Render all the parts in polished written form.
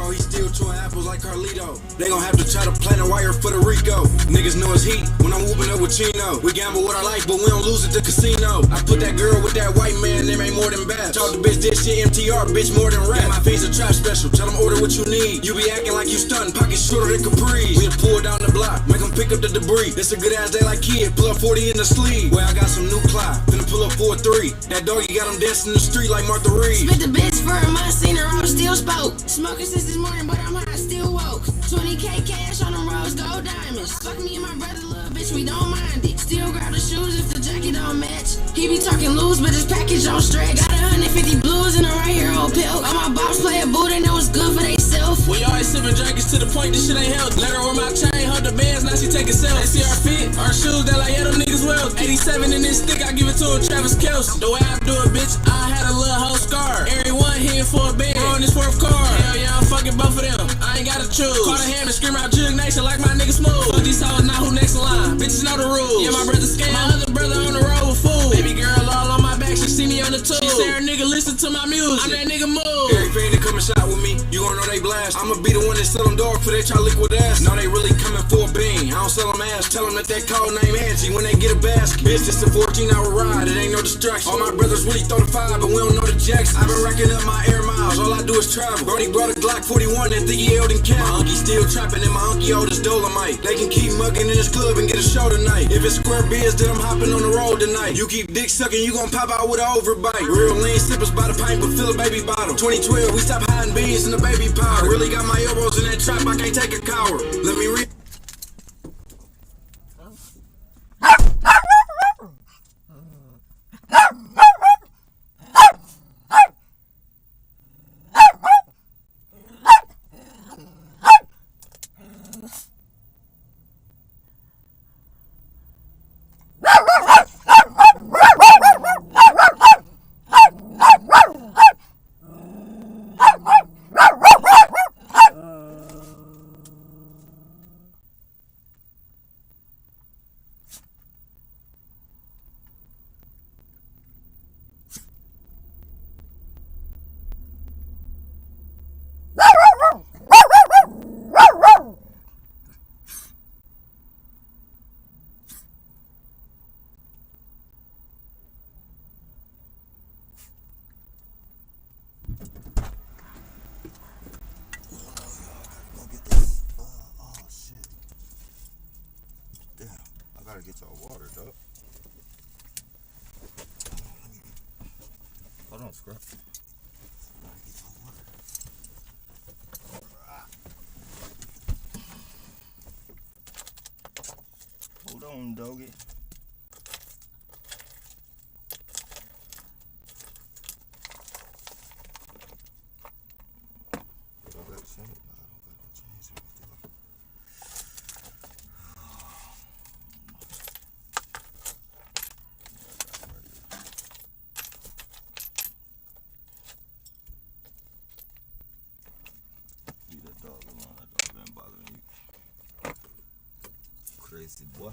bro, he still chewing apples like Carlito. They gon' have to try to plant a wire for the Rico. Niggas know it's heat when I'm whooping up with Chino. We gamble with our life, but we don't lose at the casino. I put that girl with that white man, them ain't more than bad. Talk the bitch, this shit MTR, bitch more than rap. My face a trap special, tell them order what you need. You be acting like you stuntin', pockets shorter than Capri. We pull down the block, make them pick up the debris. It's a good ass day like kid, pull up 40 in the sleeve. Well, I got some new clock, finna pull up 4-3. That doggy got him dancing in the street like Martha Reed. Spit the bitch for a month, seen her all still spoke. Smoking since this morning, but I'm high, still woke. 20K cash on them rose gold diamonds. Fuck me and my brother, little bitch, we don't mind it. Still grab the shoes if the jacket don't match. He be talking loose, but his package don't stretch. Got 150 blues in a right here old pill. All my boss play a boo, they know it's good for they self. We always sippin' drinks to the point this shit ain't healthy. Let her wear my chain, hold the bands, now she taking selfies. They see our fit, our shoes, they like, yeah, them niggas well. 87 in this stick, I give it to a Travis Kelce. The way I do it, bitch, I had a little whole scar. Everyone hitting for a band, on this fourth car. Hell yeah, I'm fucking both of them, I ain't gotta choose. Call the hand and scream out Jug Nation like my nigga Smooth. Fuck these hoes, now who next in line? Bitches know the rules. Yeah, my brother scam, my other brother on the road with food. Baby girl all on my back, she see me on the tube. She say her nigga listen to my music, I'm that nigga Move. Every fan that come and shot with me, you gon' know they blast. I'ma be the one that sell them dog for they try liquid ass. Know they really coming for a bean, I don't sell them ass. Tell them that code name Angie when they get a basket. Bitch, it's a 14-hour ride, it ain't no distraction. All my brothers really throw the 5, but we don't know the jacks. I've been racking up my air miles, all I do is travel. Brody brought a Glock 41 and think he held in cap. My unkie still trapping and my unkie old as Dolomite. They can keep mugging in this club and get a show tonight. If it's square biz, then I'm hopping on the road tonight. You keep dick sucking, you gon' pop out with an overbite. Real lean sippers by the pint, but fill a baby bottle. 2012, we stopped hiding beans in the baby powder. Really got my elbows in that trap, I can't take a coward. Let me read. Gotta get y'all water, dog. Hold on, scrap. Gotta get y'all water. Hold on, doggy. Crazy boy.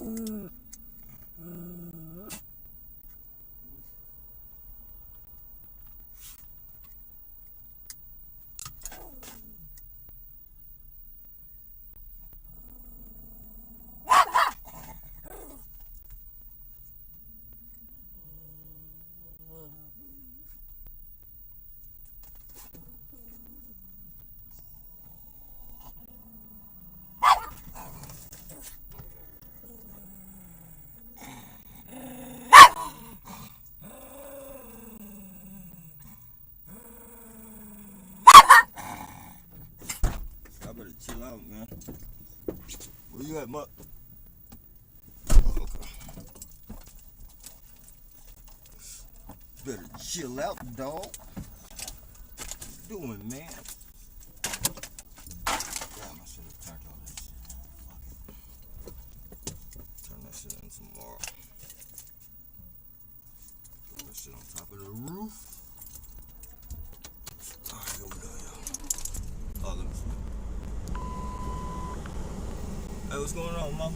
I better chill out, man. Where you at, Muck? Okay. Better chill out, dog. What you doing, man? Damn, I should have turned all that shit. Fuck it. Turn that shit in tomorrow. Put that shit on top of the roof. Alright, here we go, y'all. Oh, let me see. Hey, what's going on, Mom?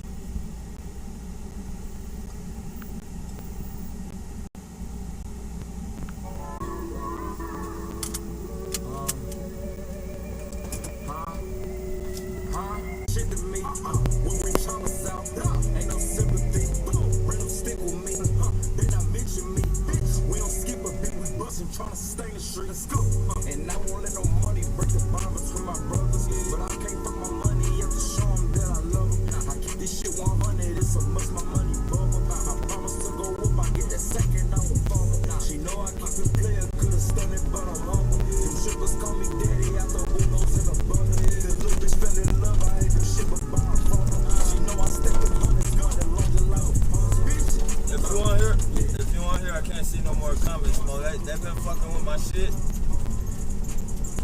Shit to me, when we tryna out, ain't no sympathy, random stick with me, they not mention me, bitch, we don't skip a beat, we bustin', tryna stay in the street, let's go, and I won't let no money break the bond between my brothers, but I can't fuck my money, you have to show them that I love them, I keep this shit 100, it's a must, my money bubble, I promise to go up, I get that second, I won't fumble, she know I keep it player, could've stunned it, but I'm humble, them strippers call me daddy, I throw Unos in a butter, this little bitch fell in love, I hate this shit, but by a phone, she know I step the hundreds, gun and long and like a pump, bitch. If you want here, I can't see no more comments, Mo. They been fucking with my shit.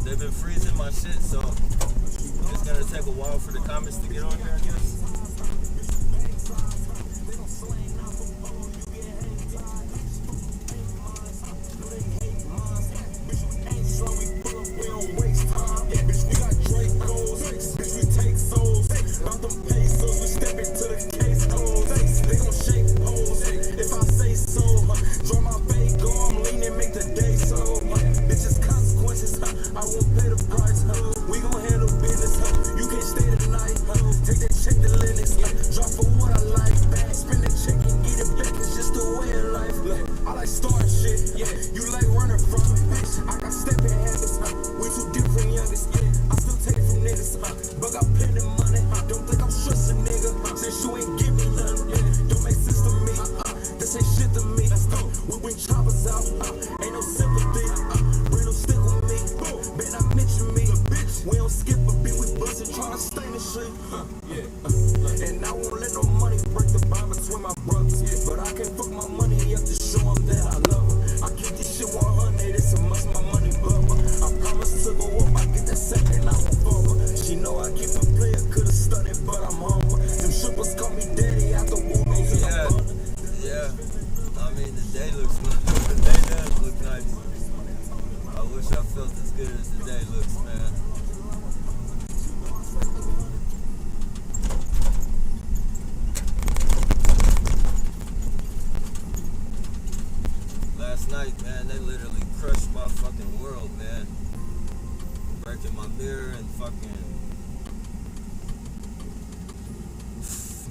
They've been freezing my shit, so it's gonna take a while for the comments to get on here, I guess. And I won't let no money break the bond between my brothers. But I can't fuck my money, you have to show them that I love them. I keep this shit 100, it's a must, my money bubble. I promise to go up, I get that second, I won't fumble. She know I keep a player, could've studied, but I'm humble. Them strippers call me daddy after Unos in a butter. Yeah, I mean the day looks nice. The day does look nice. I wish I felt as good as the day looks, man. Last night, man, they literally crushed my fucking world, man. Breaking my mirror and fucking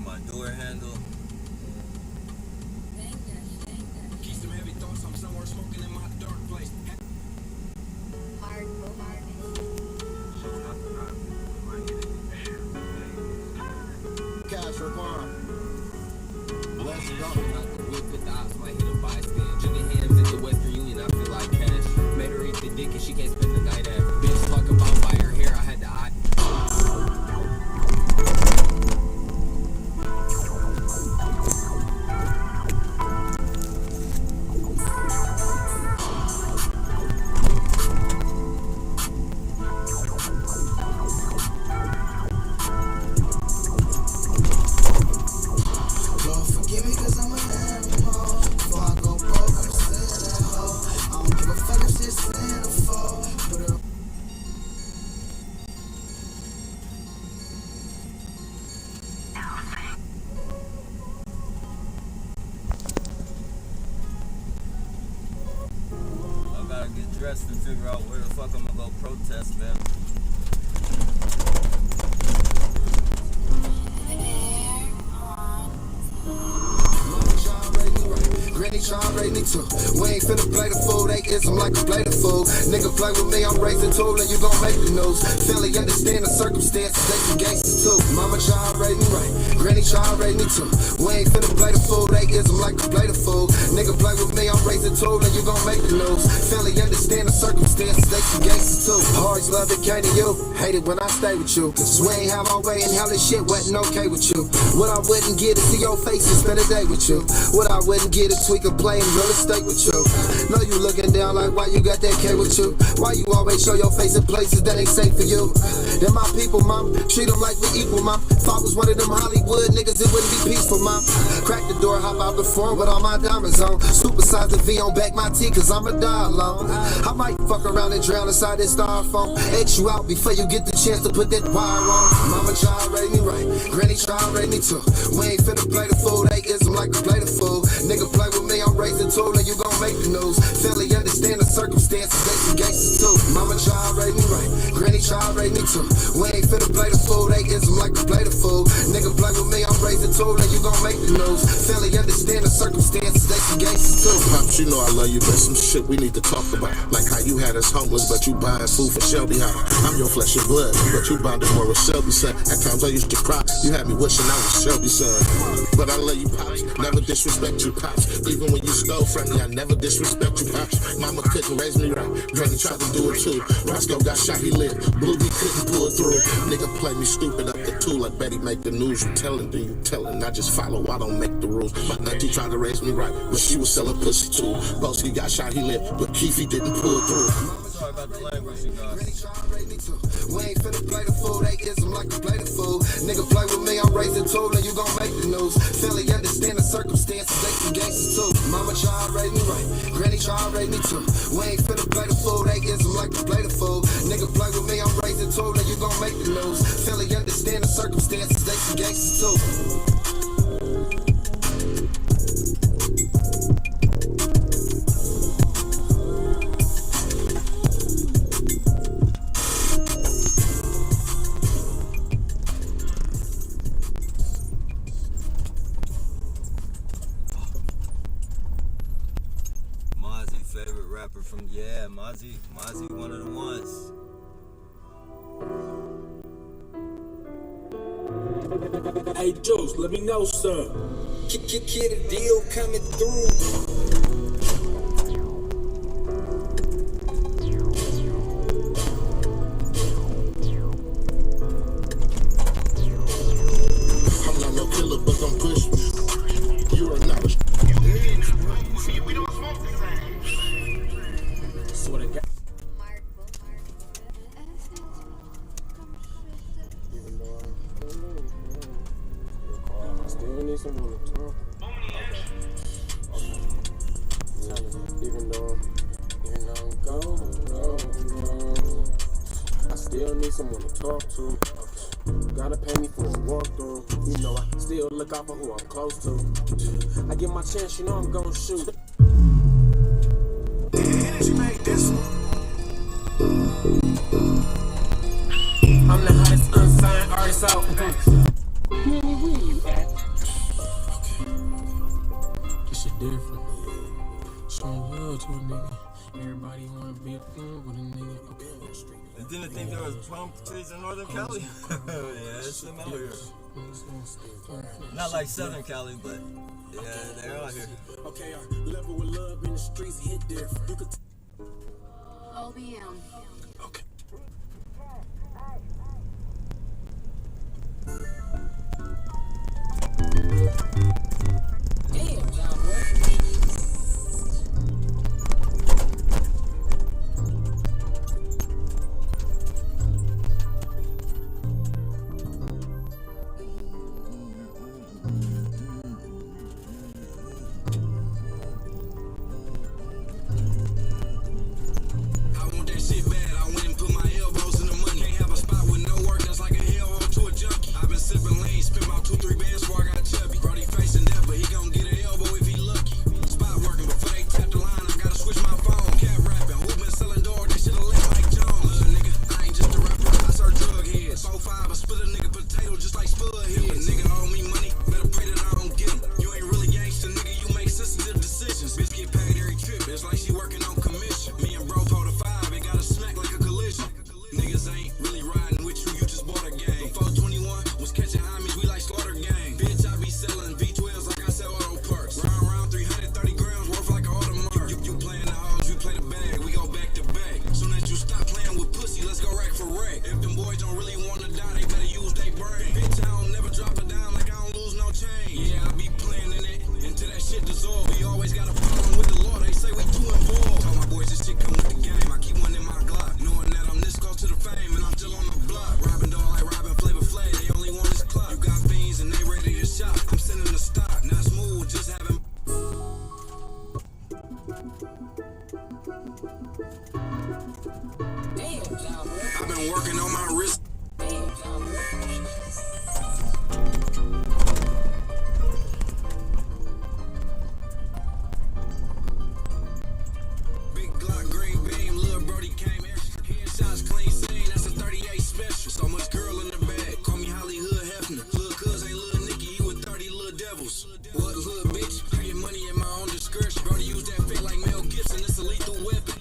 my door handle. Keep some heavy thoughts, I'm somewhere smoking in my dark place. Cash required. Let's go. Whip with the ops, might hit a bystand. Jigging hands at the Western Union, I feel like cash. Made her eat the dick and she can't spend the night at. Bitch talk about by her hair, I had to eye. Lord, forgive me 'cause I'm an animal. Before I go broke, I'm still that hoe. I don't give a fuck if she's centerfold. Put her dressed and figure out where the fuck I'm gonna go protest, man. Granny try to raise me too. We ain't finna play the fool, they ism like a play the fool. Nigga play with me, I'm raising tool and you gon' make the news. Fairly understand the circumstances, they some gangsters too. Mama try to raise me right, granny try to raise me too. We ain't finna play the fool, they ism like a play the fool. Nigga play with me, I'm raising tool and you gon' make the news. Fairly understand the circumstances, they some gangsters too. Always love it, came to you, hate it when I stay with you. Cause we ain't have our way and how this shit wasn't okay with you. What I wouldn't get is see your face and spend a day with you. What I wouldn't get is we could play in real estate with you. Know you looking down like why you got that K with you? Why you always show your face in places that ain't safe for you? They're my people, mom. Treat them like we equal, mom. If I was one of them Hollywood niggas, it wouldn't be peaceful, mom. Crack the door, hop out the form with all my diamonds on. Supersize the V on back my T, cause I'ma die alone. I might fuck around and drown inside this styrofoam. X you out before you get the chance to put that wire on. Mama try to raise me right, granny try to raise me too. We ain't finna play the fool, they ism like a play the fool. Nigga play with me, I'm raising tool and you gon' make the news. Fairly understand the circumstances, they some gangsters too. Mama try to raise me right, granny try to raise me too. We ain't finna play the fool, they ism like a play the fool. Nigga play with me, I'm raising tool and you gon' make the news. Fairly understand the circumstances, they some gangsters too. Pops, you know I love you, but some shit we need to talk about. Like how you had us homeless, but you buying food for Shelby House. I'm your flesh and blood, but you bonded more with Shelby son. At times I used to cry, you had me wishing I was Shelby son. But I love you, Pops, never disrespect you, Pops. Even when you stole from me, I never disrespect you, Pops. Mama couldn't raise me right, Granny tried to do it too. Roscoe got shot, he lived. Blue B couldn't pull it through. Nigga play me stupid up the tool like Betty make the news. You tellin', do you tellin'? I just follow, I don't make the rules. My auntie tried to raise me right, but she was selling pussy too. Boski got shot, he lived, but Keefe didn't pull through. Sorry about the language, you guys. We ain't finna play the fool, they ism like a play the fool. Nigga play with me, I'm raising tool and you gon' make the news. Fairly understand the circumstances, they some gangsters too. Mama try to raise me right, granny try to raise me too. We ain't finna play the fool, they ism like a play the fool. Nigga play with me, I'm raising tool and you gon' make the news. Fairly understand the circumstances, they some gangsters too. Favorite rapper from Mozzie, one of the ones. Hey, Juice, let me know, sir. Kid a deal coming through. I'm not no killer, but I'm pushing. You are not. We don't smoke the same. Swear to God. Still need someone to talk. Okay. Even though I'm gone, I still need someone to talk to. Gotta pay me for a walkthrough. You know I still look out for who I'm close to. I get my chance, you know I'm gon' shoot. Energy made this one. I'm the hottest unsigned artist out. This shit different. Showing love to a nigga. Everybody wanna be a friend with a nigga. Okay, on the street. You didn't think there was palm trees in Northern Cali? Yeah, it's them out here. Not like Southern Cali, but yeah, they're out here. Okay, our level with love in the streets hit different. You could OBM. okay. Damn, John Boy. Spit about 2-3 bands before I got chubby. Brody facing lose. What hood, bitch? I get money at my own discretion. Brody use that fat like Mel Gibson, it's a lethal weapon.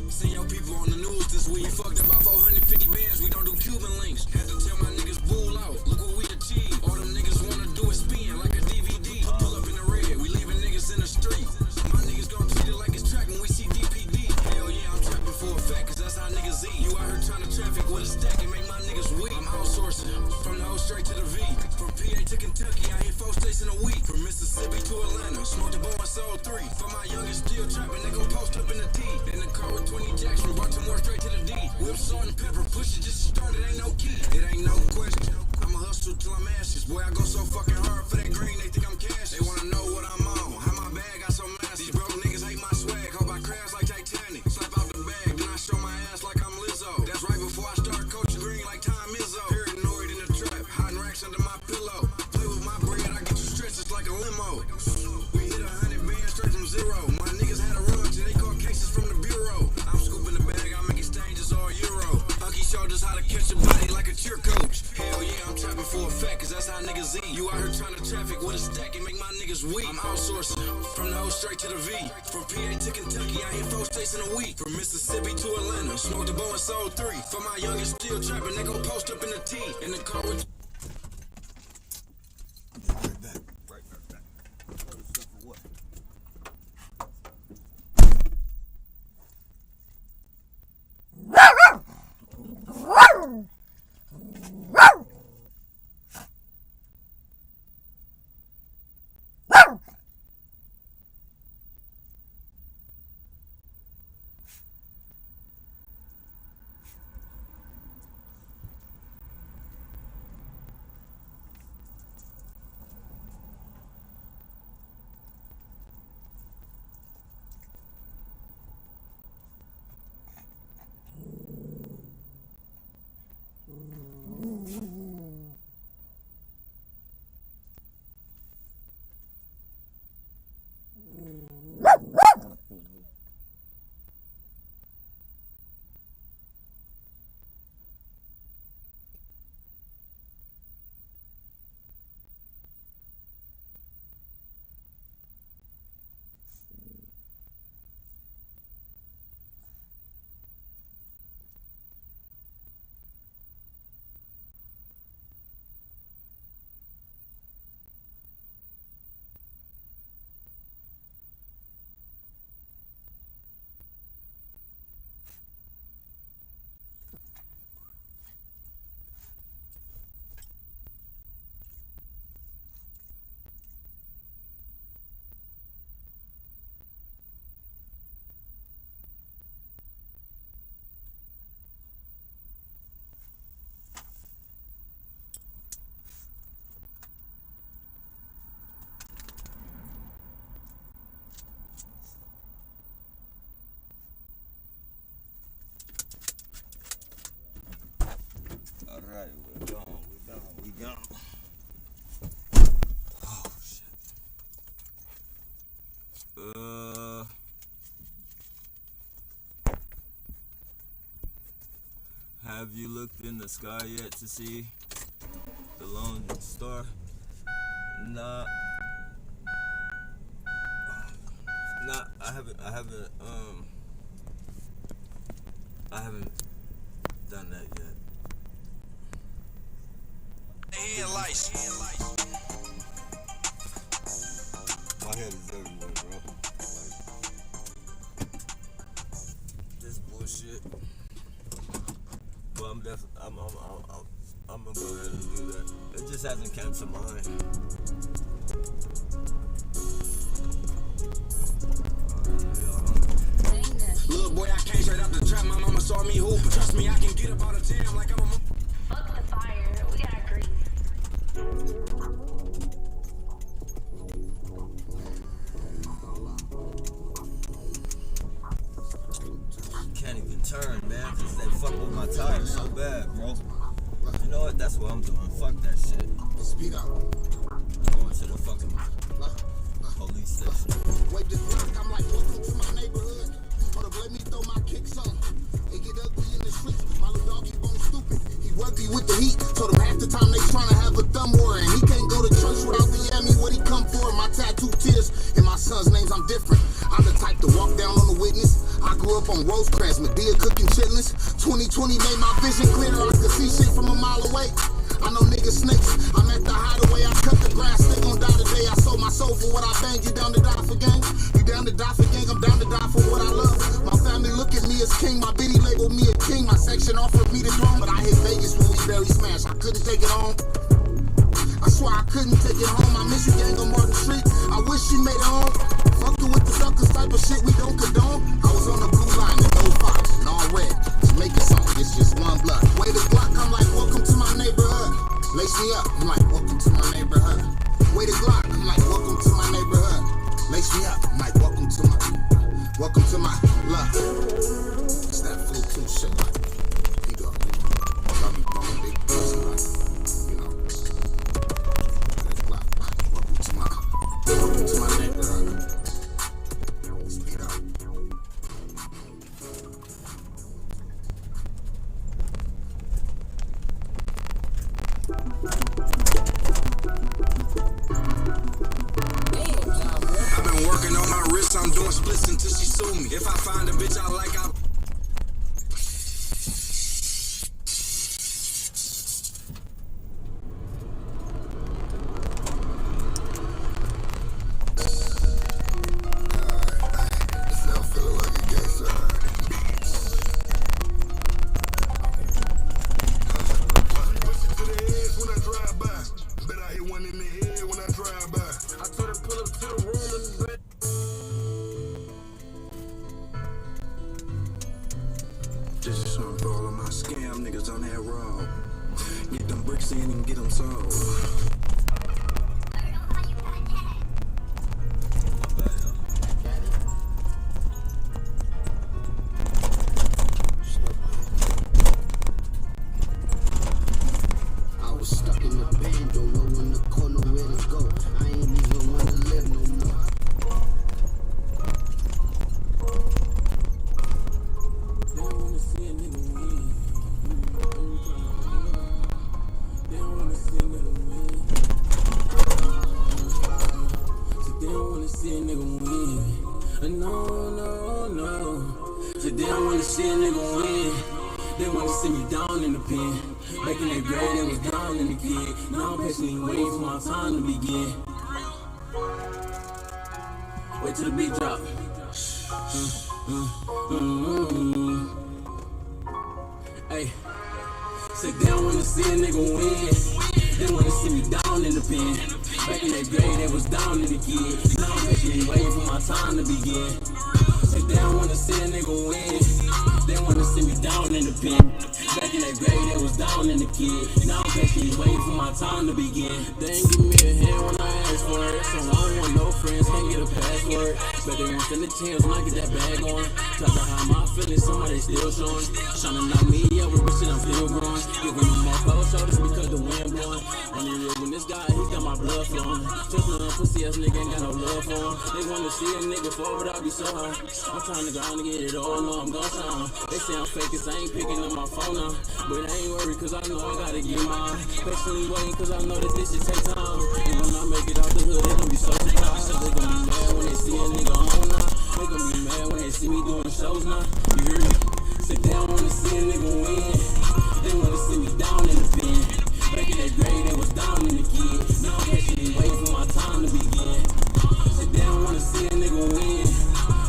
See your people on the news this week. We fucked about 450 bands, we don't do Cuban links. Had to tell my niggas bull out, look what we achieved. All them niggas wanna do is spin like a DVD. Pull up in the red, we leaving niggas in the street. My niggas gon' treat it like it's track when we see DPD. Hell yeah, I'm trapping for a fact, cause that's how niggas eat. You out here trying to traffic with a stack and make my niggas weak. I'm outsourcing, from the O straight to the V. From PA to Kentucky, I hit 4 states in a week. From Mississippi to Atlanta, smoked the bow and sold 3. For my youngest still trapping, they gon' post up in the T. In the car with 20 jacks from Baltimore straight to the D. Whip salt and pepper, push it just started, ain't no key. It ain't no question. I'ma hustle till I'm ashes. Boy, I go so fucking hard for that green, they think I'm cash. They wanna know what I'm on, how my bag got so massive. These broke niggas hate my swag, hope I crash like Titanic. Slap out the bag, then I show my ass like I'm Lizzo. That's right before I start coaching green like Tom Izzo. Paranoid in the trap, hiding racks under my pillow. Play with my bread, I get you stretched just like a limo. We hit 100 bands straight from zero. My niggas had a run till they caught cases from the bureau. I'm scooping the bag, I make exchanges all euro. Unky showed us how to catch a body like a cheer coach. Hell yeah, I'm trapping for a fact, cause that's how niggas eat. You out here trying to traffic with a stack and make my niggas weak. I'm outsourcing, from the O straight to the V. From PA to Kentucky, I hit 4 states in a week. From Mississippi to Atlanta, smoked the bow and sold 3. For my youngest still trapping, they gon' post up in the T. In the car with Right back. Stuff for what? Alright, we're gone. Oh, shit. Have you looked in the sky yet to see the lone star? Nah, I haven't done that yet. headlights. My head is everywhere, bro. Like, this bullshit. But I'm gonna go ahead and do that. It just hasn't come to mind. Little boy, I came straight out the trap. My mama saw me hooping. Trust me, I can get up out of town like I'm a. Fuck the fire. We gotta agree. Can't even turn, man, because they fuck with my tires so bad, bro. You know what? That's what I'm doing. Fuck that shit. Speed up. Going to the fucking police station. Wave this block, I'm like, welcome to my neighborhood. Hold up, let me throw my kicks on. It get ugly in the streets. My little dog keep on stupid. He rugby with the heat. Told him half the time they tryna have a thumb war. And he can't go to church without the yammy what he come up on Rosecrans, Medea cooking chitlins. 2020 made my vision clearer. I could see shit from a mile away. I know niggas snakes. I'm at the hideaway. I cut the grass. They gon' die today. I sold my soul for what I bang. You down to die for gang? You down to die for gang? I'm down to die for what I love. My family look at me as king. My biddy labeled me a king. My section offered me the throne, but I hit Vegas when we barely smashed. I couldn't take it home. I swear I couldn't take it home. I miss you, gang on Martin Street. I wish she made it home. Fucking with the suckers type of shit we don't condone. I was on the blue line in 05 and all red. Jamaican song, it's just one blood. Way the Glock, I'm like, welcome to my neighborhood. Lace me up, I'm like, welcome to my neighborhood. Way the Glock, I'm like, welcome to my neighborhood. Lace me up, I'm like, welcome to my love. It's that flu too shit, like, he go. Love me, mama, big pussy, like, you know. Way the Glock, like, welcome to my neighborhood. Speed up. I've been working on my wrist, I'm doing splits until she sue me. If I find a bitch I like, I Still feeling like a gangster. Push it to the edge when I drive by. Bet I hit one in the head when I drive by. I told her pull up to the room and the bed. This is something for all of my scam niggas on that road. Get them bricks in and get them sold. I was stuck in the band, don't know in the corner where to go. I ain't even wanna live no more. They don't wanna see a nigga win. They don't wanna see a nigga win. So they don't wanna see a nigga win. No. So they don't wanna see a nigga win. They wanna see me down in the pen. Back in that grade, they was down in the kid. Now I'm patiently waiting for my time to begin. Wait till the beat drop. Hey, say they don't wanna see a nigga win. They wanna see me down in the pen. Back in that grade, they was down in the kid. Now I'm patiently waiting for my time to begin. Say they don't wanna see a nigga win. They wanna see me down in the pen. Back in that grade, they was down in the kid. Now I'm patiently waiting for my time to begin. They ain't give me a hand when I asked for it. So I don't want no friends, can't get a password. But they won't send a chance when I get that bag on. Try to hide my feelings, somebody still showing. Tryna knock me up with shit, I'm still growing. Giving them more cold shoulders because the wind blowing. Only real when this guy, he got my blood flowing. Just little pussy ass nigga ain't got no love for him. They wanna see a nigga fall, but I be so high. I'm trying to grind to get it all, know I'm gon' shine. They say I'm fake, cause I ain't picking up my phone now. But I ain't worried, cause I know I gotta get mine. Patiently waiting, cause I know that this shit take time. And when I make it out the hood, they gon' be so surprised. They gon' be mad when they see a nigga home now. They gon' be mad when they see me doing shows now. You hear me? Say they don't wanna see a nigga win. They wanna see me down in the pen. Back in that grade, they was down in the kid. Now I'm patiently waiting for my time to begin. Say they don't wanna see a nigga win.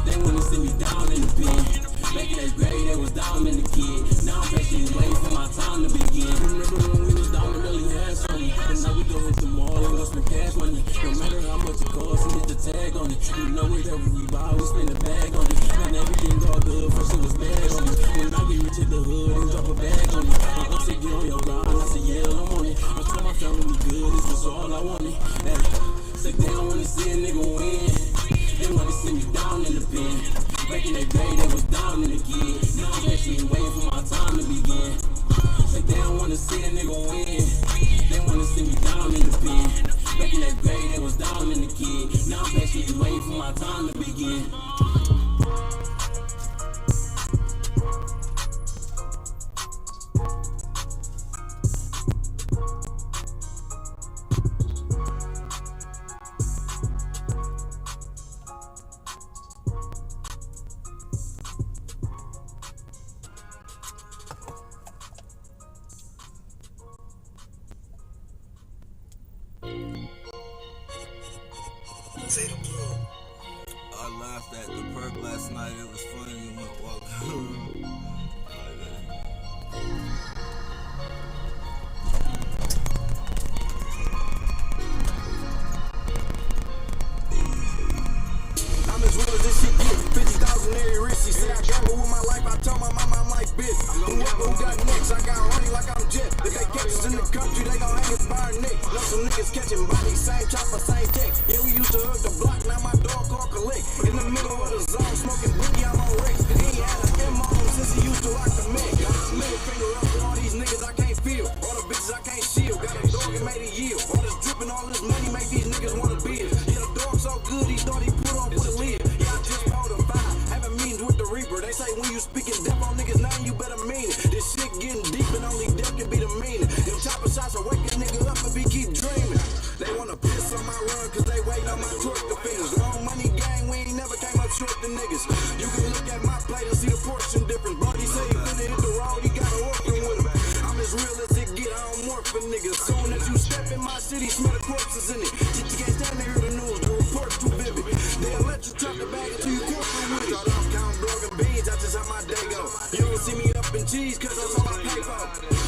They wanna see me down in the pen. Back in that grade, they was down in the kid. Now I'm patiently waiting for my time to begin. Remember when we was down and really had something? And now we go hit the mall and go spend cash money. No matter how much it costs, we hit the tag on it. You know whatever we buy, we spend a bag on it. And everything all good, first it was bad on me. When I get rich in the hood, they drop a bag on it. I said get on your grind, I said yeah, I'm on it. I told my family we good, this was all I wanted. Hey, say they don't wanna see a nigga win. They wanna see me down in the pen. Back in that grade, they was down in the kid. Now I'm patiently waiting for my time to begin. Say they don't wanna see a nigga win. They wanna see me down in the pen. Back in that grade, they was down in the kid. Now I'm patiently waiting for my time to begin. I laughed at the perk last night. It was funny. We went walking. I'm as real as this shit get. 50,000 every wrist. She said I gamble with my life. I told my mama I'm like bitch. Who got next? I got running like I'm jet. If they catch us in the country, they gon' hang us by our neck. Know some niggas catching bodies, same chopper, same tech. Yeah, we used to hug the block, now my dog call collect. In the middle of the zone, smoking boogie, I'm on Rex. He ain't had an M on since he used to rock the Meg. Got a middle finger up for all these niggas I can't feel. All the bitches I can't shield. Got a dog and made a yield. All this dripping, all this money make these niggas wanna be it. Yeah, the dog so good, he thought he put on for the lid. Yeah, I just bought a vibe. Having meetings with the Reaper. They say when you speaking death on niggas' name, you better mean it. This shit getting deep and only death can be the meaning. Them chopper shots will wake a nigga up if he keep dreaming. They wanna piss on my run cause they waiting on my torque the fingers. Long money gang, we ain't never came up short the niggas. You can look at my plate and see the portion difference. Brody say he finna hit the road, he got a orphan with him. I'm as real as it get, I don't morph for niggas. Soon as you step in my city, smell the corpses in it. You can't stand to hear the news, the report's too vivid. They'll let you tuck the bag until you corporate with it. Start off counting dog and beans, that's just how my day go. You don't see me up in cheese cause that's all I pay for.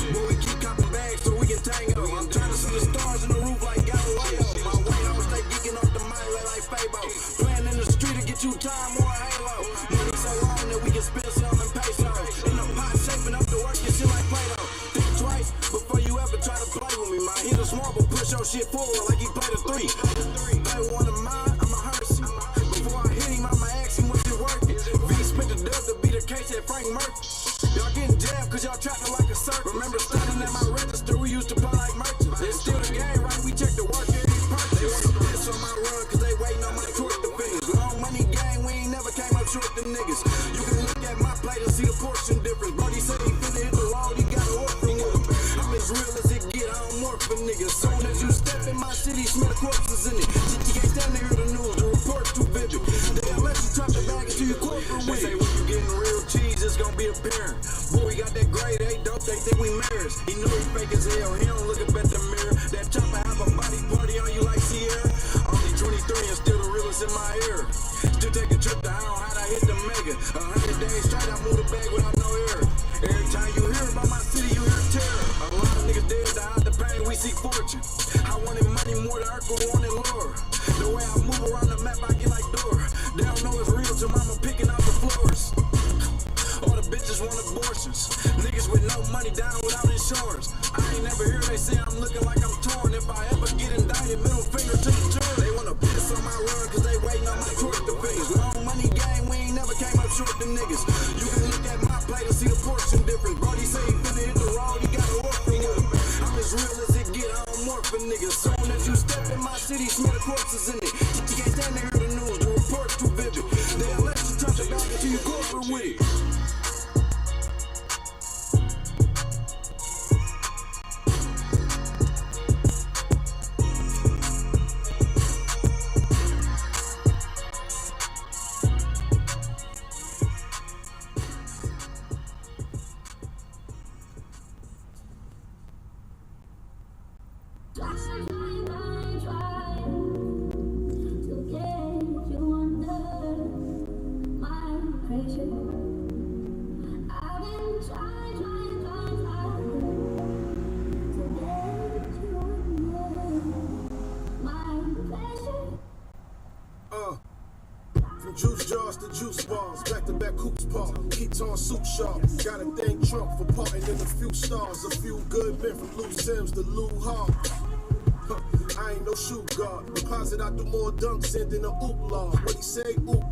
But we keep copping bags so we can tango. I'm trying to see the stars in the roof like Galileo. My white house stay geeking off the mic like Fabo. Playing in the street to get you time or a halo. Money so long that we can spend some in pesos. In the pot shaping up the work and shit like Play-Doh. Think twice before you ever try to play with me. My hit a small but push your shit forward like he played a 3. Play with one of mine, I'ma hurt him. Before I hit him, I'ma ask him what's it worth. V spent the dub to be the case at Frank Murphy. Y'all getting jammed cause y'all trapping like a circle. Remember standing at my register, we used to play like merchants. It's still the game, right? We check the work every purchase. They wanna piss on my run cause they waiting on my torque to finish. Long money gang, we ain't never came up short the niggas. You can look at my plate and see the portion difference. Brody said he finna hit the road, he got an orphan with him. I'm as real as it get, I don't morph for niggas. Soon as you step in my city, smell the corpses in it. You can't stand to hear the news, the report's too vivid. They'll let you drop the bag until you corporate with it. They say when you getting real cheese, it's gonna be apparent. Boy, we got that grade A dope, they think we married. He know he fake as hell, he don't look up at the mirror. That chopper have a body party on you like Sierra. Only 23 and still the realest in my ear. Still take a trip to how how'd I hit the mega. 100 days straight, I move the bag without no error. Every time you hear about my city, you hear terror. A lot of niggas dead to hide the pain, we seek fortune. I wanted money more than Urkel wanted lore. The way I move around the map, I get like door. They don't know it's real till mama picking out the floors. All the bitches want abortions. Niggas with no money down without insurance. I ain't never hear they say I'm looking like I'm torn. If I ever get indicted, middle finger to the jury. They wanna piss on my run cause they waiting on my torque to finish. Long money game, we ain't never came up short the niggas. You can look at my plate and see the portion difference. Brody say he finna hit the road, he got an orphan with him. I'm as real as it get, I don't morph for niggas. Soon as you step in my city, smell the corpses in it. You can't stand to hear the news, the report's too vivid. They'll let you touch the bag until you corporate with it. From juice jars to juice bars, back-to-back coops park, Keaton suit sharp. Got a thing Trump for parting in a few stars. A few good men from Lou Sims to Lou Hart. I ain't no shoe guard. Deposit out the more dunks and then a oop law. What he say? Oop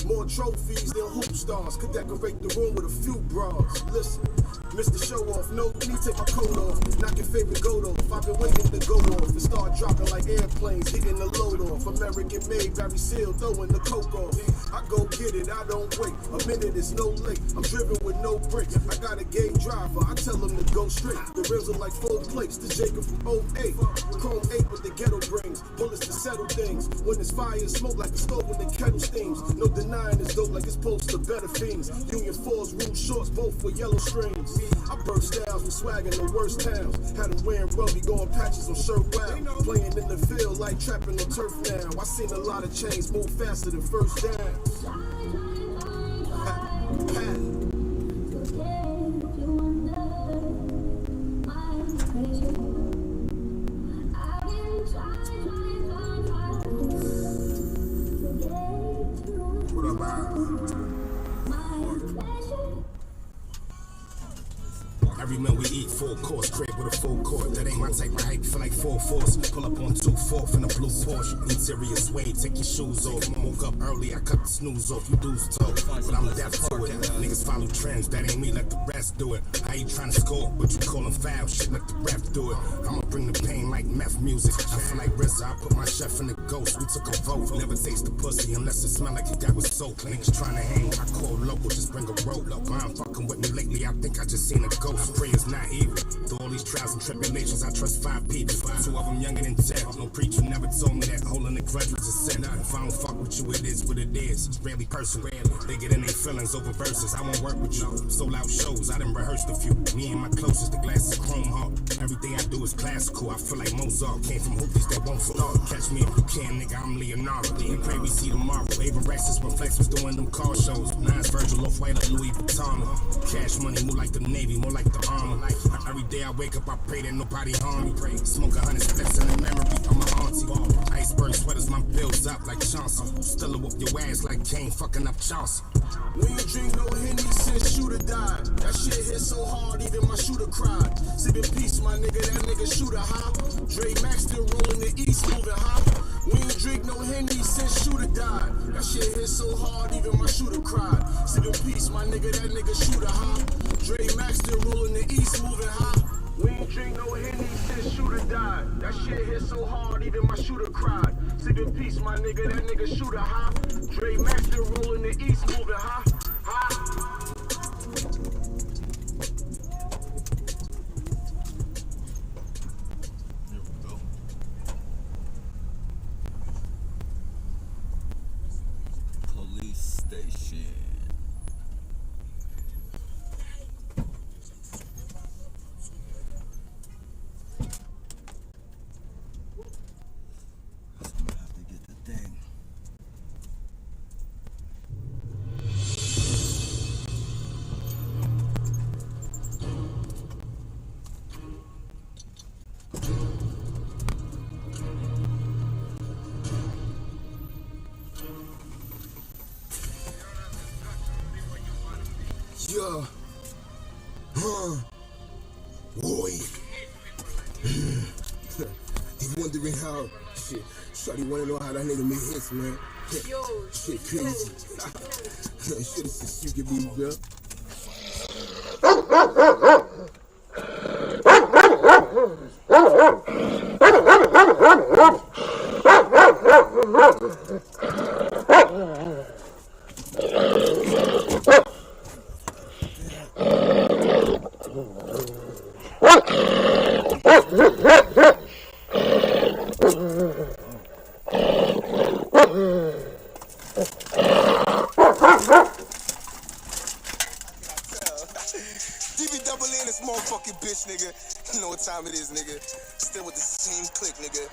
more trophies than hoop stars. Could decorate the room with a few bras. Listen, Mr. Show Off, no need take my coat off. Knock your favorite goat off. I've been waiting to go off and start dropping like airplanes, hitting the load off. American made, Barry Seal, throwing the coke off. I go get it, I don't wait. A minute is no late. I'm driven with no brakes. I got a gay driver, I tell him to go straight. The rims are like 4 plates. The Jacob from 08. Chrome 8 with the ghetto brings. Bullets to settle things. When it's fire, smoke like a stove when the kettle steams. No denying it's dope like it's supposed to better things. Union 4s, rude shorts, both with yellow strings. I birthed styles with swag in the worst towns. Had them wearing rugby, going patches on shirt wow. Playing in the field like trapping on turf now. I seen a lot of chains move faster than first downs. What up, Every meal we eat, full course, crib with a full court. That ain't my type of hype, feel like full force. Pull up on 2/4 in a blue Porsche. Interior suede, take your shoes off. Woke up early, I cut the snooze off. You dudes talk, but I'm deaf to it. Niggas follow trends, that ain't me, let the rest do it. How you tryna score, but you callin' foul, shit, let the ref do it. I'ma bring the pain like meth music. I feel like RZA, I put my chef in the ghost. We took a vote, never taste the pussy unless it smell like it got with soap. Niggas tryna hang, I call local, just bring a roll up. I ain't fucking with me lately, I think I just seen a ghost. Pray is not evil. Through all these trials and tribulations, I trust 5 people. 2 of them younger than 10. No preacher never told me that holding the grudge was a sin. If I don't fuck with you, it is what it is. It's rarely personal. They get in their feelings over verses. I won't work with you. Sold out shows, I done rehearsed a few. Me and my closest, the glass is chrome heart. Everything I do is classical. I feel like Mozart came from hoopies that won't start. Catch me if you can, nigga, I'm Leonardo. Then pray we see tomorrow. Even Rexus when Flex was doing them car shows. Nine's Virgil off white like Louis Vuitton. Cash money, more like the Navy, more like the armor. Like every day I wake up, I pray that nobody harm me. Pray, smoke 100 splits in the memory of my auntie. Iceberg sweaters, my bills up like Chauncey. Still whoop your ass like Kane, fucking up Chauncey. We ain't drink no Henny since Shooter died. That shit hit so hard, even my shooter cried. Sip in peace, my nigga, that nigga shooter high. Dre Max still rolling the east, moving high. We ain't drink no Henny since Shooter died. That shit hit so hard, even my shooter cried. Sip in peace, my nigga, that nigga shooter high. Dre Max still rolling the east, moving high. We ain't drink no Henny since Shooter died. That shit hit so hard, even my shooter cried. Sip in peace, my nigga, that nigga shooter high. Dre Max still rolling the east, moving high. Police station. Yeah. Boy. You wondering how? Shit. Shawty wanna know how that nigga make hits, man. Shit crazy. Shit is just you can be, bro. This motherfucking bitch, nigga. You know what time it is, nigga. Still with the same clique, nigga.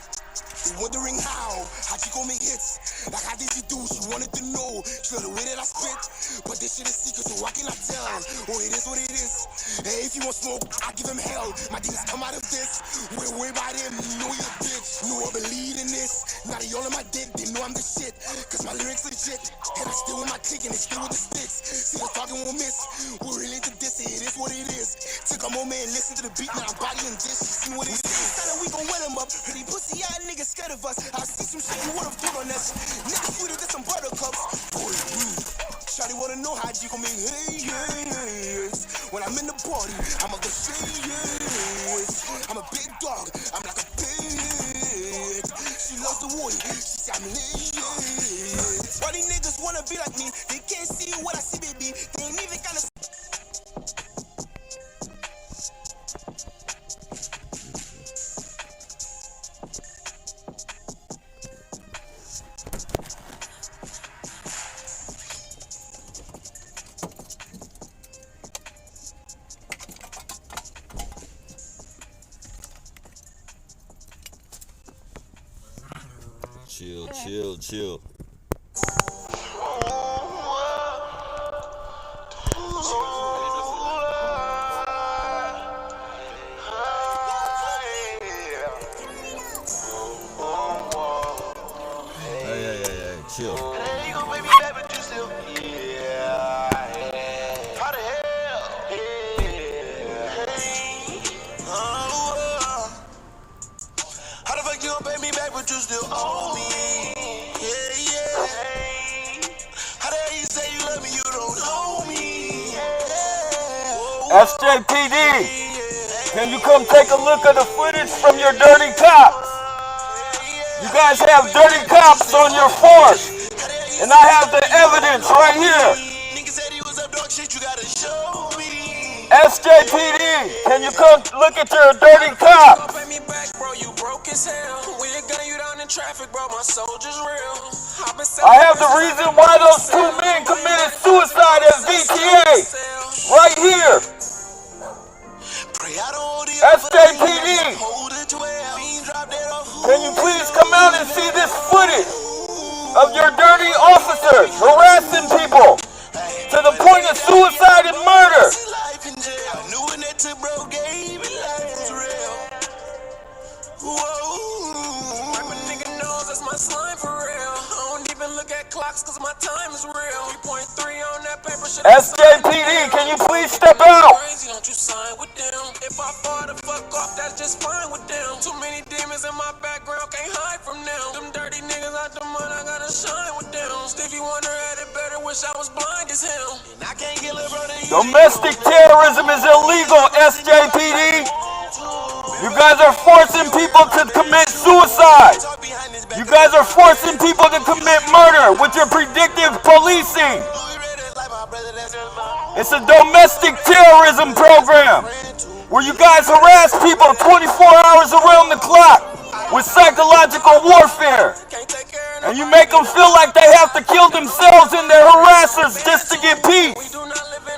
They wondering how you gon' make hits? Like how did you do? She wanted to know. She know the way that I spit. But this shit is secret, so I cannot tell. Oh, it is what it is. Hey, if you want smoke, I give him hell. My demons come out of this. We're way by them, know you bitch. Know I believe in this. Now they all on my dick, they know I'm the shit. Cause my lyrics legit. And I still with my clique and they still with the sticks. See the talking won't miss. We're really into this, it is what it is. Took a moment and listen to the beat, now I'm bodying this. See what it is. Now we gon' wet them up. Pretty pussy eyed niggas scared of us. I see some shit you would've put on us. Niggas sweeter than some buttercups. Shawty wanna know how you gon' make yes. When I'm in the party, I'ma go say yes. I'm a big dog, I'm like a pig. She loves the wood, she say I'm lit. All these niggas wanna be like me, they can't see what I see, baby. They ain't even gonna. Chill. Hey, chill. Hey, you gon' make me back, but you still. Yeah. How the hell? How the fuck you gon' pay me back, but you still owe me? Yeah. How the hell you say you love me, you don't know me? SJPD, can you come take a look at the footage from your dirty cops? You guys have dirty cops on your force, and I have the evidence right here. SJPD, can you come look at your dirty cops? I have the reason why those two men committed suicide at VTA. Right here. SJPD, can you please come out and see this footage of your dirty officers harassing people to the point of suicide and murder? SJPD, can you please step out? If I fall the fuck off, that's just fine with them. Too many demons in my background, can't hide from them. Them dirty niggas out the mud, I gotta shine with them. Stevie Wonder had it better, wish I was blind as him. And I can't get a brother. Domestic terrorism is illegal, SJPD. You guys are forcing people to commit suicide. You guys are forcing people to commit murder with your predictive policing. It's a domestic terrorism program where you guys harass people 24 hours around the clock with psychological warfare. And you make them feel like they have to kill themselves and their harassers just to get peace.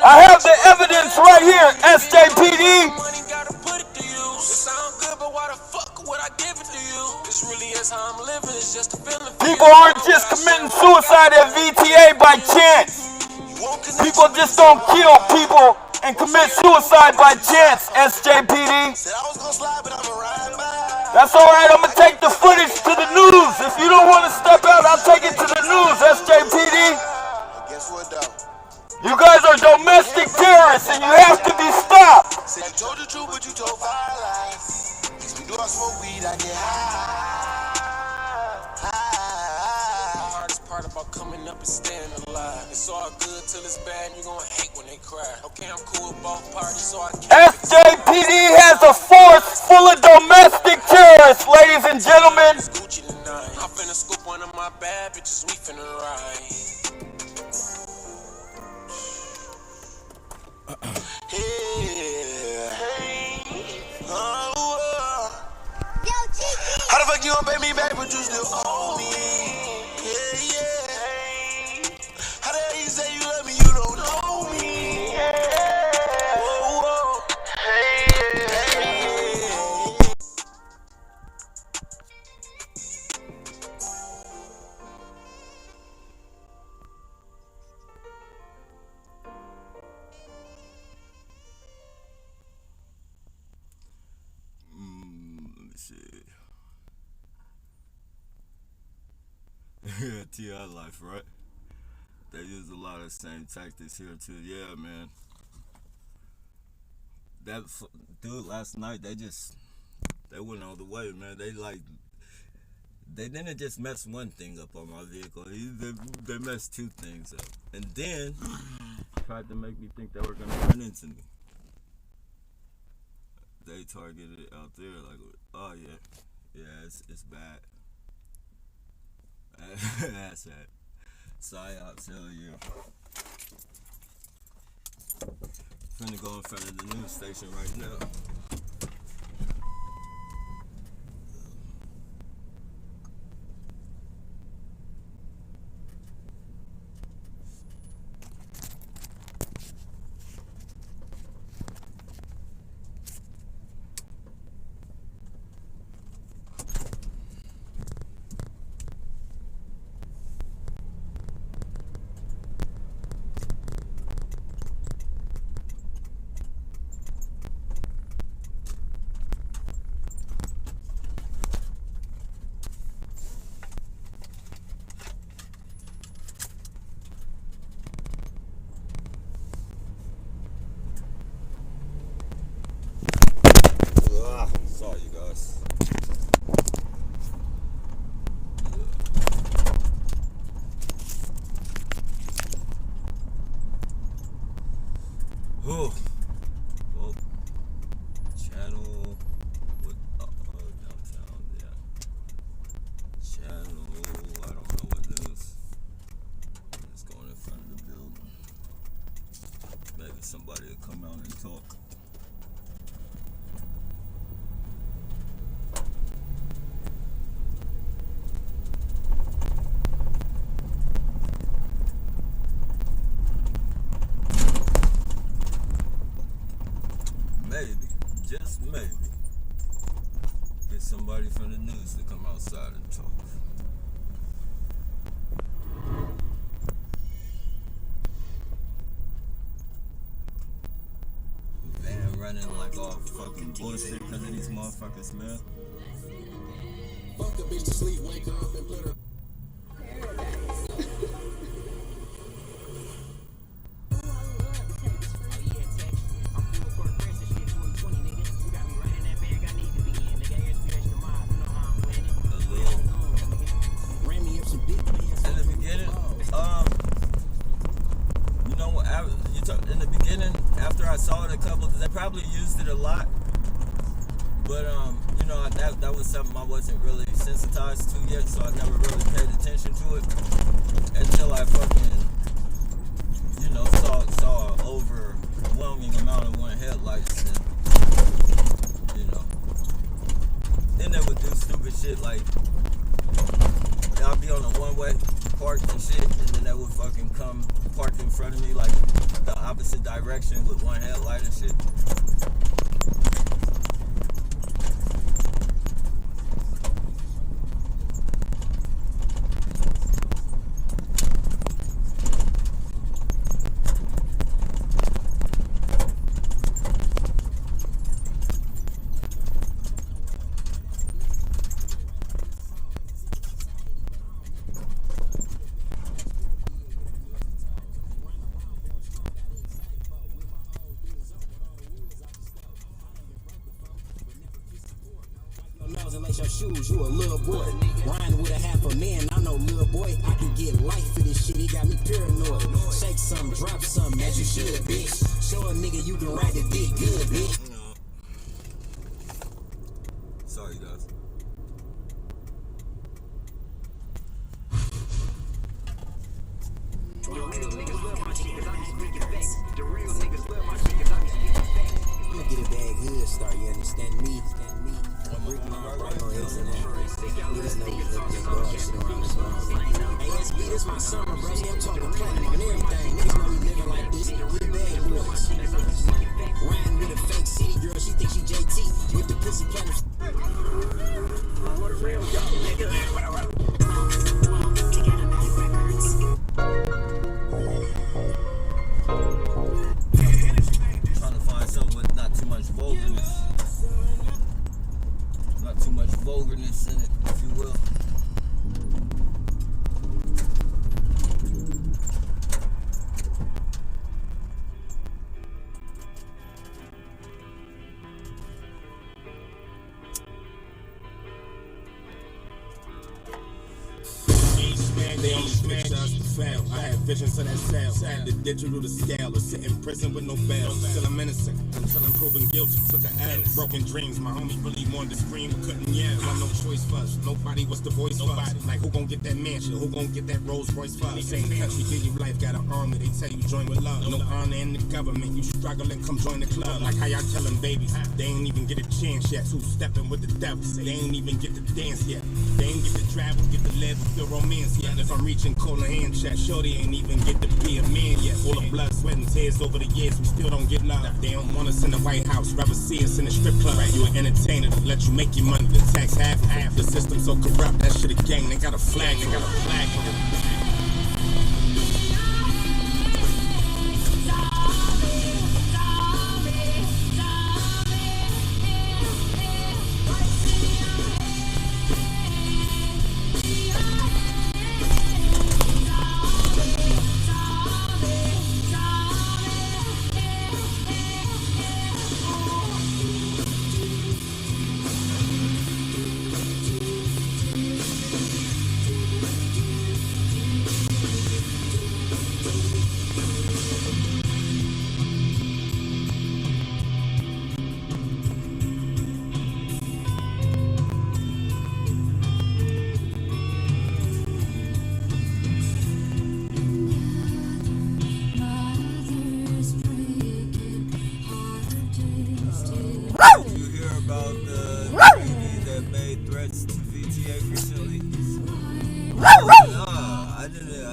I have the evidence right here, SJPD. People aren't just committing suicide at VTA by chance. People just don't kill people and commit suicide by chance, SJPD. That's alright, I'm gonna take the footage to the news. If you don't want to step out, I'll take it to the news, SJPD. You guys are domestic terrorists and you have to be stopped. You told the truth, but you told five lies. Cause we do I smoke weed, I get high. The hardest part about coming up is staying alive. It's all good till it's bad, you gonna hate when they cry. Okay, I'm cool with both parties, so I can't. SJPD has a force full of domestic terrorists, ladies and gentlemen. I'm finna scoop one of my bad bitches, we finna ride. How the fuck you gon' pay me back, but you still owe me? Yeah. How the hell you say you love me, you don't know me? Let me see. Yeah, T.I. life, right? They use a lot of the same tactics here too. Yeah, man. That dude last night, they went all the way, man. They didn't just mess one thing up on my vehicle. They messed two things up, and then tried to make me think they were gonna run into me. They targeted it out there, like, oh yeah, it's bad. That's it. Psyops, hell yeah. Finna go in front of the news station right now. on and talk. Maybe, just maybe, get somebody from the news to come outside and talk. Van running like all fucking bullshit because of these motherfuckers, man. Fuck a bitch to sleep, wake her up and put her. In the beginning, after I saw it a couple, they probably used it a lot, but you know, that was something I wasn't really sensitized to yet, so I never really paid attention to it until I fucking, you know, saw an overwhelming amount of one headlights, and you know, then they would do stupid shit like I'll be on a one-way park and shit, and then they would fucking come park in front of me like the opposite direction with one headlight and shit. And lace your shoes, you a little boy. Riding with a half a man, I know little boy. I can get life for this shit, it got me paranoid. Shake some, drop some, as you should, bitch. Show a nigga you can ride the dick good, bitch. Sorry, guys. The real niggas love my shit, cause I be speaking facts. The real niggas love my shit, cause I be speaking facts. I'ma get a bag hood star, you understand me? Brick my right on X and that. Niggas know we hooked up dog shit around this motherfucker. Hey, SB, this my summer, bro. See, I'm talking platinum and everything. Niggas know we living like this. We the bad boys. Riding with a fake city girl, she think she JT. With the pussy platinum. What a real young nigga. Trying to find something with not too much vulgarness. Not too much vulgarness in it, if you will. They only switched us to fail. I had visions of that sale. Had the digital to scale or sit in prison with no bail. Still I'm innocent until I'm proven guilty. Took a L. Broken dreams. My homie really wanted to scream but couldn't yell. I no choice for us. Nobody was the voice for us. Like who gon' get that mansion? Who gon' get that Rolls Royce for us? Same country, give you life, got an army. They tell you join with love. No honor in the government. You struggling, come join the club. Like how y'all telling babies. They ain't even get a chance yet. Who's stepping with the devil? They ain't even get to dance yet. They ain't get to travel, get to live, feel romance yet. If I'm reaching cold hand check, shorty ain't even get to be a man yet. Full of blood, sweat, and tears over the years, we still don't get love. They don't want us in the White House, rather see us in the strip club. You an entertainer, to let you make your money, the tax half. The system so corrupt, that shit a gang. They got a flag, they got a flag.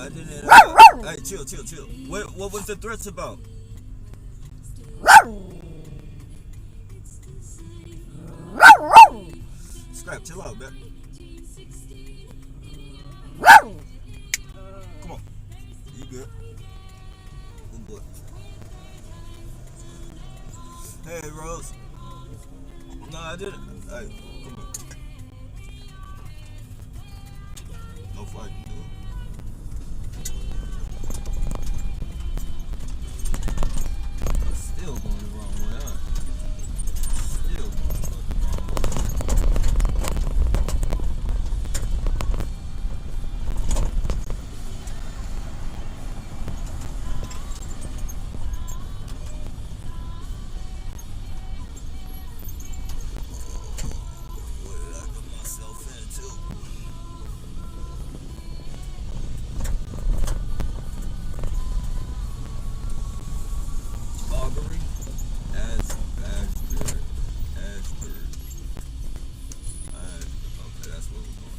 I didn't. Hey, chill. What was the threats about? Scrap, chill out, man. Come on. You good? Good boy. Hey, Rose. No, I didn't. Hey, come on. No fighting, dude. I'm still going the wrong way, huh? Still going the fucking wrong way. What did I get myself into? Augury? Ashford. Okay, that's where we're going.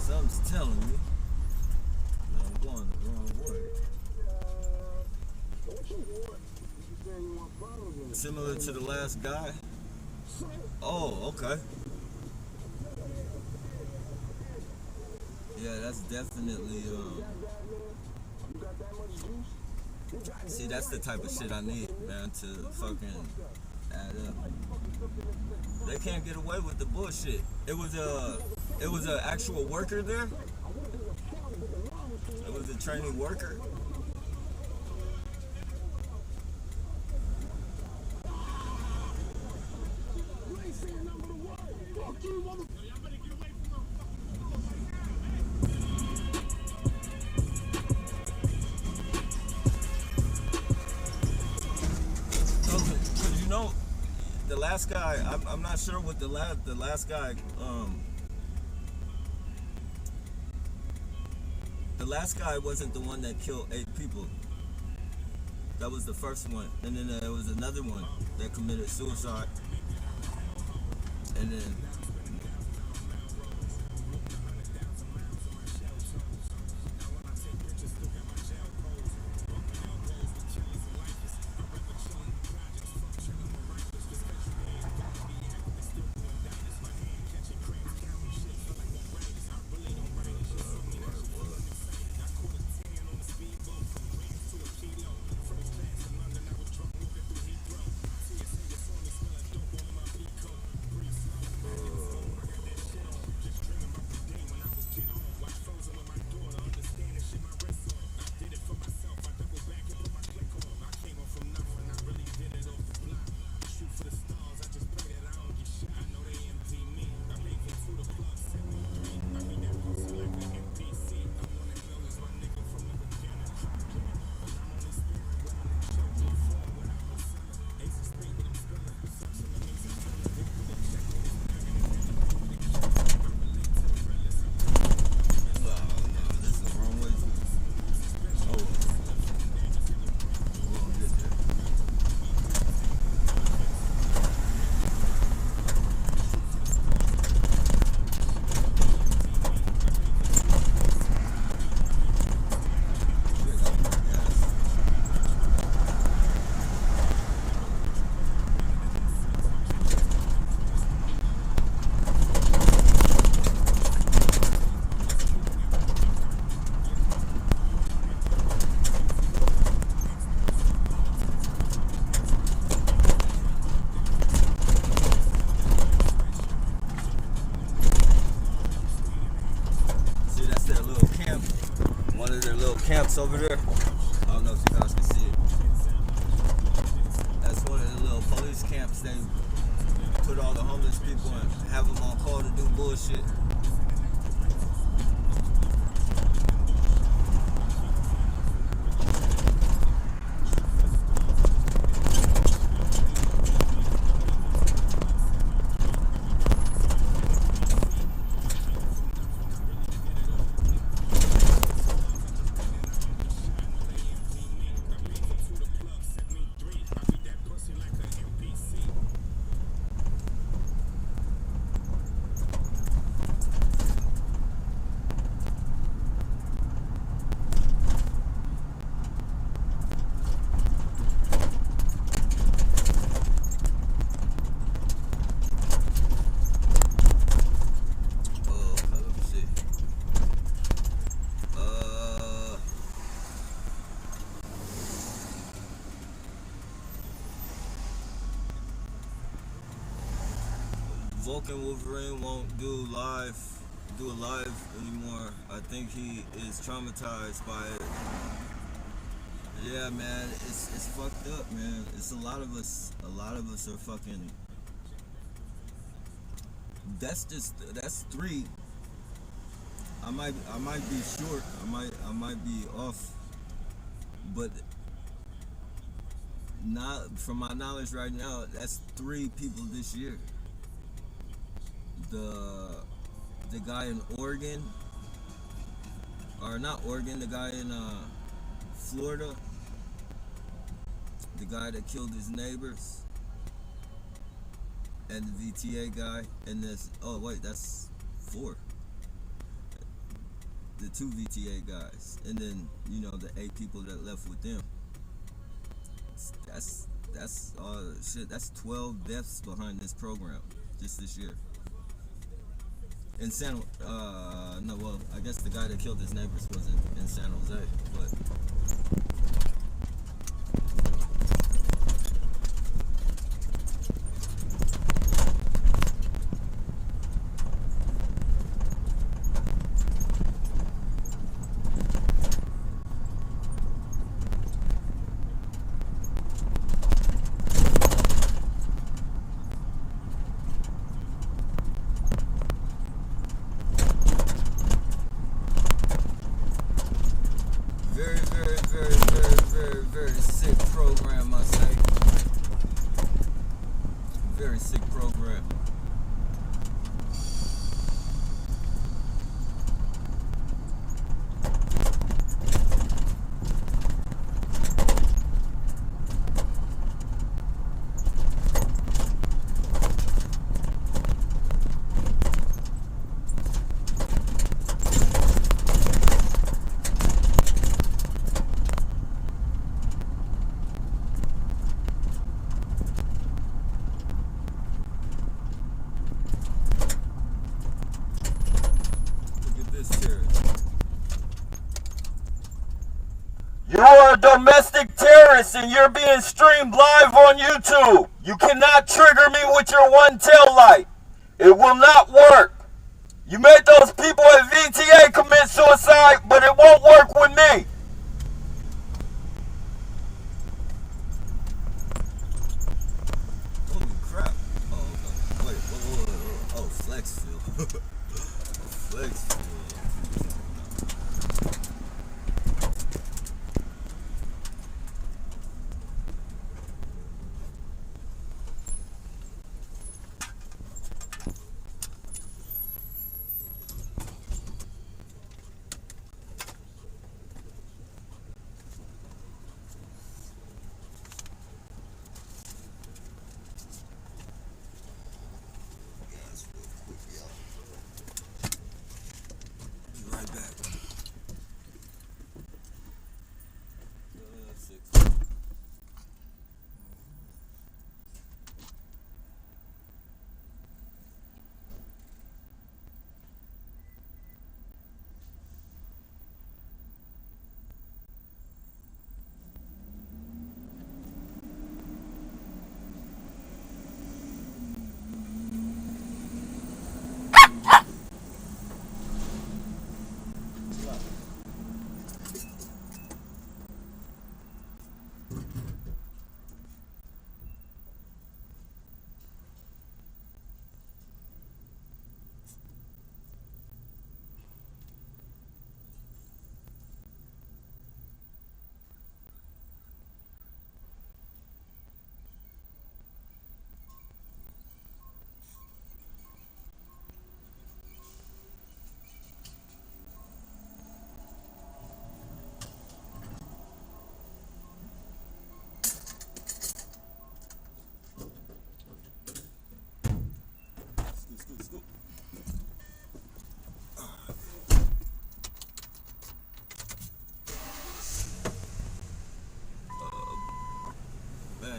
Something's telling me that I'm going the wrong way. Similar to the last guy? Oh, okay. Yeah, that's definitely, see, that's the type of shit I need, man, to fucking add up. They can't get away with the bullshit. It was an actual worker there. It was a training worker. Cause you know, the last guy, I'm not sure what the last guy, the last guy wasn't the one that killed 8 people. That was the first one. And then there was another one that committed suicide. And then camps over there. I don't know if you guys can see it. That's one of the little police camps. They put all the homeless people and have them on call to do bullshit. Smoking Wolverine won't do a live anymore. I think he is traumatized by it. Yeah, man, it's fucked up, man. It's a lot of us are fucking. That's 3. I might be short. I might be off, but not from my knowledge right now. That's 3 people this year. The guy in Oregon, or not Oregon, the guy in Florida, the guy that killed his neighbors, and the VTA guy, and this, oh wait, that's 4. The 2 VTA guys, and then, you know, the 8 people that left with them. That's shit. That's 12 deaths behind this program just this year. In no, well, I guess the guy that killed his neighbors was in San Jose, but. Very sick program, I say. Very sick program. You are a domestic terrorist and you're being streamed live on YouTube. You cannot trigger me with your one tail light. It will not work. You made those people at VTA commit suicide, but it won't work with me. Holy crap. Oh, okay. Wait, whoa. Oh, Flexfield. Flexfield.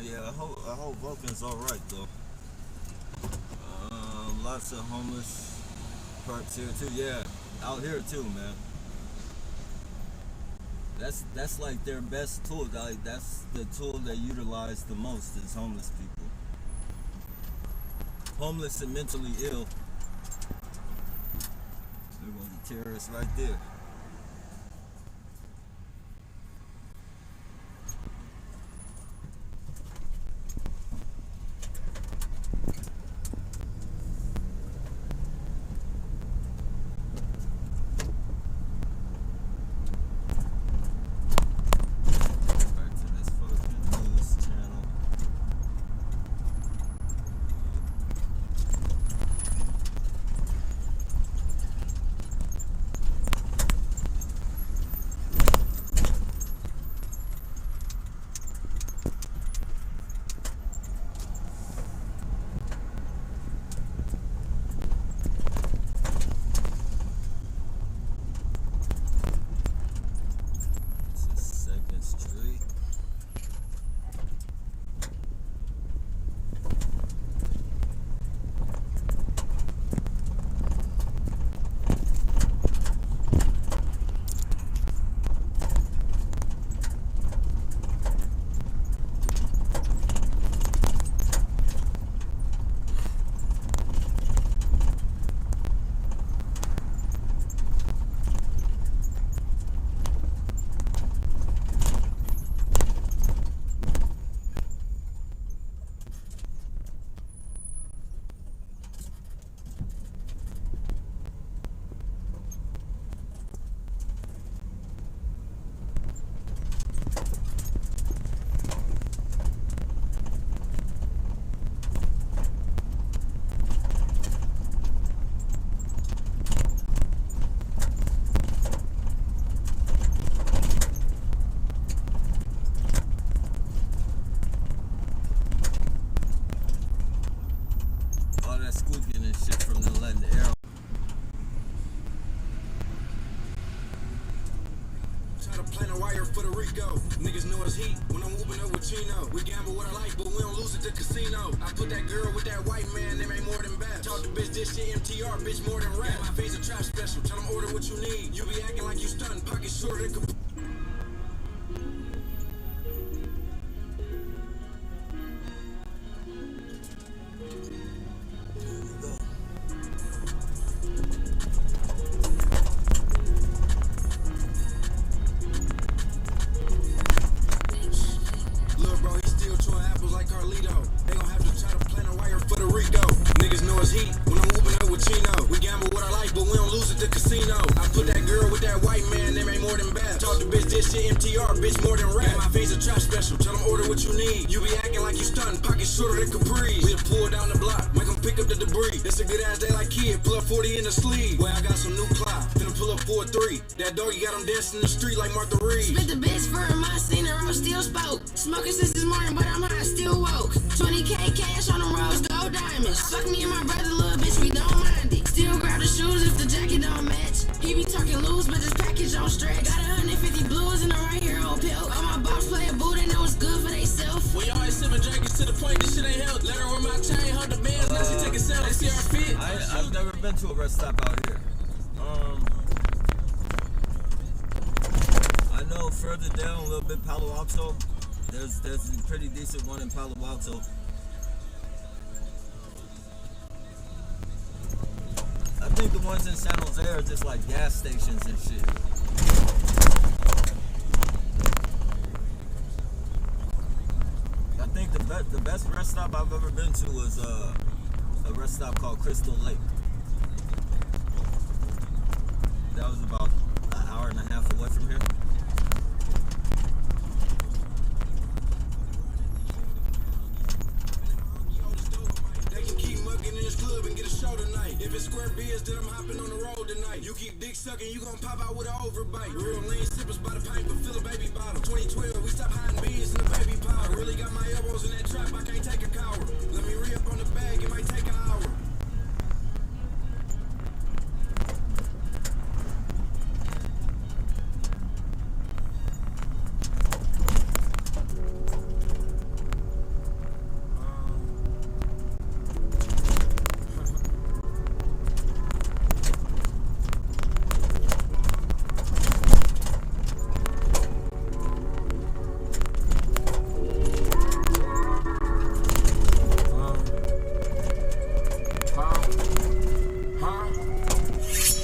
Yeah, I hope Vulcan's alright though. Lots of homeless parks here too. Yeah, out here too, man. That's like their best tool. Like that's the tool they utilize the most is homeless people. homeless and mentally ill. There was a terrorist right there. Niggas know it's heat when I'm whooping up with Chino. We gamble with our life, but we don't lose at the casino. I put that girl with that white man, they ain't more than bad. Talk to bitch, this shit MTR, bitch more than rap. My face a trap special, tell them order what you need. You be acting like you stunting, pocket shorter than doggy got him dancing in the street like Martha Reed. Spit the best for him, I seen her, I still spoke. Smoking since this morning, but I'm high, still woke. 20K cash on them rose gold diamonds. Fuck me and my brother, little bitch, we don't mind it. Still grab the shoes if the jacket don't match. He be talking loose, but this package don't stretch. Got 150 blues in the right here on pill. All my boss play a boo, they know it's good for they self. We always sipping drinks to the point this shit ain't held. Let her wear my chain, hold the bands, now she take a selfie. They see our fit. I've never been to a rest stop out here. I know further down a little bit, Palo Alto. There's a pretty decent one in Palo Alto. I think the ones in San Jose are just like gas stations and shit. I think the best rest stop I've ever been to was a rest stop called Crystal Lake. That was about an hour and a half away from here. If it's square biz, then I'm hopping on the road tonight. You keep dick sucking, you gon' pop out with an overbite. Real lean sippers by the pint, but fill a baby bottle. 2012, we stopped hiding beans in the baby powder. Really got my elbows in that trap, I can't take a coward. Let me re-up on the bag, it might take an hour.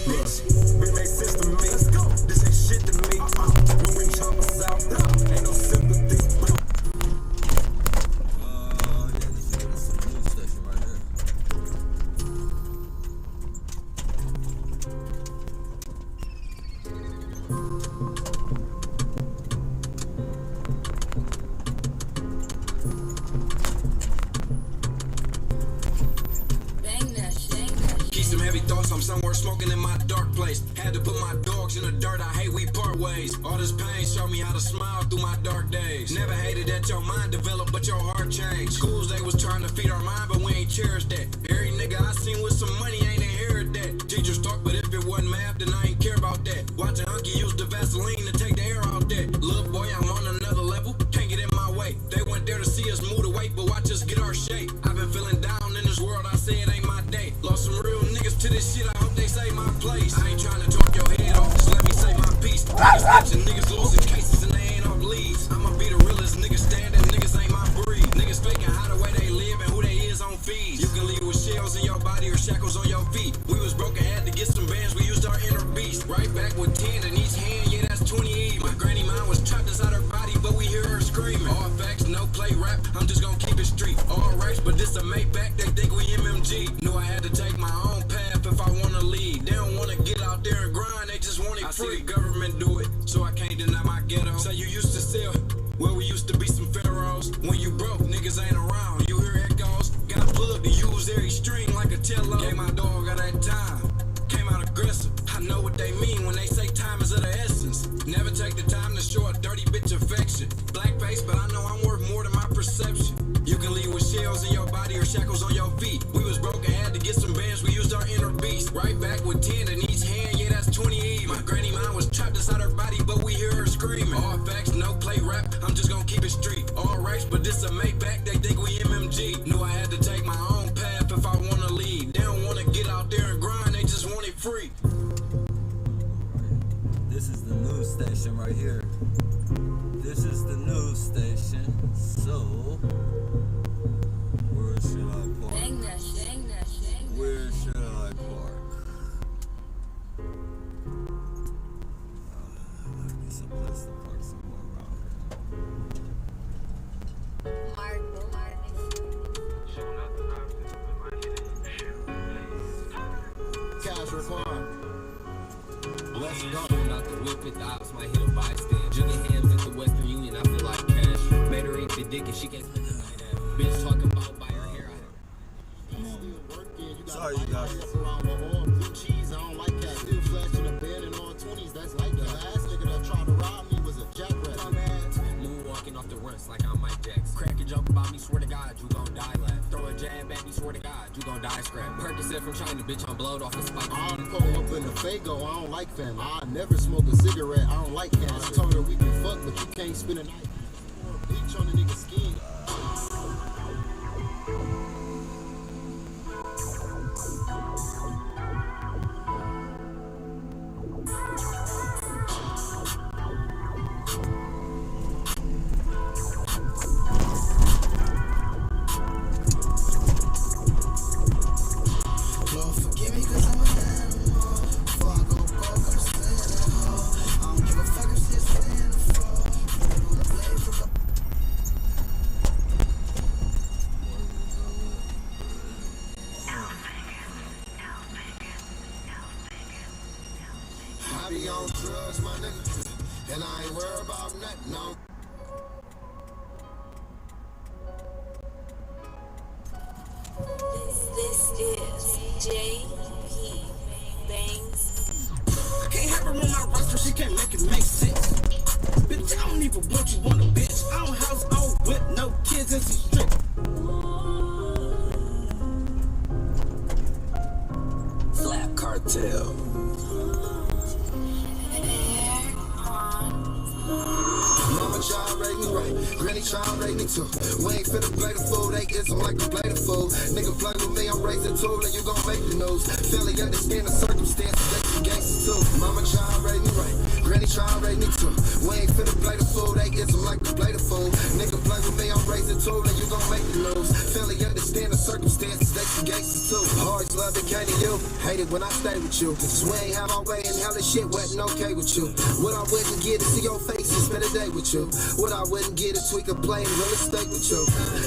bitch. Big make sense to me. Let's go. This ain't shit to me. We bring choppers out. Ain't no sympathy. Keep some heavy thoughts, I'm somewhere smoking in my dark place. Had to put my dogs in the dirt, I hate we part ways. All this pain showed me how to smile through my dark days. Never hated that your mind developed, but your heart changed. Schools, they was trying to feed our mind, but we ain't cherished that. Every nigga I seen with some money ain't inherit that. Teachers talk, but if it wasn't math, then I ain't care about that. Watching Hunky use the Vaseline to take the air out that. Little boy, I'm on another level, can't get in my way. They went there to see us move the weight, but watch us get our shape. I've been feeling down in this world, I say it ain't my day. Lost some real niggas to this shit, I hope they say my place. I ain't trying to talk your head off, just let me say my piece. Niggas snitching, niggas losing cases and they ain't off leads. I'ma be the realest nigga standing, niggas ain't my breed. Niggas faking how the way they live and who they is on feeds. You can leave with shells in your body or shackles on your feet. We was broken, had to get some bands, we used our inner beast. Right back with 10 in each hand, yeah that's 20 even. My granny mine was trapped inside her body, but we hear her screaming. All facts, no play rap, I'm just gonna keep it street. All rights, but this a Maybach, they think we MMG. Knew I had to take my own path if I wanna lead. They don't wanna get out there and grind, they just want it free. I see the government do it, so I can't deny my ghetto. Say you used to sell, well we used to be some pharaohs. When you broke, niggas ain't around, you hear echoes. Got a plug to use every string like a cello. Gave my dog all that time, came out aggressive. I know what they mean when they say time is of the essence. Never take the time to show a dirty bitch affection. Black face, but I know I'm worth more than my perception. You can leave with shells in your body or shackles on your feet. We was broken, had to get some bands, we used our inner beast. Right back with 10 in each hand, yeah that's 20 even. My granny mine was trapped inside her body, but we hear her screaming. All facts, no play rap, I'm just gonna keep it street. All rights, but this a Maybach, they think we MMG. Knew I had to take my own path if I wanna lead. They don't wanna get out there and grind, they just want it free. This is the news station right here. This is the news station. So, where should I park? Where should I park? There be some place to park somewhere around Cash required. Let's go. Out the whip with the ops, might hit a bystand. Jugging hands at the Western Union, I feel like cash. Made her eat the dick and she can't spend the night at. Bitch talking about buy her hair. Sorry, you guys. Blue cheese, I don't like that. Still flash in the bed in all 20s, that's like that. Last nigga that tried to rob me was a jackrabbit. Moonwalking off the runts like I'm Mike Jackson. Crack a joke about me, swear to God, you gon' die laugh. Throw a jab at me, swear to God, you gon' die scrap. Percocet from China, bitch, I'm blowed off a spot. I don't pull up in the Fago, I don't like family. I never smoke a cigarette, I don't like cancer. I told her we can fuck, but you can't spend a night. Bleach on the nigga's skin. Lord, forgive me 'cause I'm an animal. Before I go broke, I'm staying at home. I don't give a fuck if shit's in the fall. Put it on the blade for the I be on drugs, my nigga, and I ain't worried about nothing, no. This is J.P. Bangs. I can't have her on my roster, she can't make it make sense. Bitch, I don't even want you on a bitch. I don't house out with no kids and some strict. Slap cartel. Mama child raised me right, granny child raised me too. We ain't finna play the fool, they ism like a play the fool. Nigga play with me, I'm raising tool and you gon' make the news. Fairly understand the circumstances, they some gangsters too. Mama child raised me right, granny child raised me too. We ain't finna play the fool, they ism like a play the fool. Nigga play with me, I'm raising tool and you gon' make the news. Fairly understand the circumstances, they some gangsters too. Always love it, came to you. Hate it when I stay with you. Swear ain't have my way and hell this shit wasn't okay with you. What I wouldn't get to see your face and spend a day with you. What I wouldn't get is tweak a plane, real estate with you.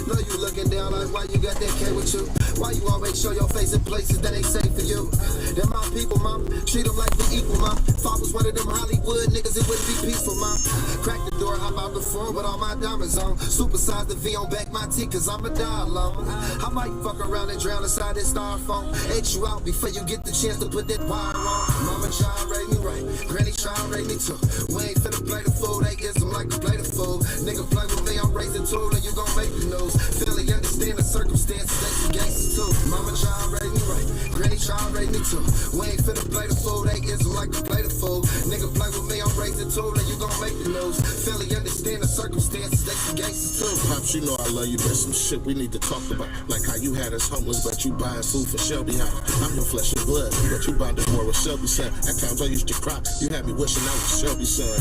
Know you looking down like why you got that K with you. Why you always show your face in places that ain't safe for you. They're my people, mom. Treat them like we equal, mom. If I was one of them Hollywood niggas, it wouldn't be peaceful, mom. Crack the door, hop out the phone with all my diamonds on. Supersize the V on back my teeth, cause I'm a dial-on. I might fuck around and drown inside this styrofoam. H you out before you get the chance to put that wire on. Mama child raised me right, granny child raised me too. We ain't finna play the fool, they ism like to play the fool. Nigga play with me, I'm raising tool, and you gon' make the news. Philly understand the circumstances, they some gangsters too. Mama child raised me right, granny child raised me too. We ain't finna play the fool, they ism like to play the fool. Nigga play with me, I'm raising tool, and you gon' make the news. Philly understand the circumstances, they some gangsters too. Pops, you know I love you. There's some shit we need to talk about. Like how you had us homeless, but you buying food for Shelby House. I'm your flesh and blood, but you bonded more with Shelby's son. At times I used to cry. You had me wishing I was Shelby's son.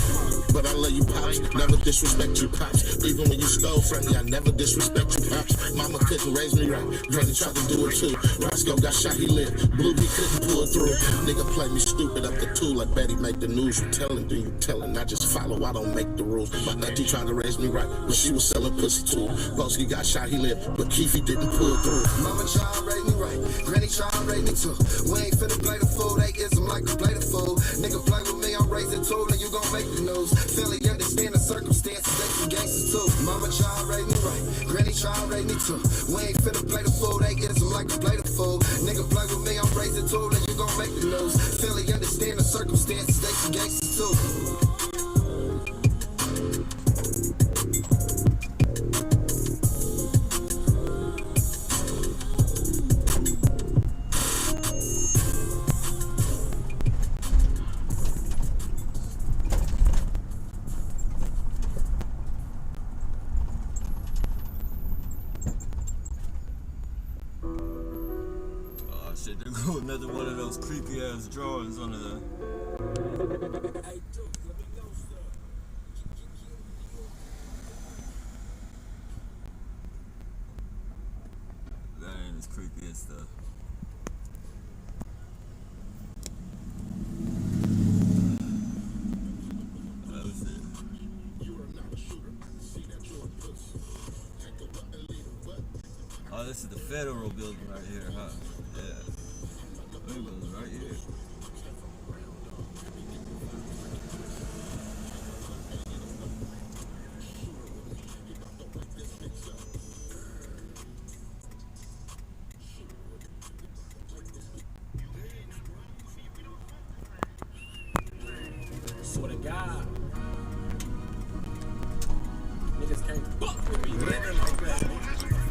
But I love you, Pops. Never disrespect you, Pops. Even when you stole from me, I never disrespect you, Pops. Mama couldn't raise me right. Granny tried to do it too. Roscoe got shot, he lived. Blue, he couldn't pull it through. Nigga played me stupid up the tool. Like Betty make the news. You telling, do you telling? I just follow, I don't make the rules. My auntie tried to raise me right, but she was selling pussy too. Boski got shot, he lived, but Keefe didn't pull through. Mama child raised me right, granny child raised me too. We ain't finna play the fool, they ism like to play the fool. Nigga play with me, I'm raising tool, and you gon' make the news. Philly understand the circumstances, they some gangsters too. Mama child raised me right, granny child raised me too. We ain't finna play the fool, they ism like to play the fool. Nigga play with me, I'm raising tool, and you gon' make the news. Philly understand the circumstances, they some gangsters too. Shit, there go another one of those creepy ass drawings on the. That ain't as creepy as stuff. That was it. Oh, this is the federal building right here, huh? Yeah. It was right here. Swear to God. Niggas can't fuck with me, nigga, like that.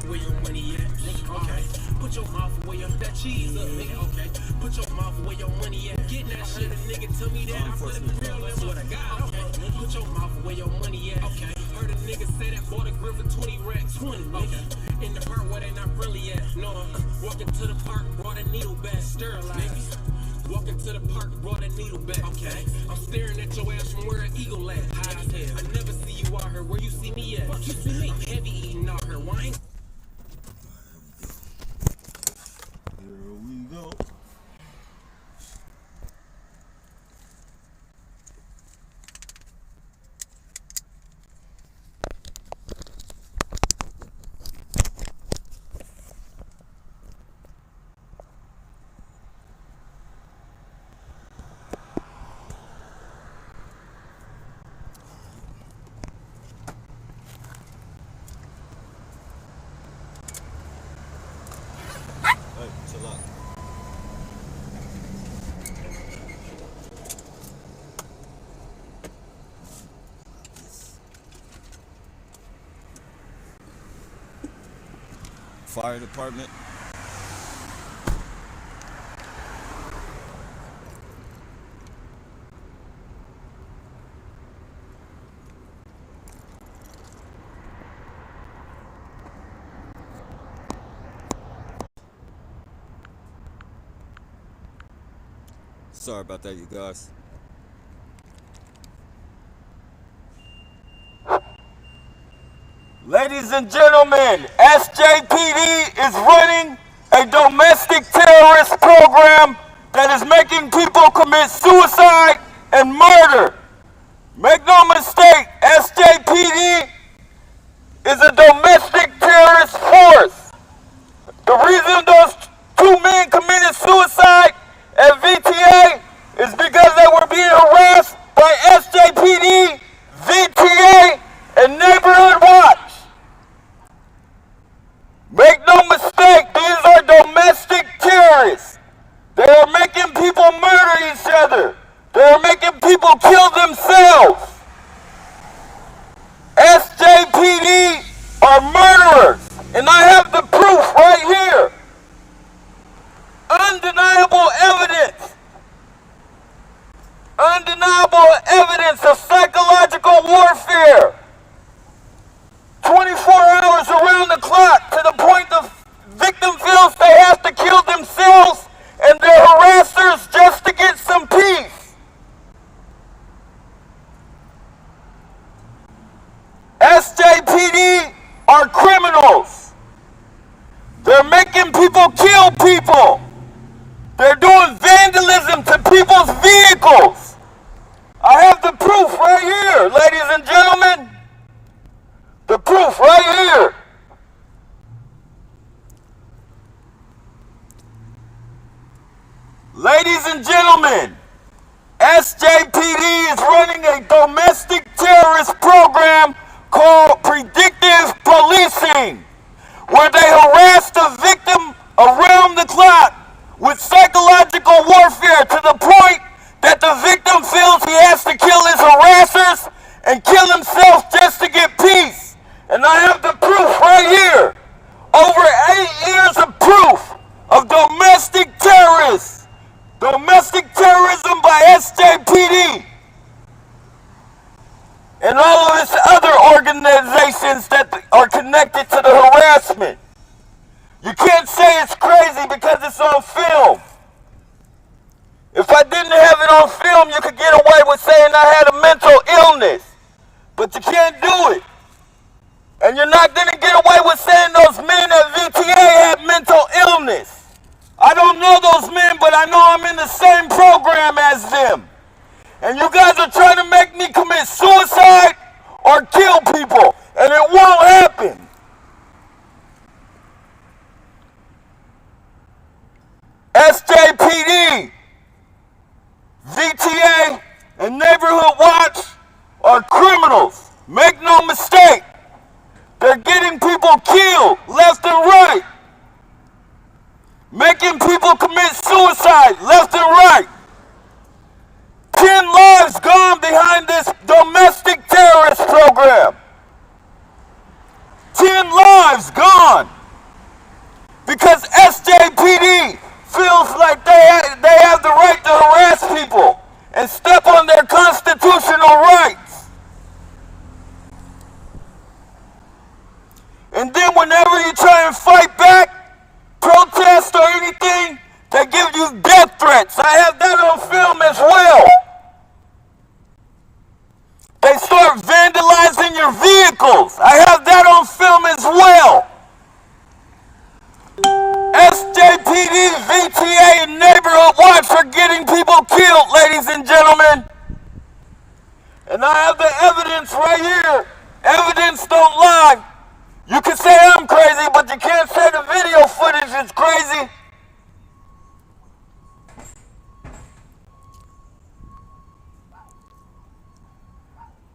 Where your money at, nigga? Okay. Put your mouth where your that cheese up, nigga. Okay. Put your mouth where your money at. Getting that shit, a nigga tell me that. I put it real and swear to God. Okay. Put your mouth where your money at. Okay. Heard a nigga say that bought a grill for 20 racks. 20, nigga. In the part where they not really at. No, walking to the park, brought a needle back. Sterilized. Walking to the park, brought a needle back. Okay. I'm staring at your ass from where an eagle at. High as hell. I never see you out here. Where you see me at? Fuck, you see me? Heavy eating out here. Wine. Here we go. Hey, chill out. Fire department. Sorry about that, you guys. Ladies and gentlemen, SJPD is running a domestic terrorist program that is making people commit suicide and murder. Make no mistake, SJPD is a domestic terrorist force. The reason those 2 men committed suicide at VTA is because they were being harassed by SJPD, VTA, and Neighborhood Watch. Make no mistake, these are domestic terrorists. They are making people murder each other. They are making people kill themselves. SJPD are murderers, and I have the proof right here. Undeniable evidence. Undeniable evidence of psychological warfare. 24 hours around the clock, to the point the victim feels they have to kill themselves and their harassers just to get some peace. SJPD are criminals. They're making people kill people. They're doing vandalism to people's vehicles. I have the proof right here, ladies and gentlemen. The proof right here. Ladies and gentlemen, SJPD is running a domestic terrorist program called predictive policing, where they harass the victim around the clock with psychological warfare to the point that the victim feels he has to kill his harassers and kill himself just to get peace. And I have the proof right here. Over 8 years of proof of domestic terrorists. Domestic terrorism by SJPD. And all of its other organizations that are connected to the harassment. You can't say it's crazy because it's on film. If I didn't have it on film, you could get away with saying I had a mental illness. But you can't do it. And you're not going to get away with saying those men at VTA had mental illness. I don't know those men, but I know I'm in the same program as them. And you guys are trying to make me commit suicide or kill people. And it won't happen. SJPD, VTA, and Neighborhood Watch are criminals. Make no mistake. They're getting people killed left and right. Making people commit suicide left and right. 10 lives gone behind this domestic terrorist program. 10 lives gone. Because SJPD feels like they have the right to harass people and step on their constitutional rights. And then whenever you try and fight back, protest or anything, they give you death threats. I have that on film as well. They start vandalizing your vehicles. I have that on film as well. SJPD, VTA, and Neighborhood Watch are getting people killed, ladies and gentlemen. And I have the evidence right here. Evidence don't lie. You can say I'm crazy, but you can't say the video footage is crazy.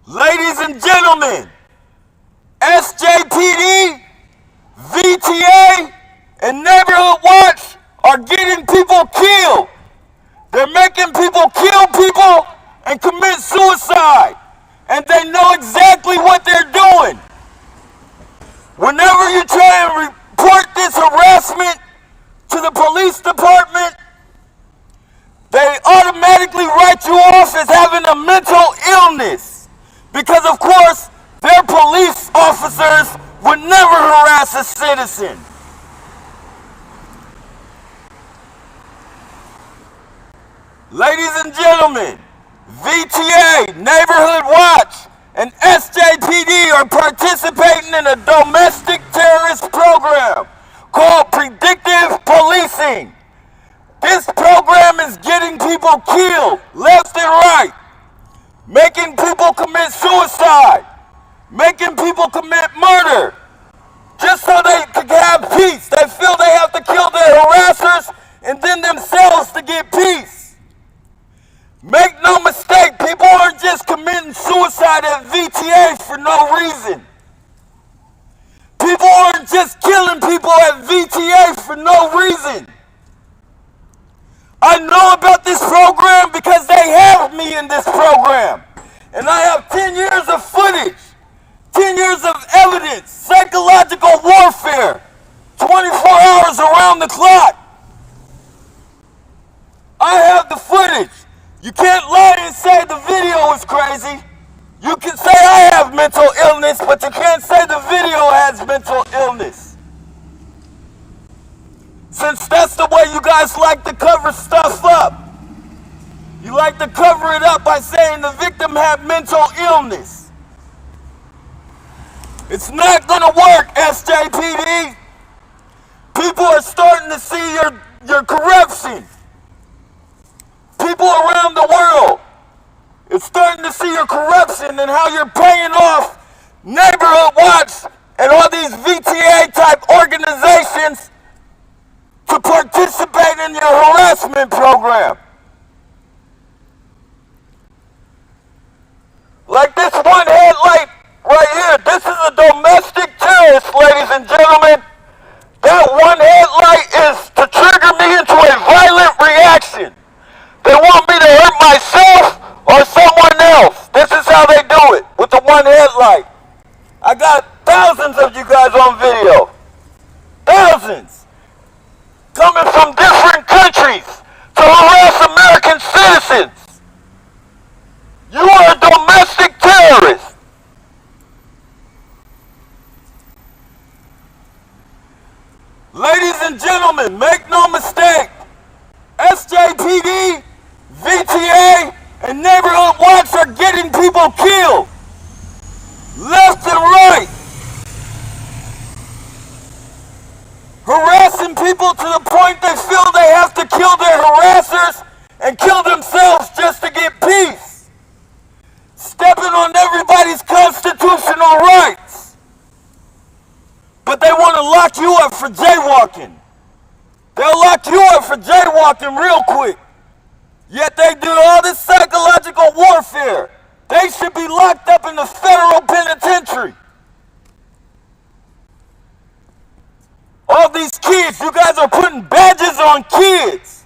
Ladies and gentlemen, SJPD, VTA, and Neighborhood Watch are getting people killed. They're making people kill people and commit suicide. And they know exactly what they're doing. Whenever you try and report this harassment to the police department, they automatically write you off as having a mental illness. Because of course, their police officers would never harass a citizen. Ladies and gentlemen, VTA, Neighborhood Watch, and SJPD are participating in a domestic terrorist program called predictive policing. This program is getting people killed left and right, making people commit suicide, making people commit murder, just so they can have peace. They feel they have to kill their harassers and then themselves to get peace. Make no mistake, people aren't just committing suicide at VTA for no reason. People aren't just killing people at VTA for no reason. I know about this program because they have me in this program. And I have 10 years of footage, 10 years of evidence, psychological warfare, 24 hours around the clock. I have the footage. You can't lie and say the video is crazy. You can say I have mental illness, but you can't say the video has mental illness. Since that's the way you guys like to cover stuff up. You like to cover it up by saying the victim had mental illness. It's not gonna work, SJPD. People are starting to see your corruption. People around the world is starting to see your corruption and how you're paying off Neighborhood Watch and all these VTA type organizations to participate in your harassment program. Like this one headlight right here, this is a domestic terrorist, ladies and gentlemen. That one headlight is to trigger me into a violent reaction. They want me to hurt myself or someone else. This is how they do it, with the one headlight. I got thousands of you guys on video. Thousands. Coming from different countries to harass American citizens. You are a domestic terrorist. Ladies and gentlemen, make no mistake. SJPD, VTA, and Neighborhood Watch are getting people killed. Left and right. Harassing people to the point they feel they have to kill their harassers and kill themselves just to get peace. Stepping on everybody's constitutional rights. But they want to lock you up for jaywalking. They'll lock you up for jaywalking real quick. Yet they do all this psychological warfare. They should be locked up in the federal penitentiary. All these kids, you guys are putting badges on kids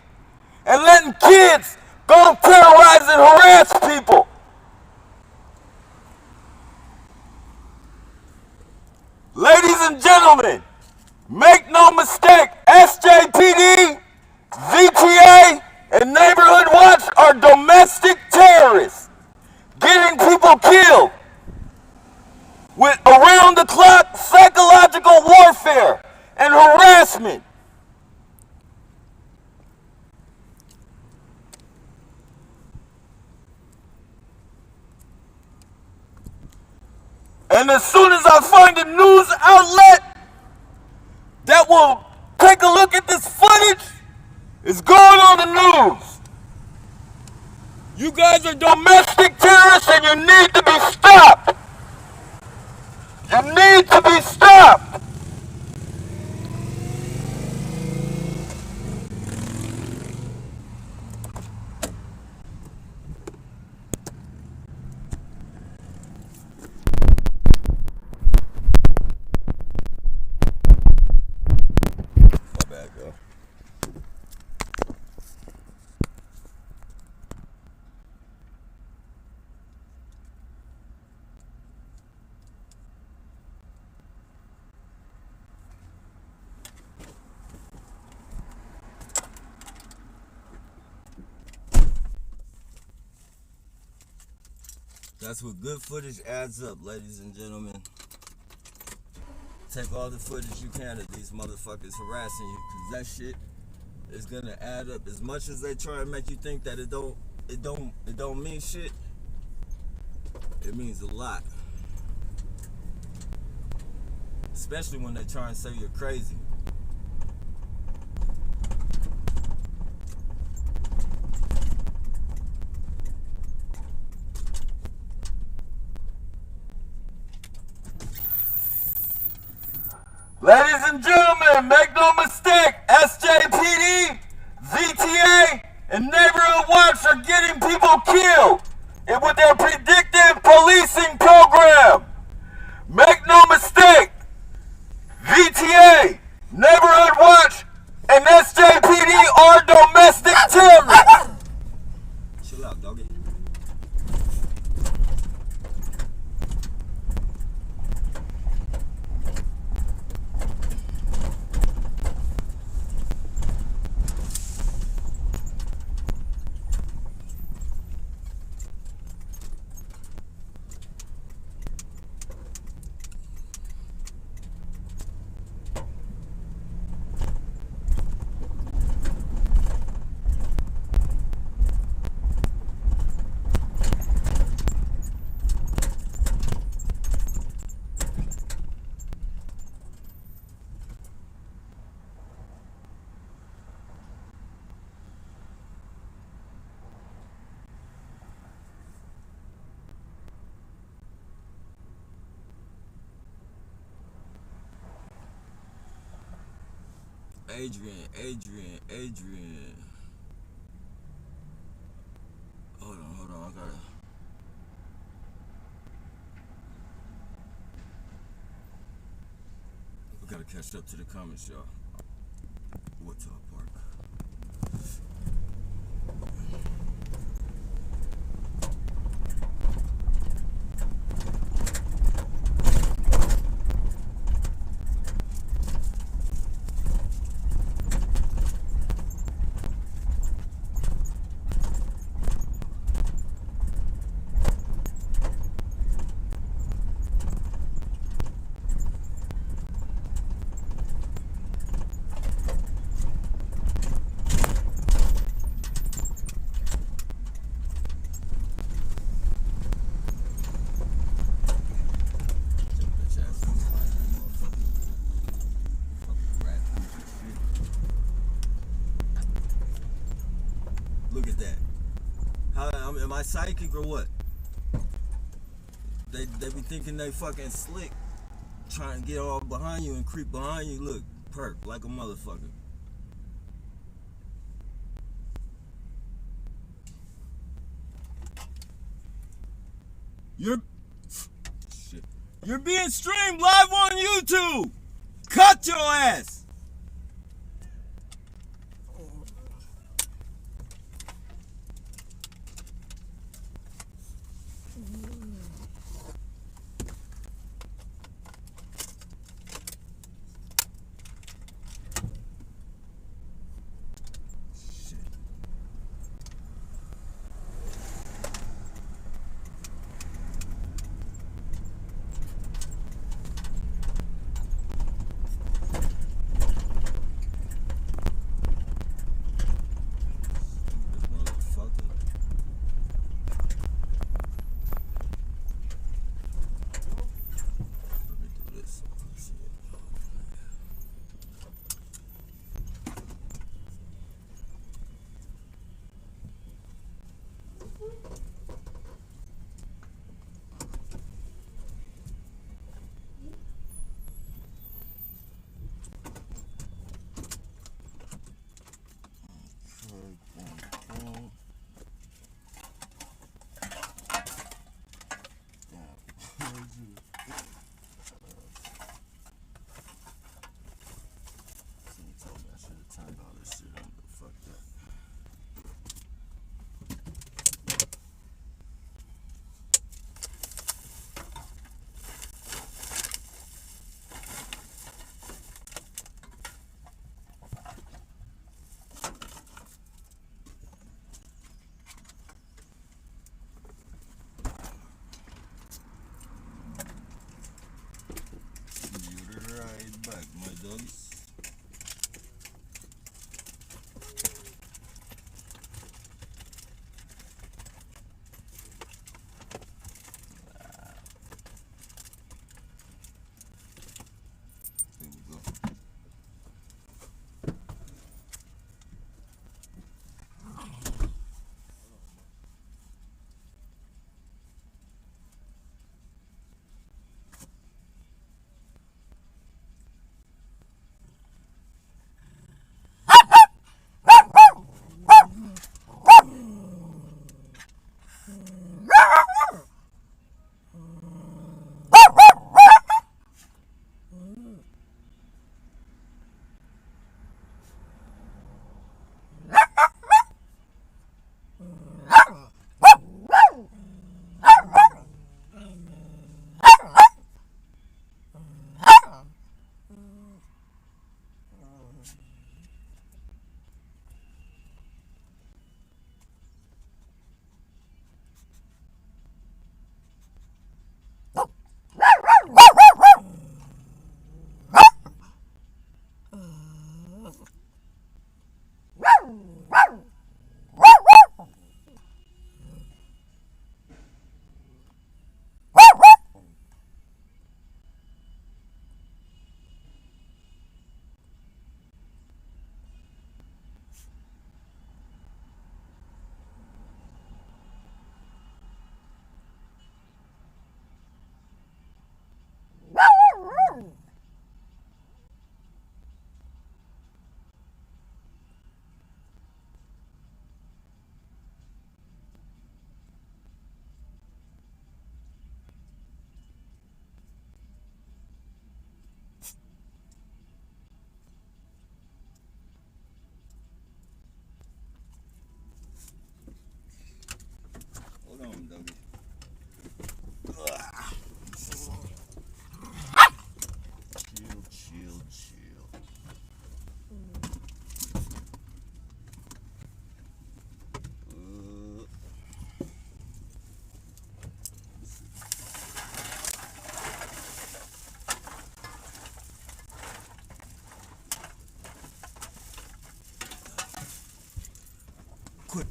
and letting kids go terrorize and harass people. Ladies and gentlemen, make no mistake, SJPD, VTA, and Neighborhood Watch are domestic terrorists, getting people killed with around-the-clock psychological warfare and harassment. And as soon as I find a news outlet that will take a look at this footage, it's going on the news. You guys are domestic terrorists and you need to be stopped. You need to be stopped. That's what good footage adds up, ladies and gentlemen. Take all the footage you can of these motherfuckers harassing you, cause that shit is gonna add up. As much as they try and make you think that it don't mean shit, it means a lot. Especially when they try and say you're crazy. Ladies and gentlemen, make no mistake, SJPD, VTA, and Neighborhood Watch are getting people killed with their predictive policing program. Make no mistake, VTA, Neighborhood Watch, and SJPD are domestic terrorists. Chill out, doggy. Adrian. Hold on, we gotta catch up to the comments, y'all. What's up, Park? Look at that. Am I psychic or what? They be thinking they fucking slick, trying to get all behind you and creep behind you. Look, perk like a motherfucker. You're being streamed live on YouTube. Cut your ass.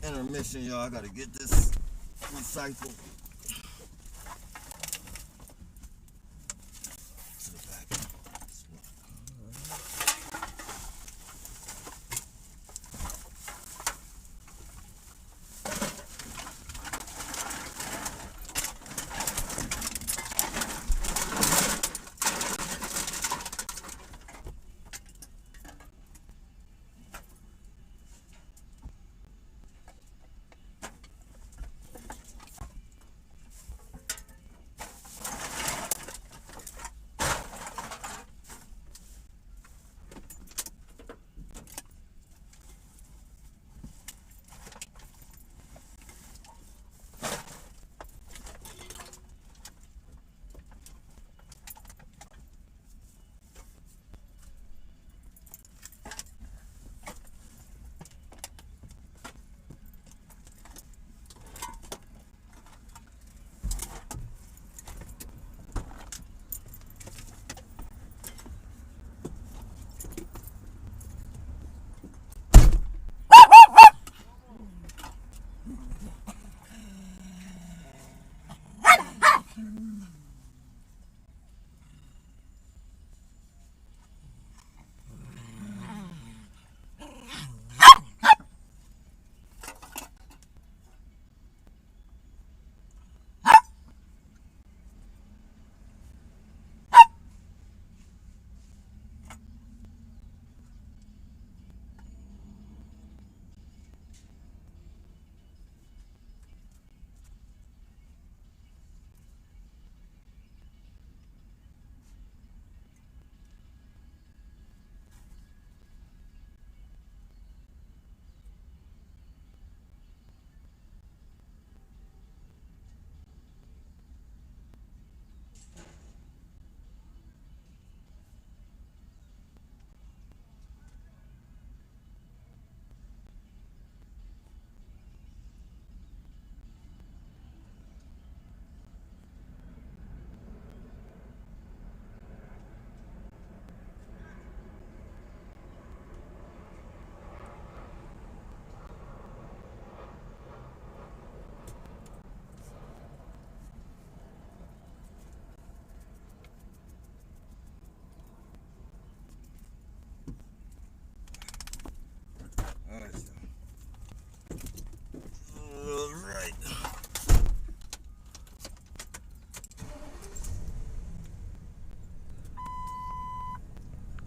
intermission, y'all. I gotta get this recycled. To the back. Alright.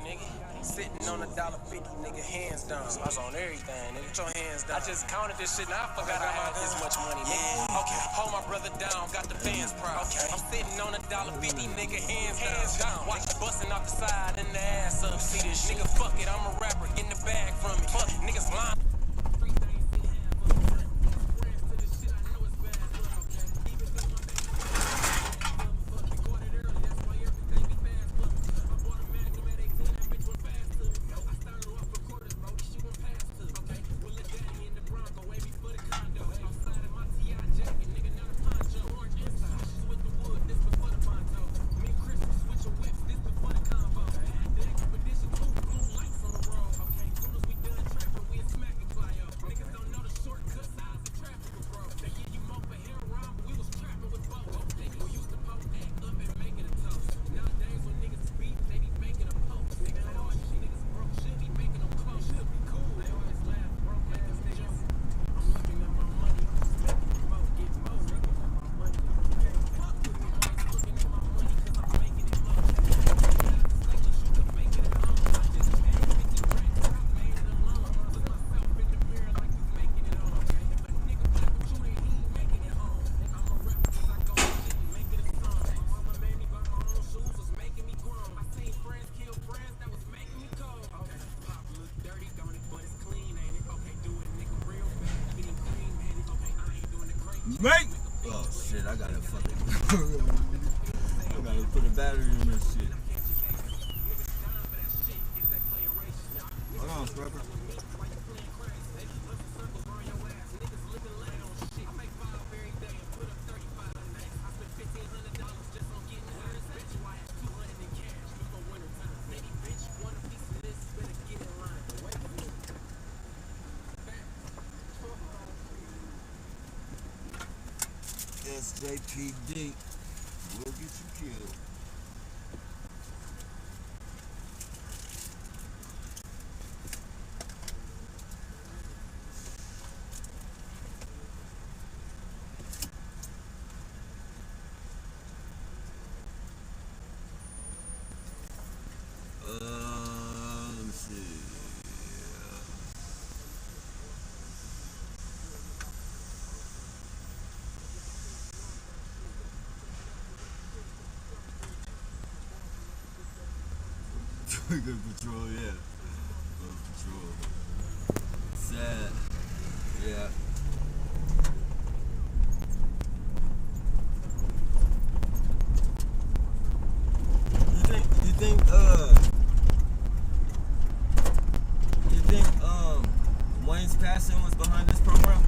Nigga, sitting on $1.50, nigga, hands down. I was on everything, nigga. Put your hands down. I just counted this shit, now I forgot I had this much money, nigga. Yeah. Okay, hold my brother down, got the fans proud. Okay. I'm sitting on $1.50, nigga, hands down. Watch busting off the side and the ass up. See this nigga, fuck it, I'm a rapper, get in the bag from me. Fuck, niggas lying. Mate! Oh shit, I gotta fucking I gotta put a battery in this shit. Hold on, scrapper. SJPD will get you killed. Let me see. Good patrol, yeah. Good patrol. Sad. Yeah. You think Wayne's passing was behind this program?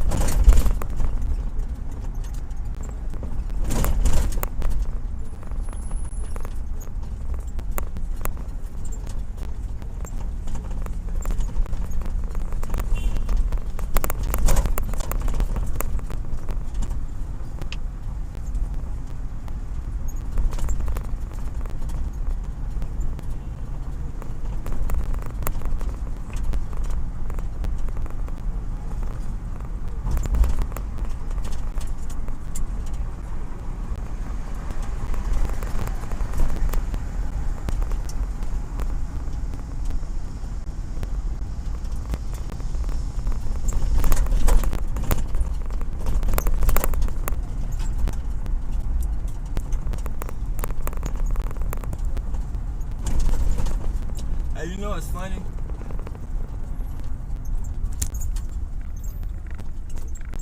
Hey, you know what's funny?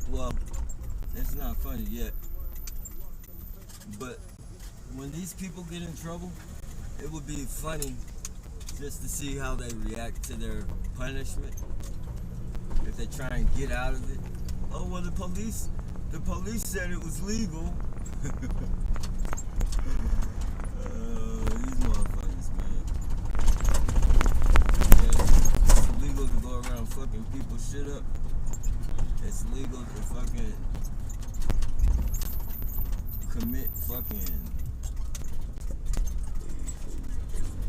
Well, it's not funny yet. But when these people get in trouble, it would be funny just to see how they react to their punishment. If they try and get out of it. Oh, well, the police said it was legal. These motherfuckers, man. It's illegal to go around fucking people's shit up. It's legal to fucking commit fucking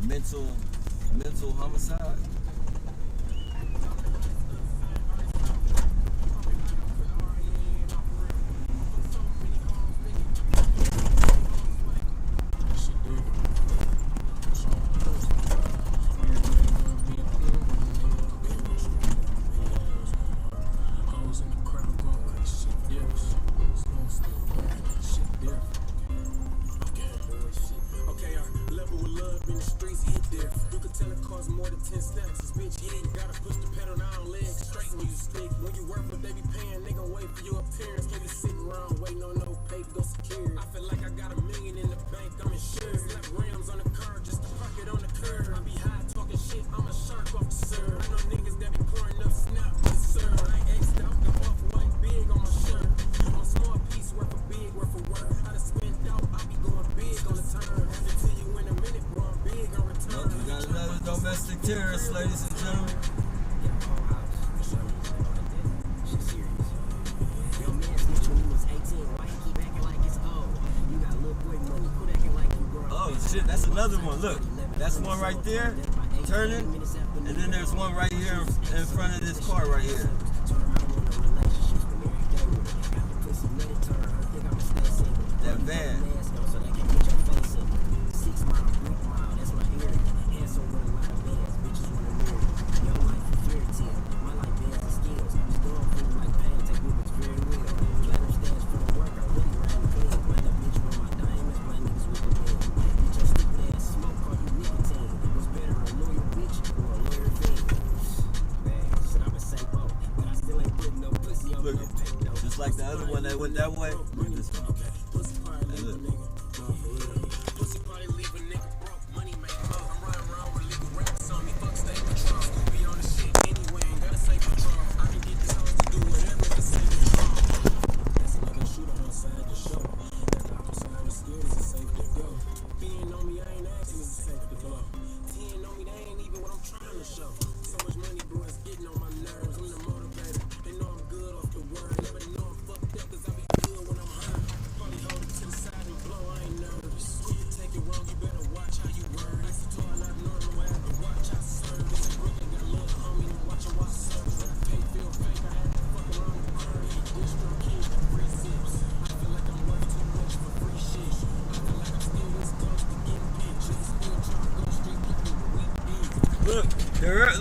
mental homicide. Domestic terrorists, ladies and gentlemen. Oh shit, that's another one. Look, that's one right there, turning, and then there's one right here in front of this car right here. That van. Look, just like the other one that went that way. Look at this one. Hey, look.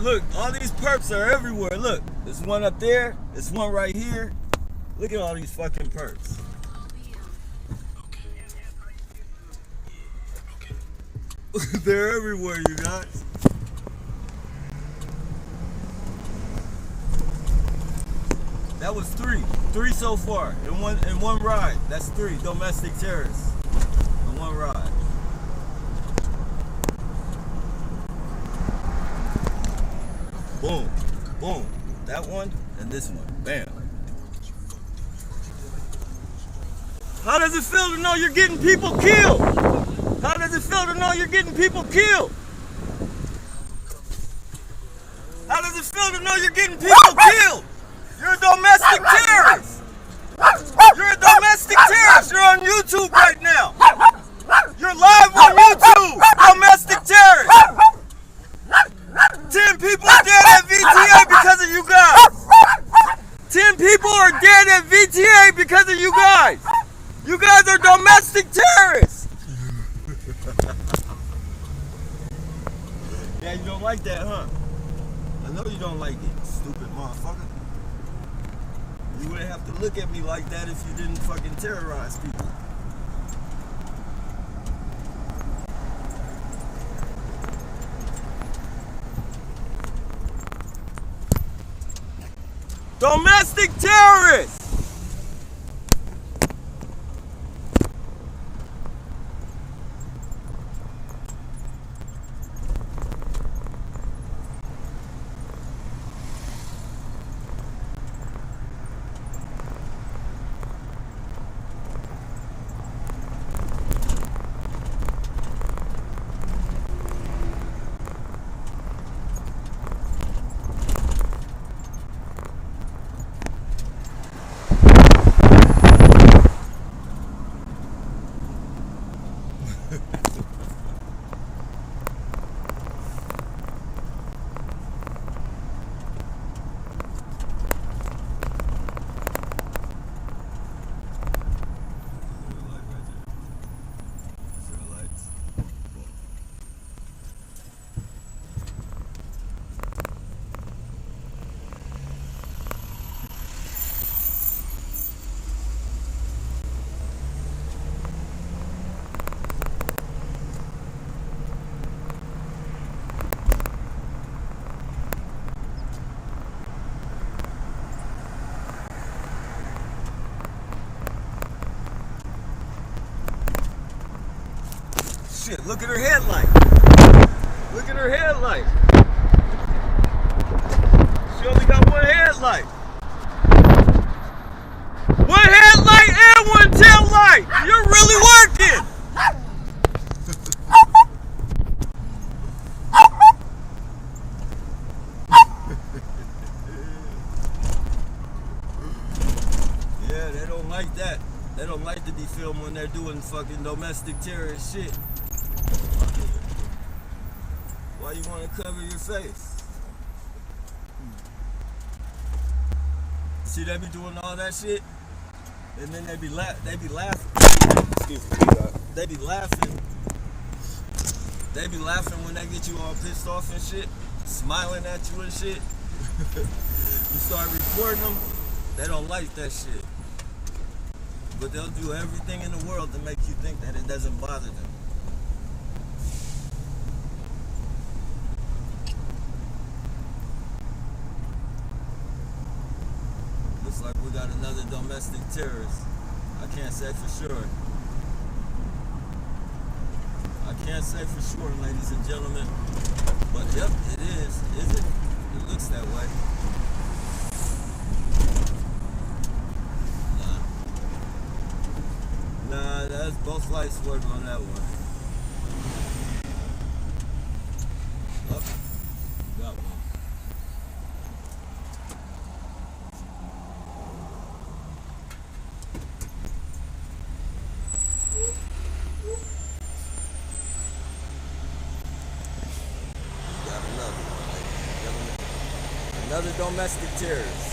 Look, all these perps are everywhere. Look, there's one up there. There's one right here. Look at all these fucking perps. They're everywhere, you guys. That was three. Three so far. In one ride. That's 3 domestic terrorists. In one ride. Boom. Boom. That one and this one. Bam. How does it feel to know you're getting people killed? How does it feel to know you're getting people killed? How does it feel to know you're getting people killed? You're a domestic terrorist. You're a domestic terrorist. You're on YouTube right now. You're live on YouTube. Domestic terrorist. 10 people are dead at VTA because of you guys. 10 people are dead at VTA because of you guys. You guys are domestic terrorists. Yeah, you don't like that, huh? I know you don't like it, stupid motherfucker. You wouldn't have to look at me like that if you didn't fucking terrorize people. Domestic terrorists! Shit, look at her headlight. Look at her headlight. She only got one headlight. One headlight and one tail light. You're really working. Yeah, they don't like that. They don't like to be filmed when they're doing fucking domestic terrorist shit. Why you want to cover your face? See, they be doing all that shit, and then they be laughing. Excuse me, they be laughing. They be laughing when they get you all pissed off and shit, smiling at you and shit. You start recording them, they don't like that shit. But they'll do everything in the world to make you think that it doesn't bother them. Looks like we got another domestic terrorist. I can't say for sure. I can't say for sure, ladies and gentlemen. But yep, it is. Is it? It looks that way. Nah, that's both lights working on that one. Oh, got one. Got another one, ladies and gentlemen. Another domestic terrorist.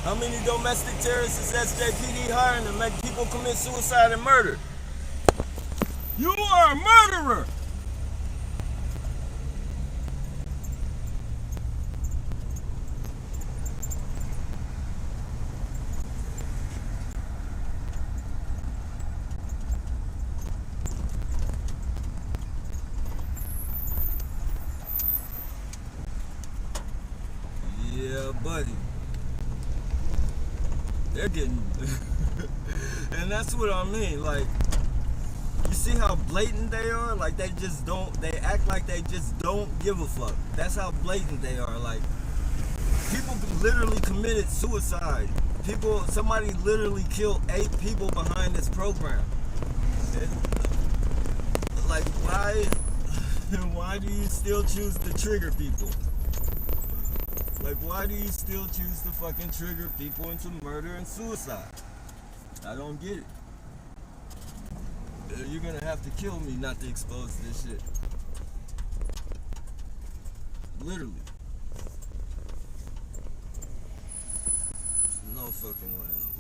How many domestic terrorists is SJPD hiring to make people commit suicide and murder? You are a murderer! They're getting, and that's what I mean. Like, you see how blatant they are? Like, they just don't, they act like they just don't give a fuck. That's how blatant they are. Like, people literally committed suicide. Somebody literally killed 8 people behind this program. Like, why do you still choose to trigger people? Like, why do you still choose to fucking trigger people into murder and suicide? I don't get it. You're gonna have to kill me not to expose this shit. Literally. No fucking way in the world.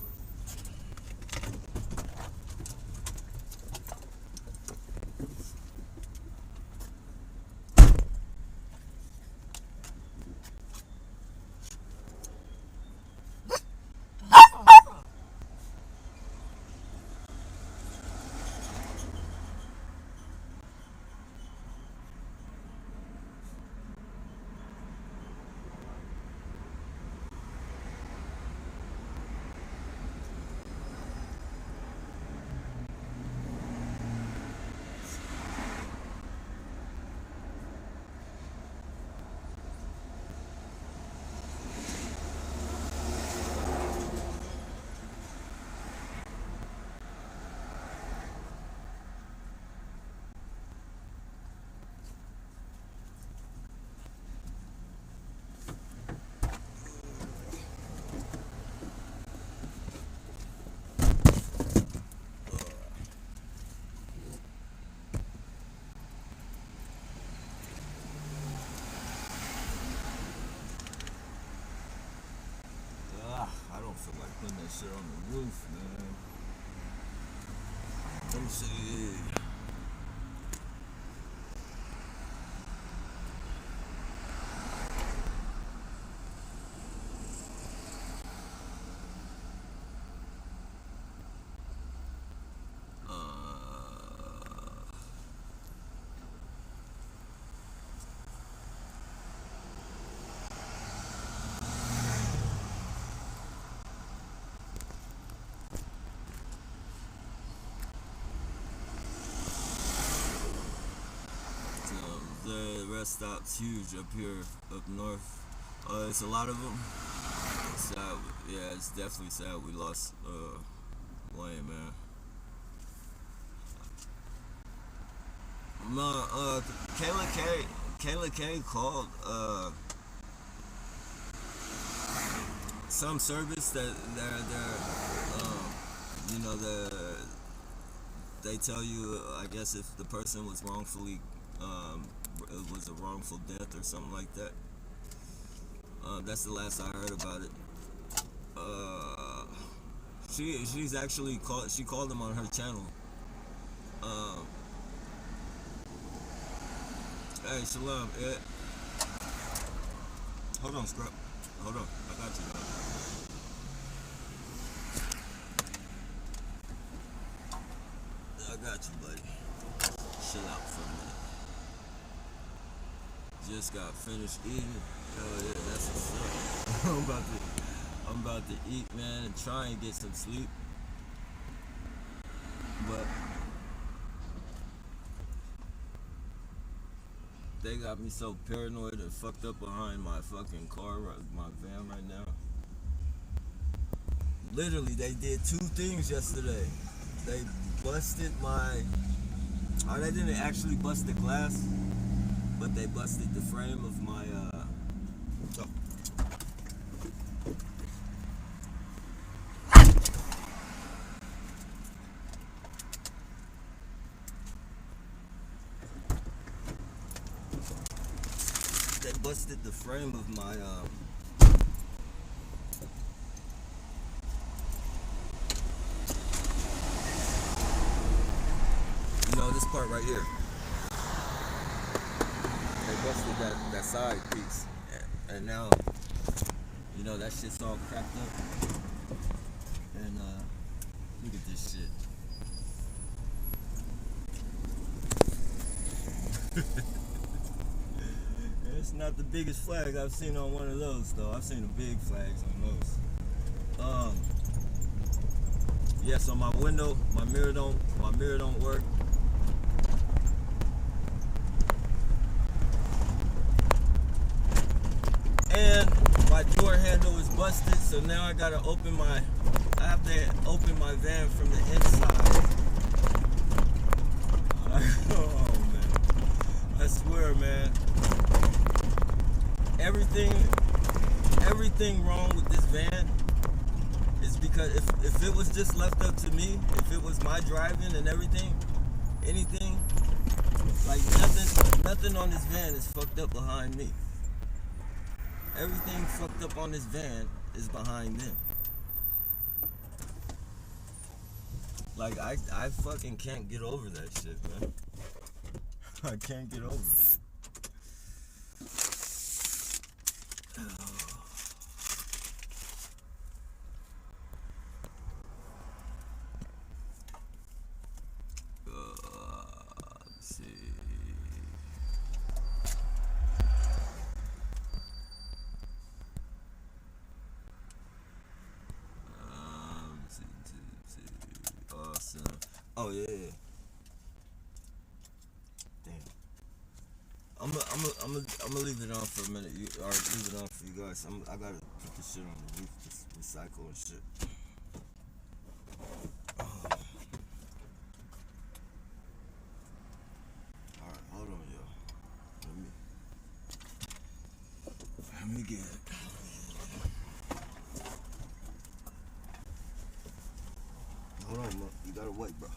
I don't feel like putting that shit on the roof, man. Let me see. The rest stop's huge up here, up north. It's a lot of them. It's sad. Yeah, it's definitely sad we lost Wayne, man. Kayla K called some service that they tell you, I guess, if the person was wrongfully it was a wrongful death or something like that. That's the last I heard about it. She's actually called. She called him on her channel. Hey, Shalom. Hold on, Scrub. Hold on. I got you, dog. I got you, buddy. Chill out for a minute. Just got finished eating. Hell yeah, that's what's up. I'm about to eat, man, and try and get some sleep. But they got me so paranoid and fucked up behind my fucking car, my van right now. Literally, they did 2 things yesterday. They busted they didn't actually bust the glass, but they busted the frame of my, they busted the frame of my, this part right here. They busted that side piece, and now, that shit's all cracked up. And look at this shit. It's not the biggest flag I've seen on one of those, though. I've seen the big flags on those. Yeah, so my window, my mirror don't work. And my door handle is busted, so now I have to open my van from the inside. Oh man, I swear, man, everything wrong with this van is because if it was just left up to me, if it was my driving and everything, anything, like nothing on this van is fucked up behind me. Everything fucked up on this van is behind them. Like, I fucking can't get over that shit, man. I can't get over it. Let's see. Awesome. Oh yeah. Damn. I'm gonna leave it on for a minute. Or leave it on for you guys. I gotta put this shit on the roof, just recycle and shit. All right, hold on, y'all. Let me get it. Hold on, man. You gotta wait, bro.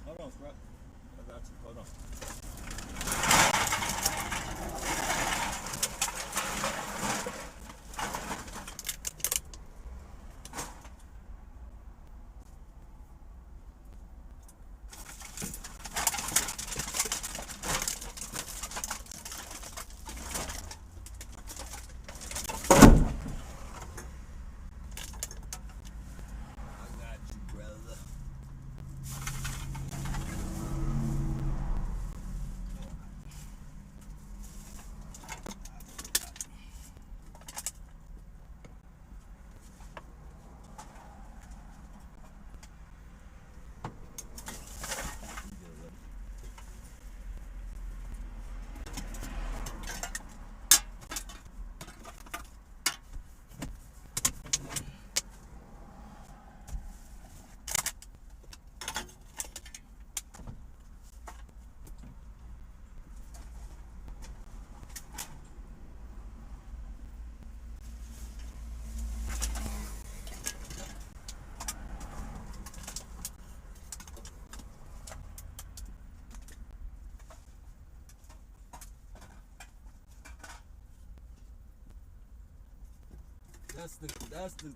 Hold on, Scrap. I got you. Hold on.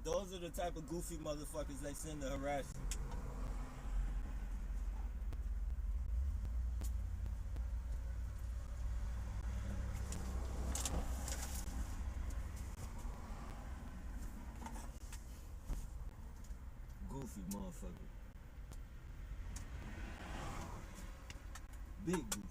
Those are the type of goofy motherfuckers they send to harass you. Goofy motherfucker. Big goofy.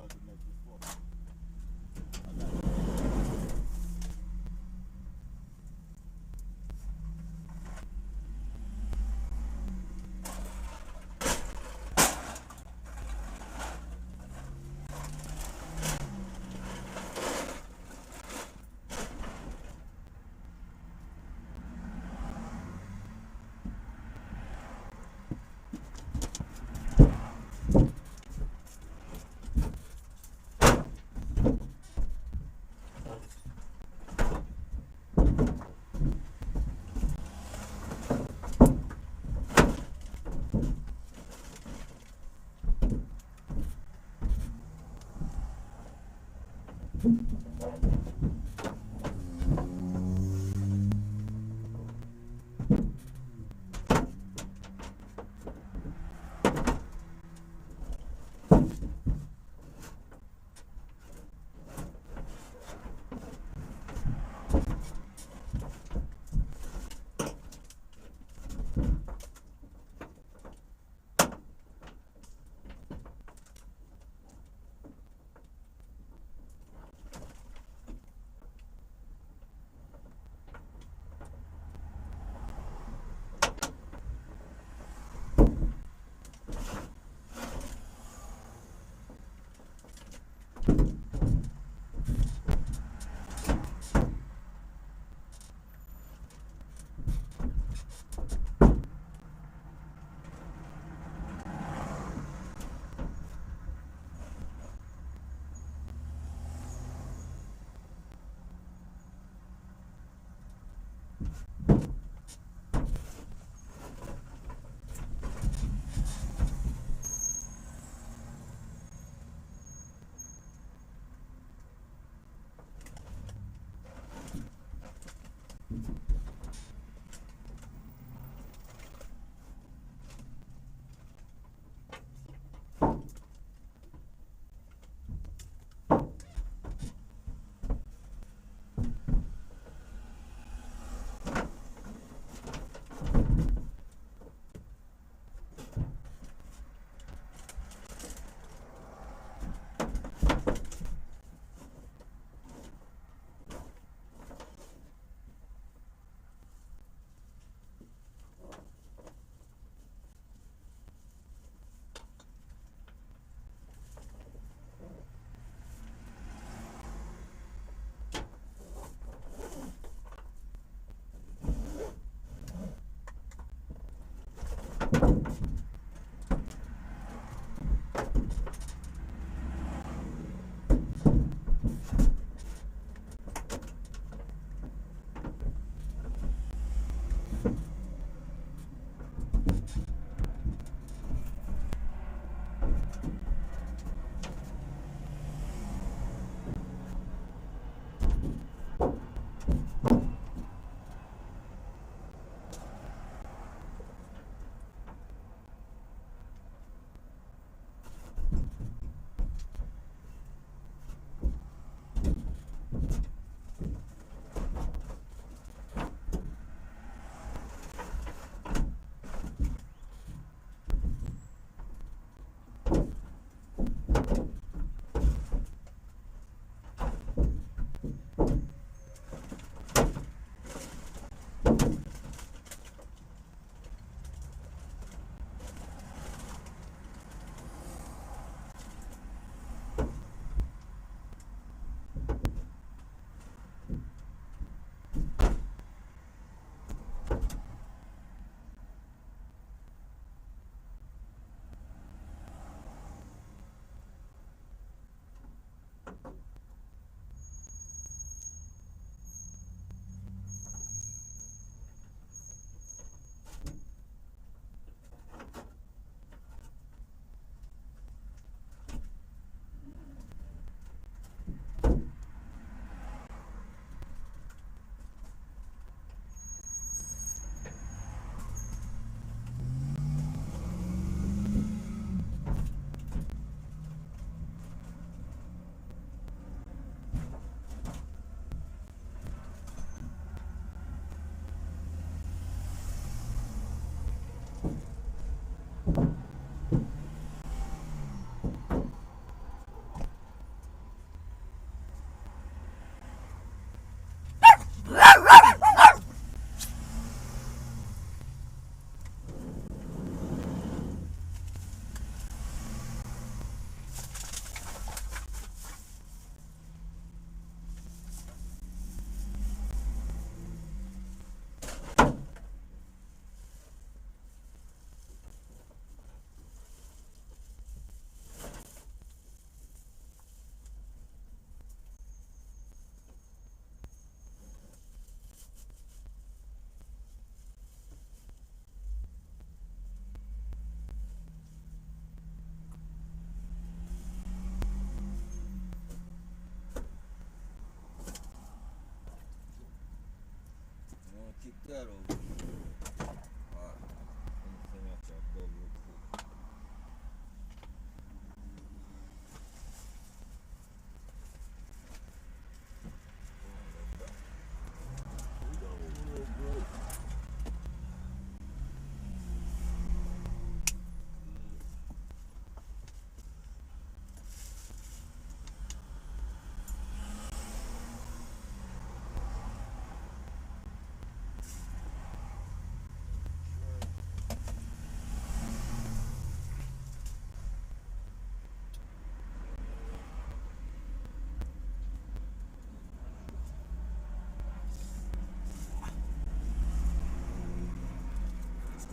about to make this for.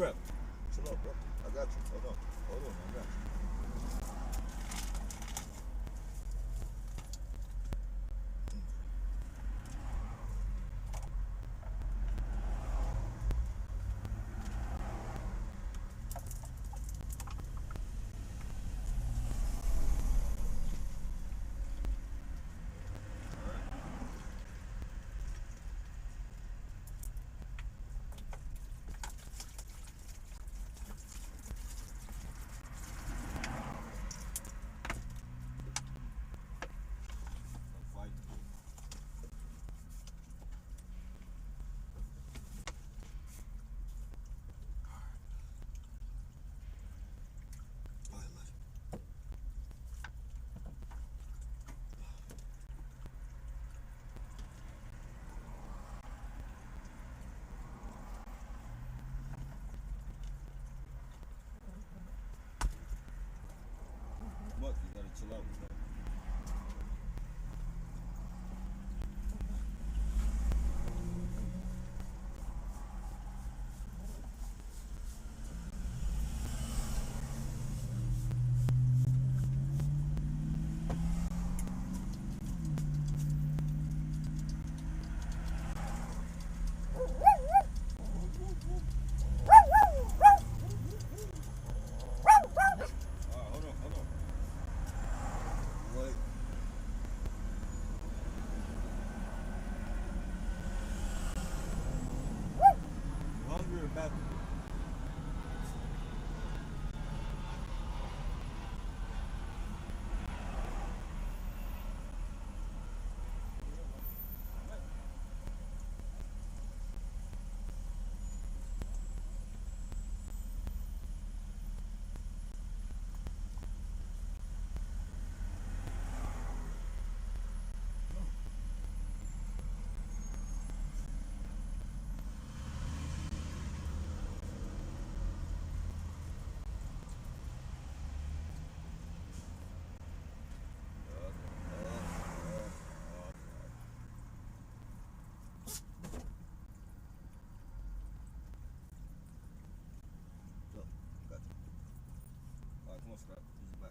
crap. Chill out, bro. I got you. Hold on. Hold on. I got you. What? You gotta chill out with that. Come on, Scott. Easy back.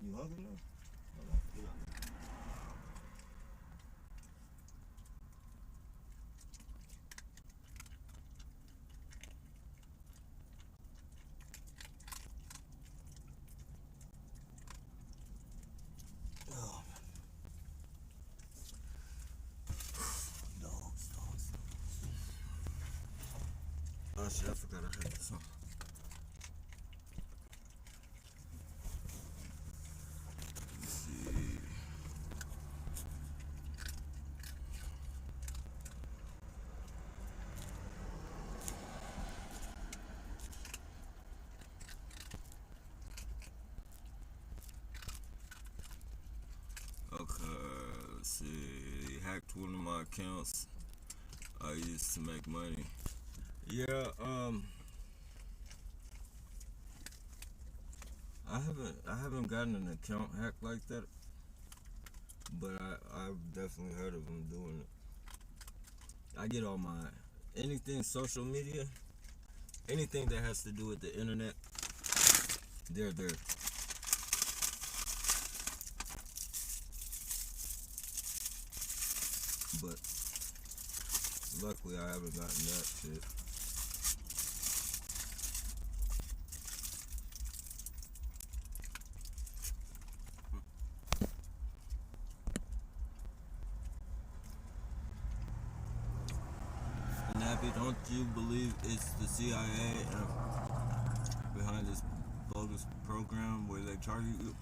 You hungry now? Hold on, get up. Oh. Dogs. Oh shit, I forgot I had this on. Let's see. Okay, let's see. He hacked one of my accounts I used to make money. Yeah, I haven't gotten an account hacked like that, but I've definitely heard of them doing it. I get all my anything social media, anything that has to do with the internet, they're there. But luckily I haven't gotten that shit. Nappy, don't you believe it's the CIA behind this bogus program where they target you?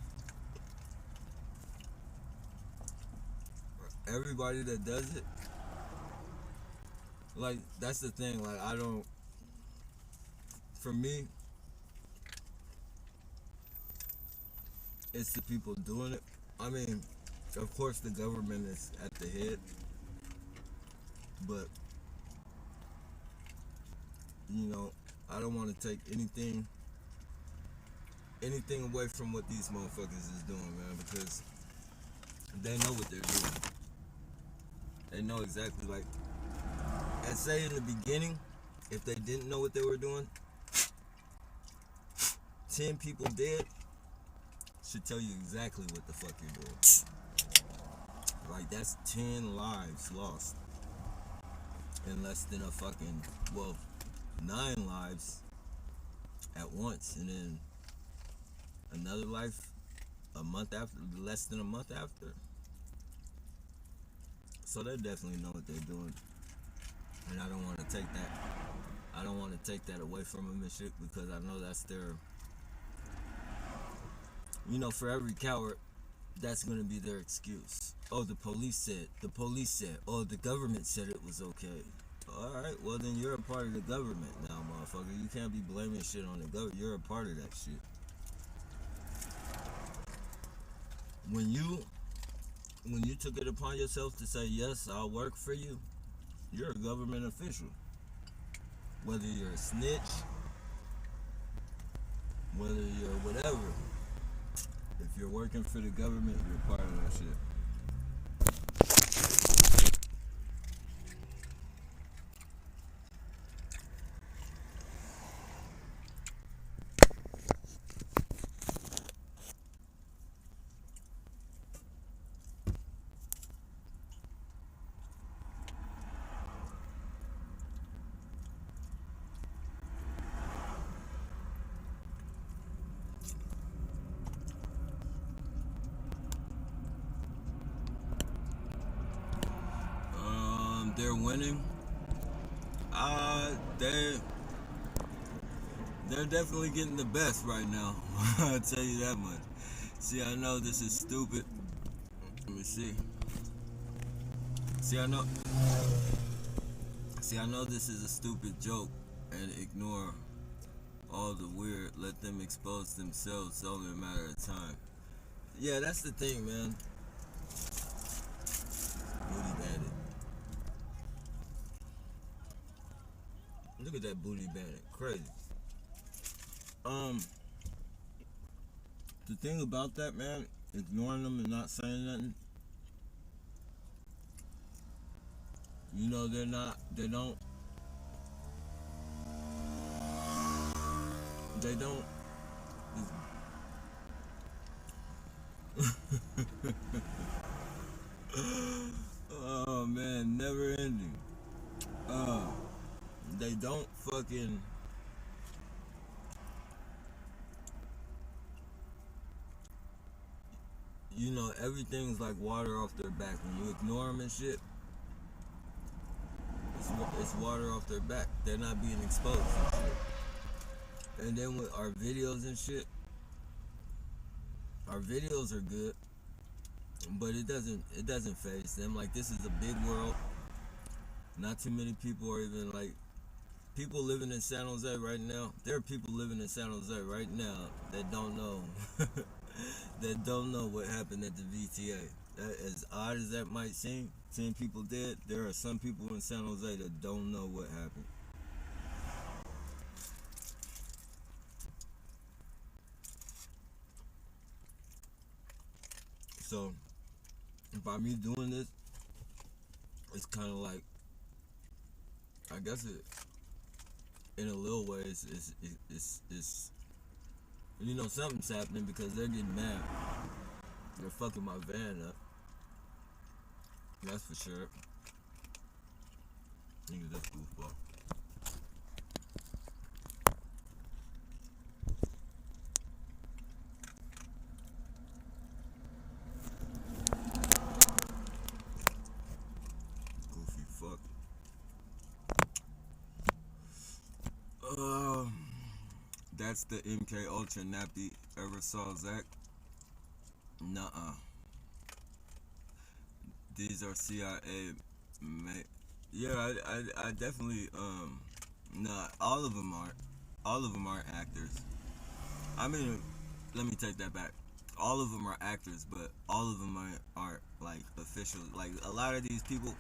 Everybody that does it, like, that's the thing, like, for me, it's the people doing it. I mean, of course the government is at the head, but, you know, I don't want to take anything away from what these motherfuckers is doing, man, because they know what they're doing. They know exactly, like, and say in the beginning, if they didn't know what they were doing, 10 people dead should tell you exactly what the fuck you're doing. Like, that's 10 lives lost in less than a fucking, well, 9 lives at once, and then another life a month after, less than a month after. So they definitely know what they're doing, and I don't want to take that away from them and shit, because I know that's their, you know, for every coward, that's gonna be their excuse. Oh, the police said, oh, the government said it was okay. Alright, well then you're a part of the government now, motherfucker. You can't be blaming shit on the government. You're a part of that shit. When you took it upon yourself to say, yes, I'll work for you, you're a government official. Whether you're a snitch, whether you're whatever, if you're working for the government, you're part of that shit. They're winning. They're definitely getting the best right now. I'll tell you that much. See, I know this is stupid. Let me see. See, I know this is a stupid joke, and ignore all the weird. Let them expose themselves. It's only a matter of time. Yeah, that's the thing, man. Booty bandit. Look at that booty bandit. Crazy. The thing about that, man, ignoring them and not saying nothing, you know, they don't, Oh man, never ending. They don't fucking. You know, everything's like water off their back. When you ignore them and shit, it's water off their back. They're not being exposed and shit. And then with our videos and shit, our videos are good, but it doesn't faze them. Like, this is a big world. Not too many people are even like people living in San Jose right now. There are people living in San Jose right now that don't know that don't know what happened at the VTA. As odd as that might seem, 10 people dead, there are some people in San Jose that don't know what happened. So, by me doing this, it's kind of like, I guess it, in a little way, it's you know, something's happening because they're getting mad. They're fucking my van up. That's for sure. Nigga, this goofball. Goofy fuck. That's the MK Ultra Nappy. Ever saw Zach? Nuh-uh. These are CIA. Yeah, I definitely, nah, all of them aren't actors. I mean, let me take that back. All of them are actors, but all of them aren't like official. Like, a lot of these people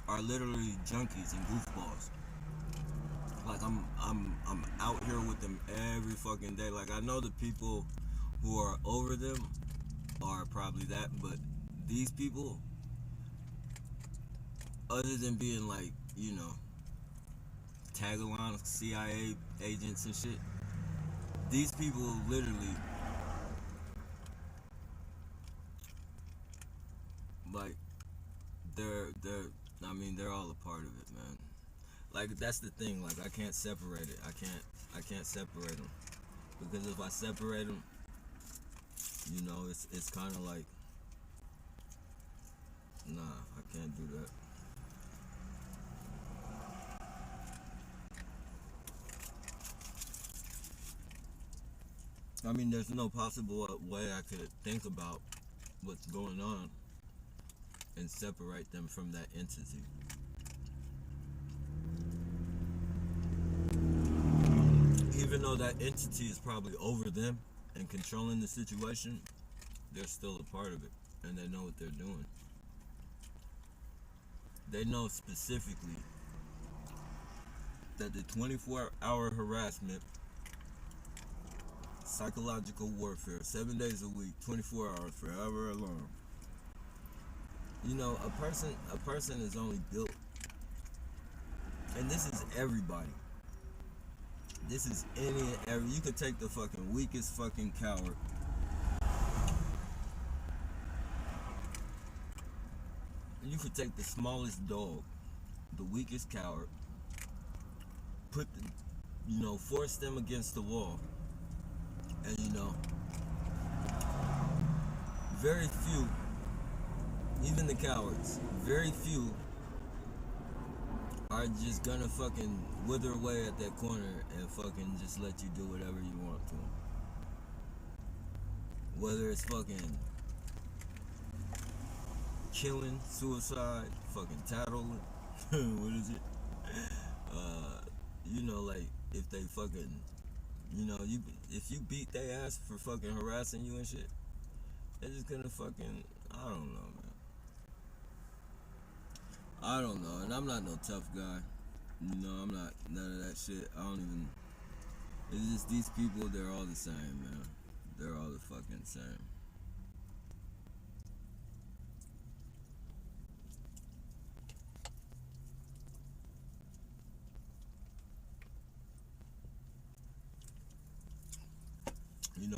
are literally junkies and goofballs. Like, I'm out here with them every fucking day. Like, I know the people who are over them are probably that, but these people, other than being like, you know, tag-along CIA agents and shit, these people literally, like, they're all a part of it, man. Like, that's the thing. Like, I can't separate it. I can't separate them, because if I separate them, you know, it's kind of like, nah, I can't do that. I mean, there's no possible way I could think about what's going on and separate them from that entity. Even though that entity is probably over them and controlling the situation, they're still a part of it, and they know what they're doing. They know specifically that the 24-hour harassment, psychological warfare, 7 days a week, 24 hours, forever long. You know, a person is only built, and this is everybody. This is any and every. You could take the fucking weakest fucking coward. You could take the smallest dog, the weakest coward, force them against the wall, and very few, even the cowards, very few are just gonna fucking wither away at that corner and fucking just let you do whatever you want to them. Whether it's fucking killing, suicide, fucking tattling, what is it? Like, if they fucking, if you beat their ass for fucking harassing you and shit, they're just gonna fucking, I don't know, man. I don't know, and I'm not no tough guy. I'm not none of that shit. I don't even, it's just these people, they're all the same, man. They're all the fucking same.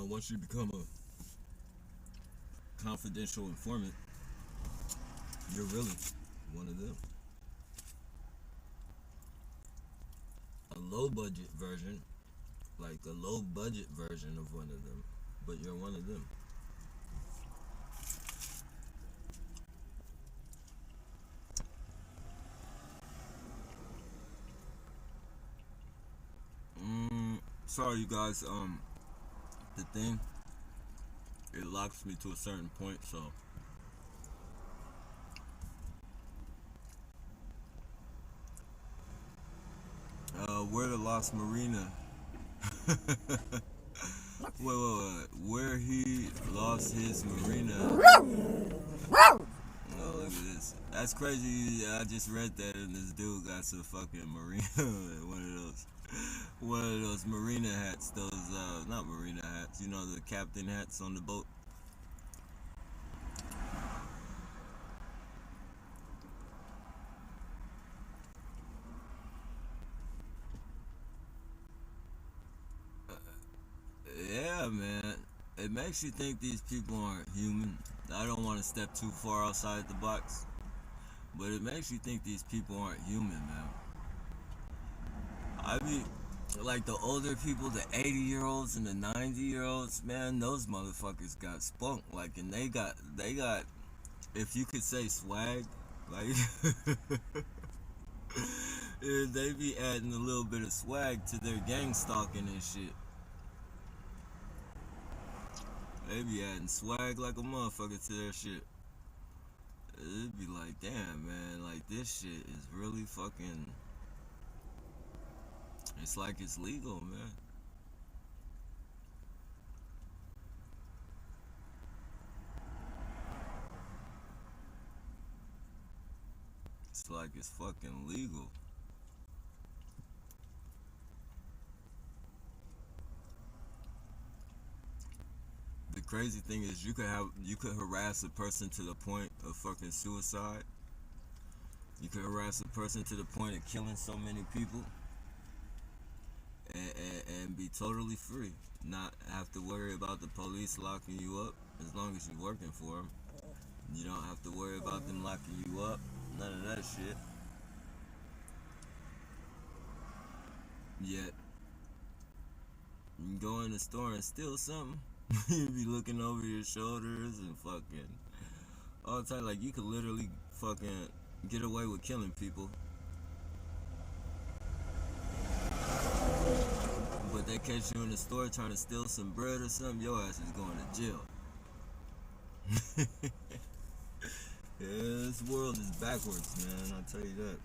Once you become confidential informant, you're really one of them. A low budget version, like a low budget version of one of them, but you're one of them. Sorry you guys, the thing, it locks me to a certain point, so where the Lost Marina wait, where he lost his marina. Oh, look at this. That's crazy. I just read that and this dude got some fucking marina one of those marina hats, those not marina hats, you know, the captain hats on the boat. Yeah, man. It makes you think these people aren't human. I don't want to step too far outside the box, but it makes you think these people aren't human, man. I mean, like the older people, the 80-year-olds and the 90-year-olds, man, those motherfuckers got spunk. Like, and they got, if you could say swag, like, they be adding a little bit of swag to their gang stalking and shit. They be adding swag like a motherfucker to their shit. It'd be like, damn, man, like this shit is really fucking, it's like it's legal, man. It's like it's fucking legal. The crazy thing is you could harass a person to the point of fucking suicide. You could harass a person to the point of killing so many people and be totally free. Not have to worry about the police locking you up as long as you're working for them. You don't have to worry about them locking you up. None of that shit. Yet, you can go in the store and steal something. You be looking over your shoulders and fucking all the time. Like, you could literally fucking get away with killing people, but they catch you in the store trying to steal some bread or something, your ass is going to jail. Yeah, this world is backwards, man, I'll tell you that.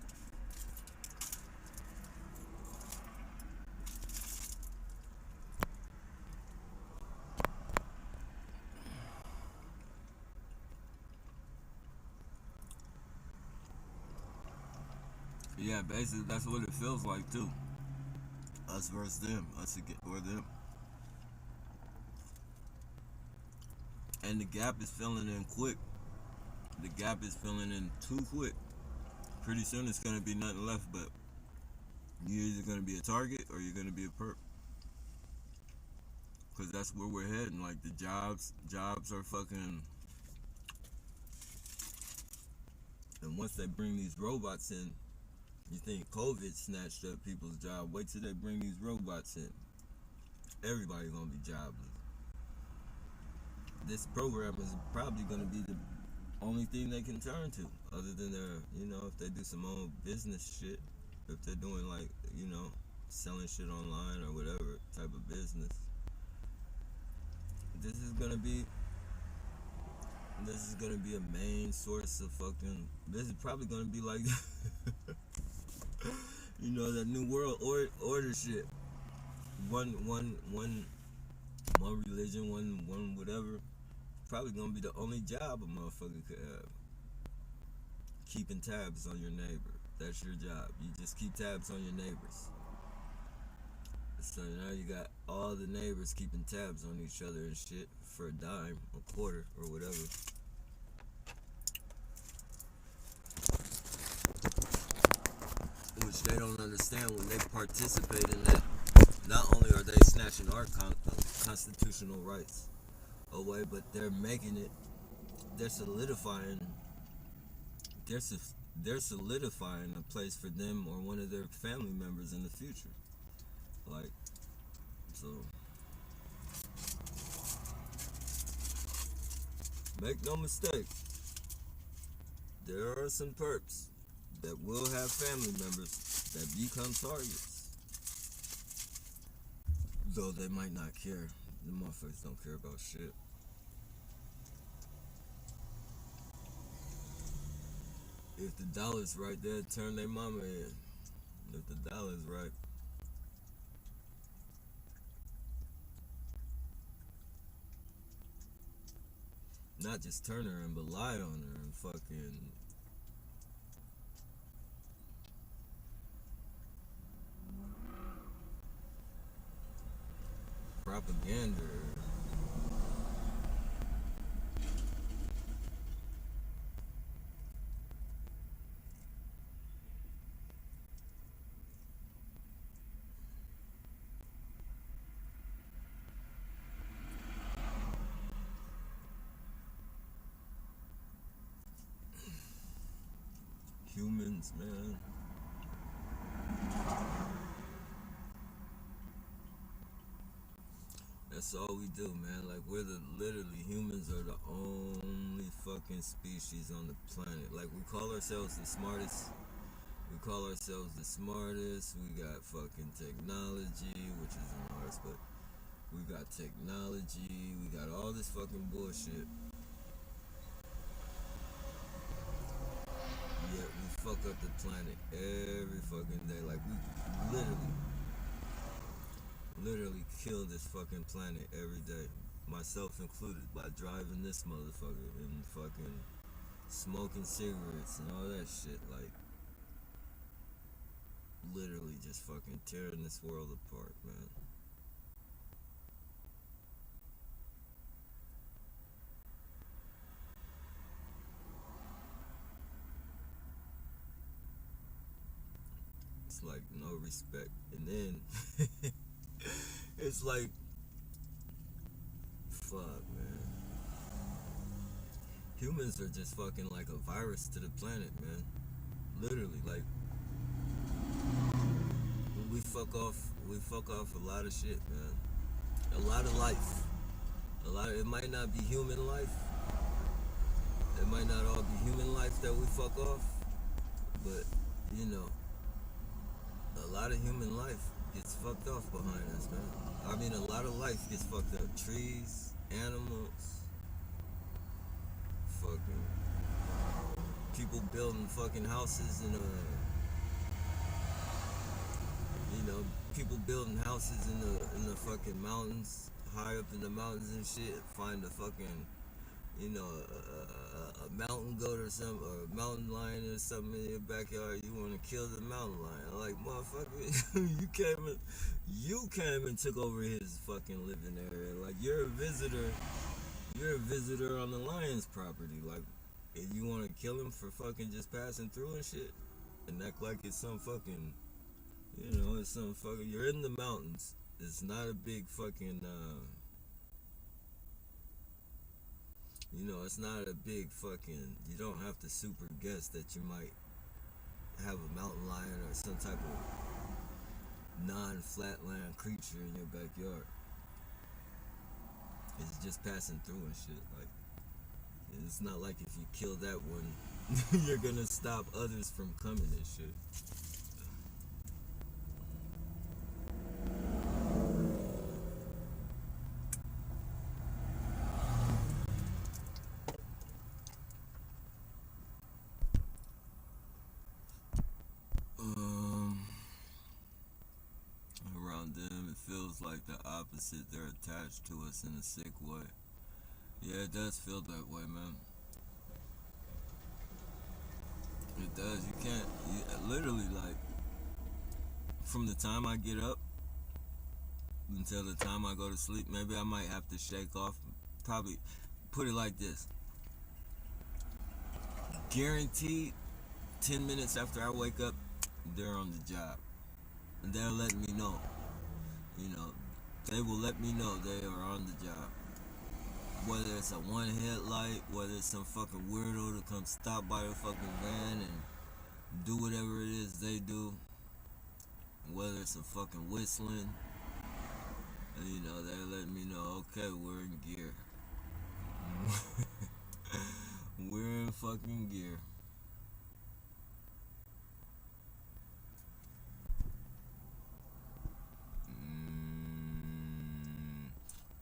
Yeah, basically that's what it feels like too. Us versus them, or them. And the gap is filling in quick. The gap is filling in too quick. Pretty soon it's gonna be nothing left but you're either gonna be a target or you're gonna be a perp. Cause that's where we're heading. Like the jobs are fucking. And once they bring these robots in, you think COVID snatched up people's job. Wait till they bring these robots in. Everybody gonna be jobless. This program is probably gonna be the only thing they can turn to, other than their, you know, if they do some old business shit, if they're doing like, you know, selling shit online or whatever type of business. This is gonna be a main source of fucking. This is probably gonna be like, you know, that new world order shit. One religion, one whatever. Probably gonna be the only job a motherfucker could have. Keeping tabs on your neighbor. That's your job. You just keep tabs on your neighbors. So now you got all the neighbors keeping tabs on each other and shit for a dime, a quarter, or whatever. Which they don't understand when they participate in that. Not only are they snatching our constitutional rights away, but they're making it they're solidifying they're solidifying a place for them or one of their family members in the future. Like, so make no mistake, there are some perps that will have family members that become targets. Though they might not care. The motherfuckers don't care about shit. If the dollar's right, they'll turn their mama in. If the dollar's right. Not just turn her in, but lie on her and fucking propaganda. Humans, man. That's all we do, man. Like, literally, humans are the only fucking species on the planet. Like, we call ourselves the smartest. We call ourselves the smartest. We got fucking technology, which isn't ours, but we got technology. We got all this fucking bullshit. Yet we fuck up the planet every fucking day. Like, we literally kill this fucking planet every day, myself included, by driving this motherfucker and fucking smoking cigarettes and all that shit. Like, literally just fucking tearing this world apart, man. It's like no respect. And then it's like, fuck, man. Humans are just fucking like a virus to the planet, man. Literally, like, we fuck off a lot of shit, man. A lot of life. It might not be human life. It might not all be human life that we fuck off. But, you know, a lot of human life gets fucked off behind us, man. I mean, a lot of life gets fucked up. Trees, animals, fucking people building fucking houses in people building houses in the fucking mountains, high up in the mountains and shit. Find a fucking, a mountain goat or something, or a mountain lion or something in your backyard. You want to kill the mountain lion? I'm like, motherfucker, you came and took over his fucking living area. Like, you're a visitor on the lion's property. Like, if you want to kill him for fucking just passing through and shit, and act like it's some fucking, it's some fucking, you're in the mountains. It's not a big fucking, it's not a big fucking, you don't have to super guess that you might have a mountain lion or some type of non-flatland creature in your backyard. It's just passing through and shit. Like, it's not like if you kill that one, you're gonna stop others from coming and shit. Around them, it feels like the opposite. They're attached to us in a sick way. Yeah, it does feel that way, man. It does. You can't, literally, like, from the time I get up until the time I go to sleep, maybe I might have to shake off, probably, put it like this. Guaranteed, 10 minutes after I wake up, they're on the job. And they're letting me know. They will let me know they are on the job. whether it's a one headlight, whether it's some fucking weirdo to come stop by the fucking van and do whatever it is they do, whether it's a fucking whistling, and, you know, they let me know, okay, we're in gear. We're in fucking gear.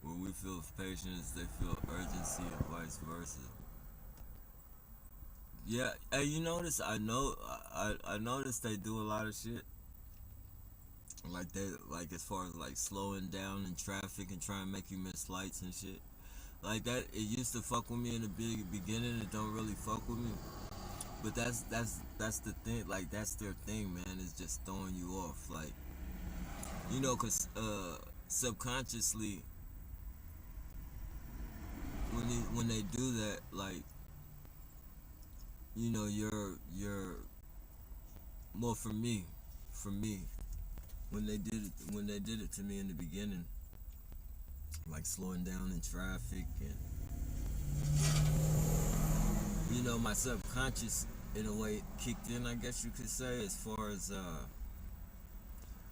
Where we feel patience, they feel urgency, and vice versa. Yeah, hey, you notice? I noticed they do a lot of shit. Like they, like as far as like slowing down in traffic and trying to make you miss lights and shit. Like that, it used to fuck with me in the beginning. It don't really fuck with me. But that's the thing. Like that's their thing, man. Is just throwing you off. Like, you know, cause subconsciously when they do that, like, you know, you're more for me, when they did it to me in the beginning, like slowing down in traffic, and you know, my subconscious in a way kicked in, I guess you could say, as far as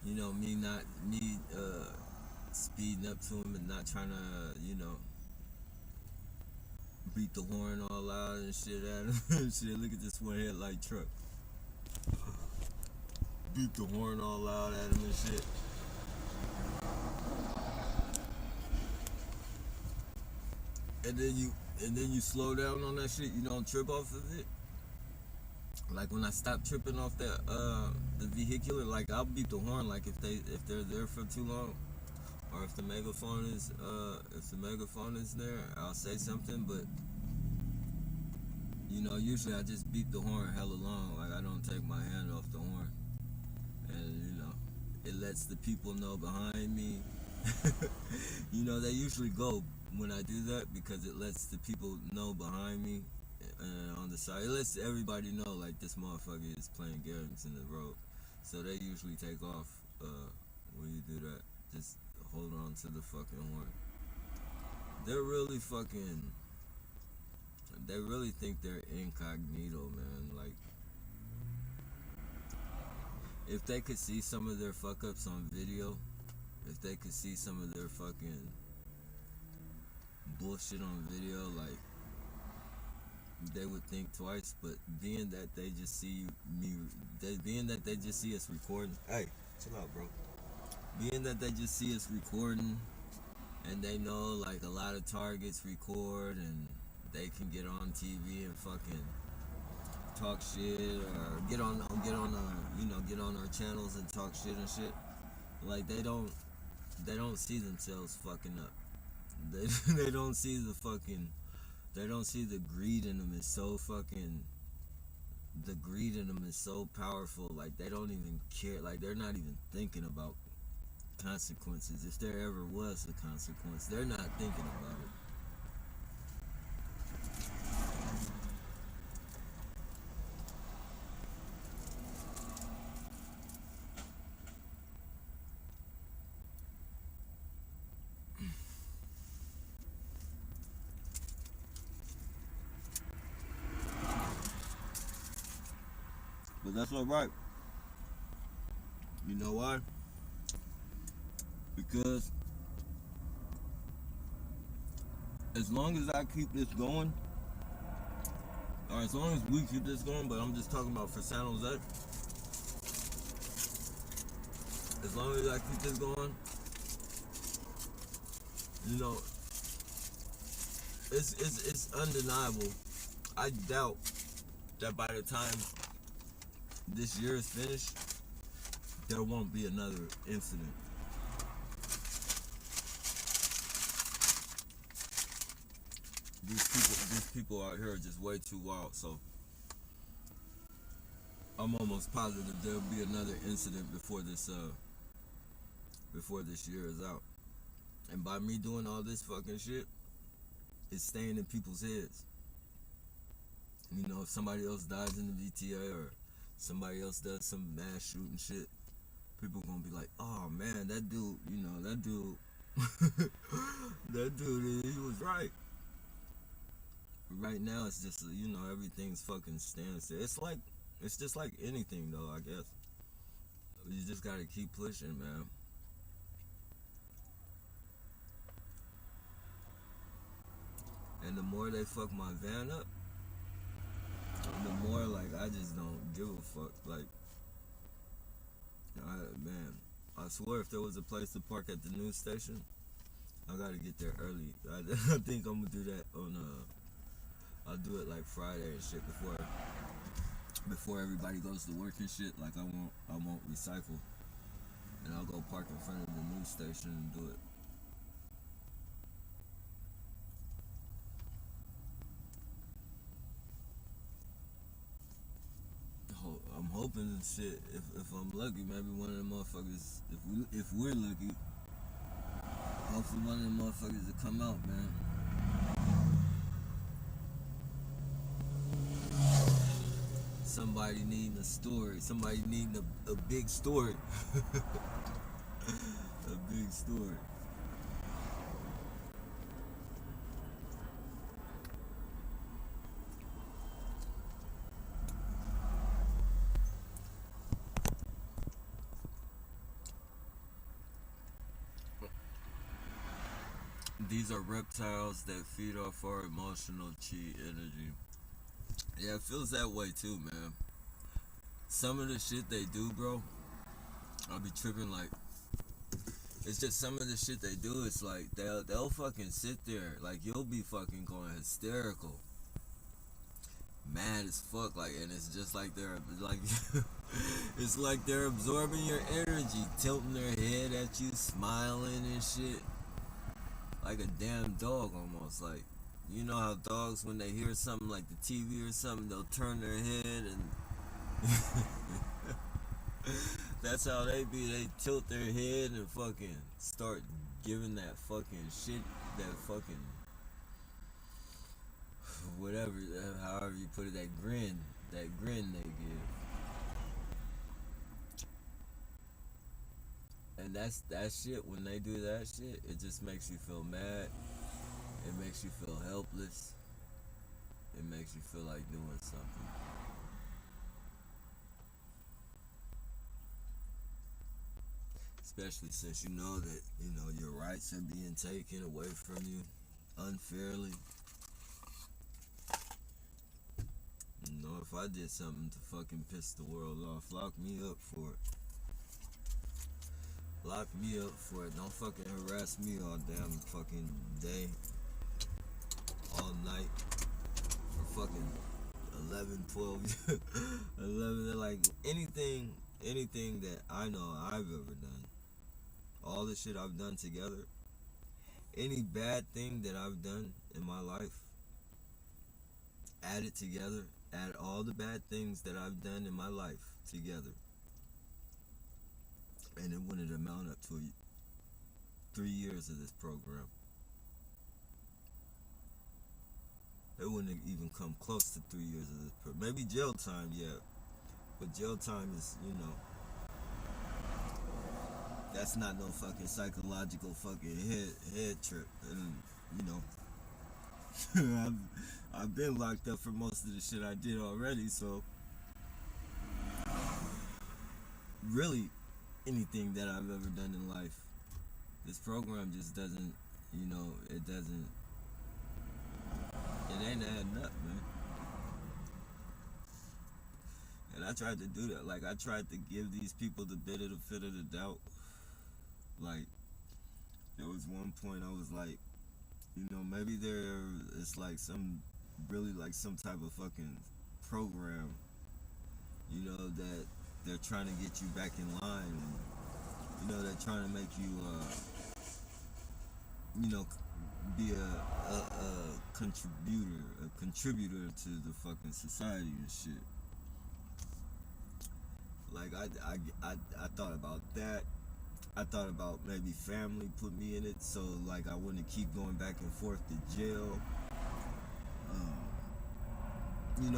you know, me speeding up to him and not trying to, you know, beat the horn all loud and shit at him. Shit, look at this one headlight truck. Beat the horn all loud at him and shit. And then you slow down on that shit. You don't trip off of it. Like when I stop tripping off that the vehicular, like I'll beat the horn. Like if they're there for too long, or if the megaphone is there, I'll say something. But you know, usually I just beat the horn hella long. Like I don't take my hand off the horn, and you know, it lets the people know behind me. You know, they usually go when I do that because it lets the people know behind me and on the side. It lets everybody know like this motherfucker is playing games in the road. So they usually take off when you do that. Just hold on to the fucking horn. They're really fucking. They really think they're incognito, man. Like, if they could see some of their fuck ups on video, if they could see some of their fucking bullshit on video, like, they would think twice. But being that they just see us recording. Hey, chill out, bro. Being that they just see us recording, and they know like a lot of targets record, and they can get on TV and fucking talk shit, or get on our channels and talk shit and shit. Like they don't see themselves fucking up. They don't see the greed in them is so fucking. The greed in them is so powerful. Like they don't even care. Like they're not even thinking about consequences. If there ever was a consequence, they're not thinking about it. But that's alright. You know why? Because as long as I keep this going, or as long as we keep this going, but I'm just talking about for San Jose, as long as I keep this going, you know, it's undeniable. I doubt that by the time this year is finished, there won't be another incident. These people out here are just way too wild. So I'm almost positive there'll be another incident before this year is out. And by me doing all this fucking shit, it's staying in people's heads. You know, if somebody else dies in the VTA or somebody else does some mass shooting shit, people gonna be like, oh man, that dude, he was right. right now it's just everything's fucking standstill. It's just like anything though, I guess. You just gotta keep pushing, man. And the more they fuck my van up, the more like I just don't give a fuck. Like, man, I swear if there was a place to park at the news station, I gotta get there early. I think I'm gonna do that on I'll do it like Friday and shit before everybody goes to work and shit. Like I won't recycle, and I'll go park in front of the news station and do it. I'm hoping and shit. If I'm lucky, maybe one of them motherfuckers. If we're lucky, hopefully one of them motherfuckers will come out, man. Somebody needing a story. Somebody needing a big story. A big story. These are reptiles that feed off our emotional chi energy. Yeah, it feels that way too, man. Some of the shit they do, bro, I'll be tripping. Like, it's just some of the shit they do. It's like they'll fucking sit there, like you'll be fucking going hysterical, mad as fuck, like, and it's just like they're like, it's like they're absorbing your energy, tilting their head at you, smiling and shit, like a damn dog almost. Like, you know how dogs, when they hear something like the TV or something, they'll turn their head and that's how they be. They tilt their head and fucking start giving that fucking shit, that fucking whatever, however you put it, that grin they give. And that's that shit. When they do that shit, it just makes you feel mad. It makes you feel helpless. It makes you feel like doing something. Especially since you know that, your rights are being taken away from you unfairly. If I did something to fucking piss the world off, lock me up for it. Lock me up for it. Don't fucking harass me all damn fucking day, all night, for fucking 11, 12, 11, like anything that I know I've ever done, all the shit I've done together, any bad thing that I've done in my life, add it together, add all the bad things that I've done in my life together, and it wouldn't amount up to 3 years of this program. It wouldn't even come close to 3 years of this program. Maybe jail time, yeah, but jail time is, that's not no fucking psychological fucking head trip. And I've been locked up for most of the shit I did already, so really anything that I've ever done in life, this program just doesn't, it ain't adding up, man. And I tried to do that. Like, I tried to give these people the benefit of the doubt. Like, there was one point I was like, maybe there is like some type of fucking program, that they're trying to get you back in line, and, they're trying to make you, be a contributor to the fucking society and shit. Like, I thought about that. I thought about maybe family put me in it, so like I wouldn't keep going back and forth to jail.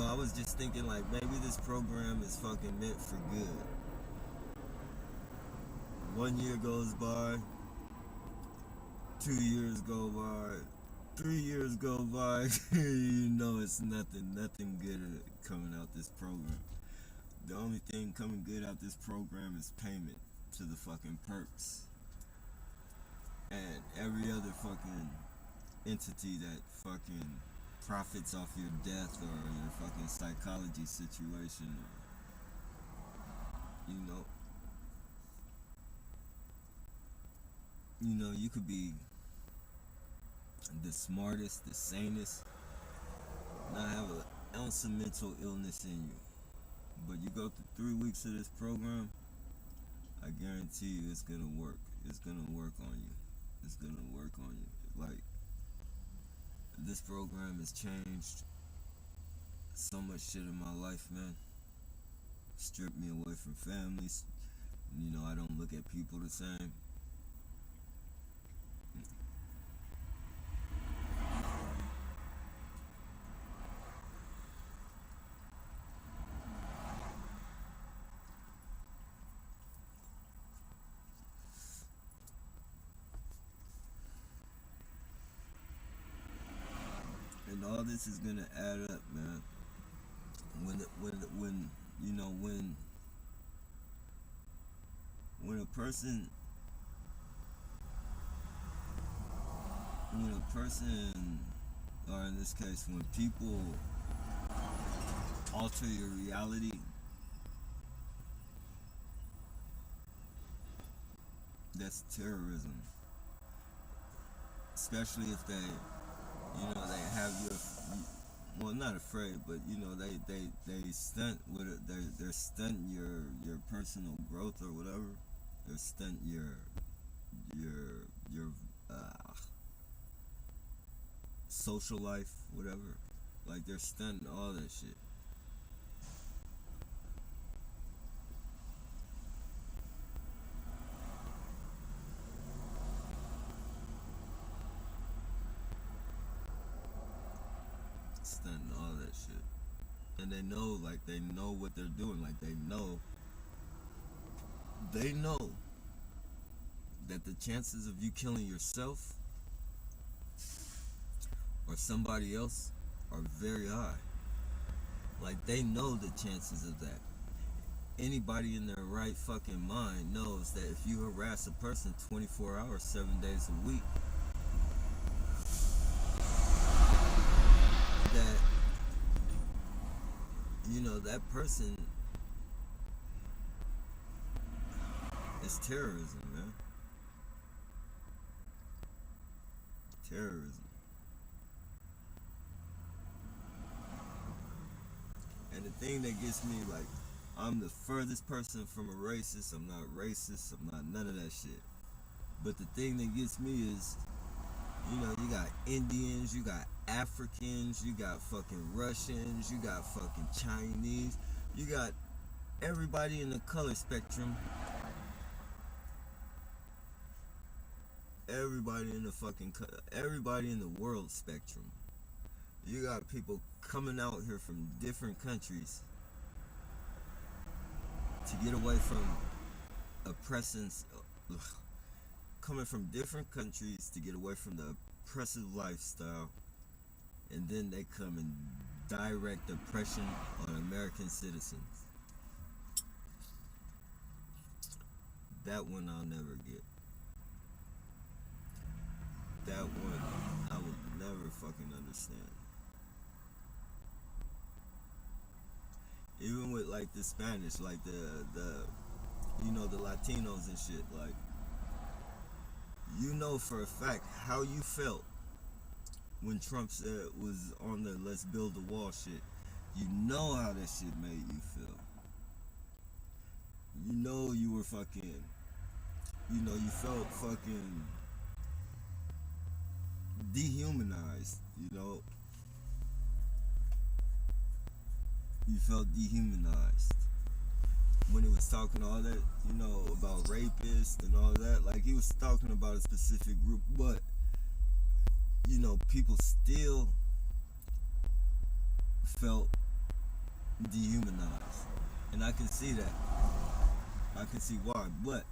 I was just thinking like maybe this program is fucking meant for good. 1 year goes by, 2 years go by, 3 years go by, you know it's nothing good coming out this program. The only thing coming good out this program is payment to the fucking perks. And every other fucking entity that fucking profits off your death or your fucking psychology situation. You know, you could be the smartest, the sanest, not have an ounce of mental illness in you. But you go through 3 weeks of this program, I guarantee you it's gonna work. It's gonna work on you. It's gonna work on you. Like, this program has changed so much shit in my life, man. Stripped me away from families. You know, I don't look at people the same. And all this is gonna add up, man. When you know, when a person, or in this case, when people alter your reality, that's terrorism. Especially if they, you know, they have you, well, not afraid, but you know, they stunt with it. They're stunting your personal growth or whatever. They're stunting your social life, whatever. Like, they're stunting all that shit. Stunting all that shit. And they know, like, they know what they're doing. Like, they know that the chances of you killing yourself or somebody else are very high. Like, they know the chances of that. Anybody in their right fucking mind knows that if you harass a person 24 hours, 7 days a week, that, you know, that person is terrorism, man. Terrorism. And the thing that gets me, like, I'm the furthest person from a racist. I'm not racist. I'm not none of that shit. But the thing that gets me is, you know, you got Indians, you got Africans, you got fucking Russians, you got fucking Chinese, you got everybody in the color spectrum. Everybody in the world spectrum. You got people coming out here from different countries to get away from coming from different countries to get away from the oppressive lifestyle, and then they come and direct oppression on American citizens. That one I'll never get. That one I would never fucking understand. Even with, like, the Spanish, like the you know, the Latinos and shit, like, you know for a fact how you felt when Trump was on the let's build the wall shit. You know how that shit made you feel. You know you were fucking, you know, you felt fucking dehumanized, you know. You felt dehumanized when he was talking all that, you know, about rapists and all that. Like, he was talking about a specific group, but, you know, people still felt dehumanized. And I can see that. I can see why. But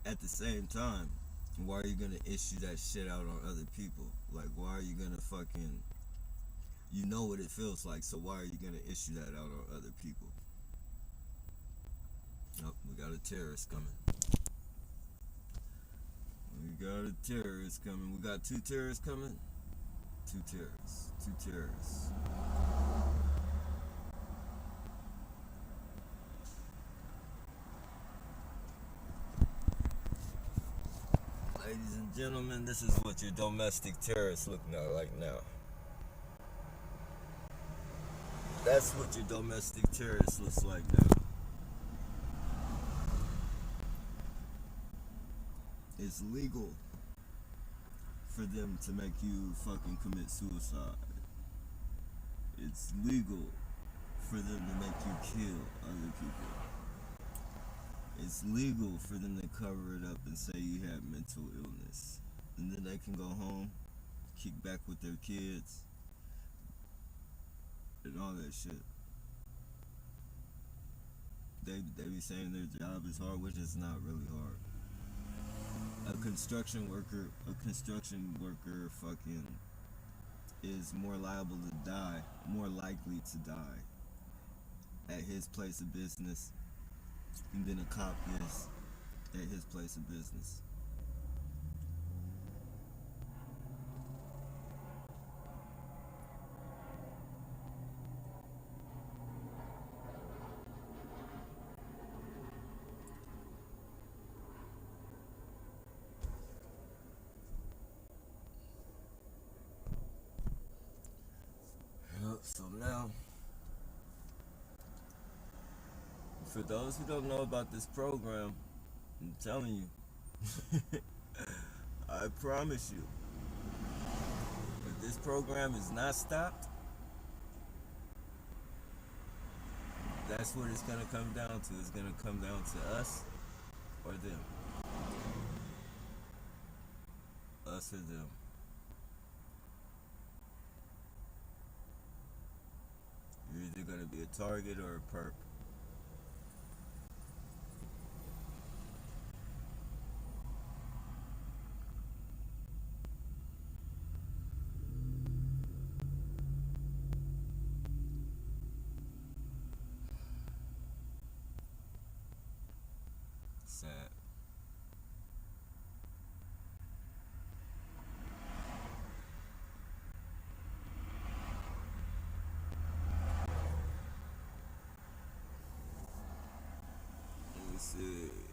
at the same time, Why are you gonna issue that shit out on other people? Like, why are you gonna fucking... You know what it feels like, so why are you gonna issue that out on other people? Oh, we got a terrorist coming. We got a terrorist coming. We got 2 terrorists coming. 2 terrorists. 2 terrorists. Ladies and gentlemen, this is what your domestic terrorists look like now. That's what your domestic terrorist looks like now. It's legal for them to make you fucking commit suicide. It's legal for them to make you kill other people. It's legal for them to cover it up and say you have mental illness. And then they can go home, kick back with their kids, and all that shit. They be saying their job is hard, which is not really hard. A construction worker fucking is more liable to die, more likely to die at his place of business than a cop is at his place of business. So now, for those who don't know about this program, I'm telling you, I promise you, if this program is not stopped, that's what it's going to come down to. It's going to come down to us or them. Us or them. You're either going to be a target or a perp. Sad. Let me see.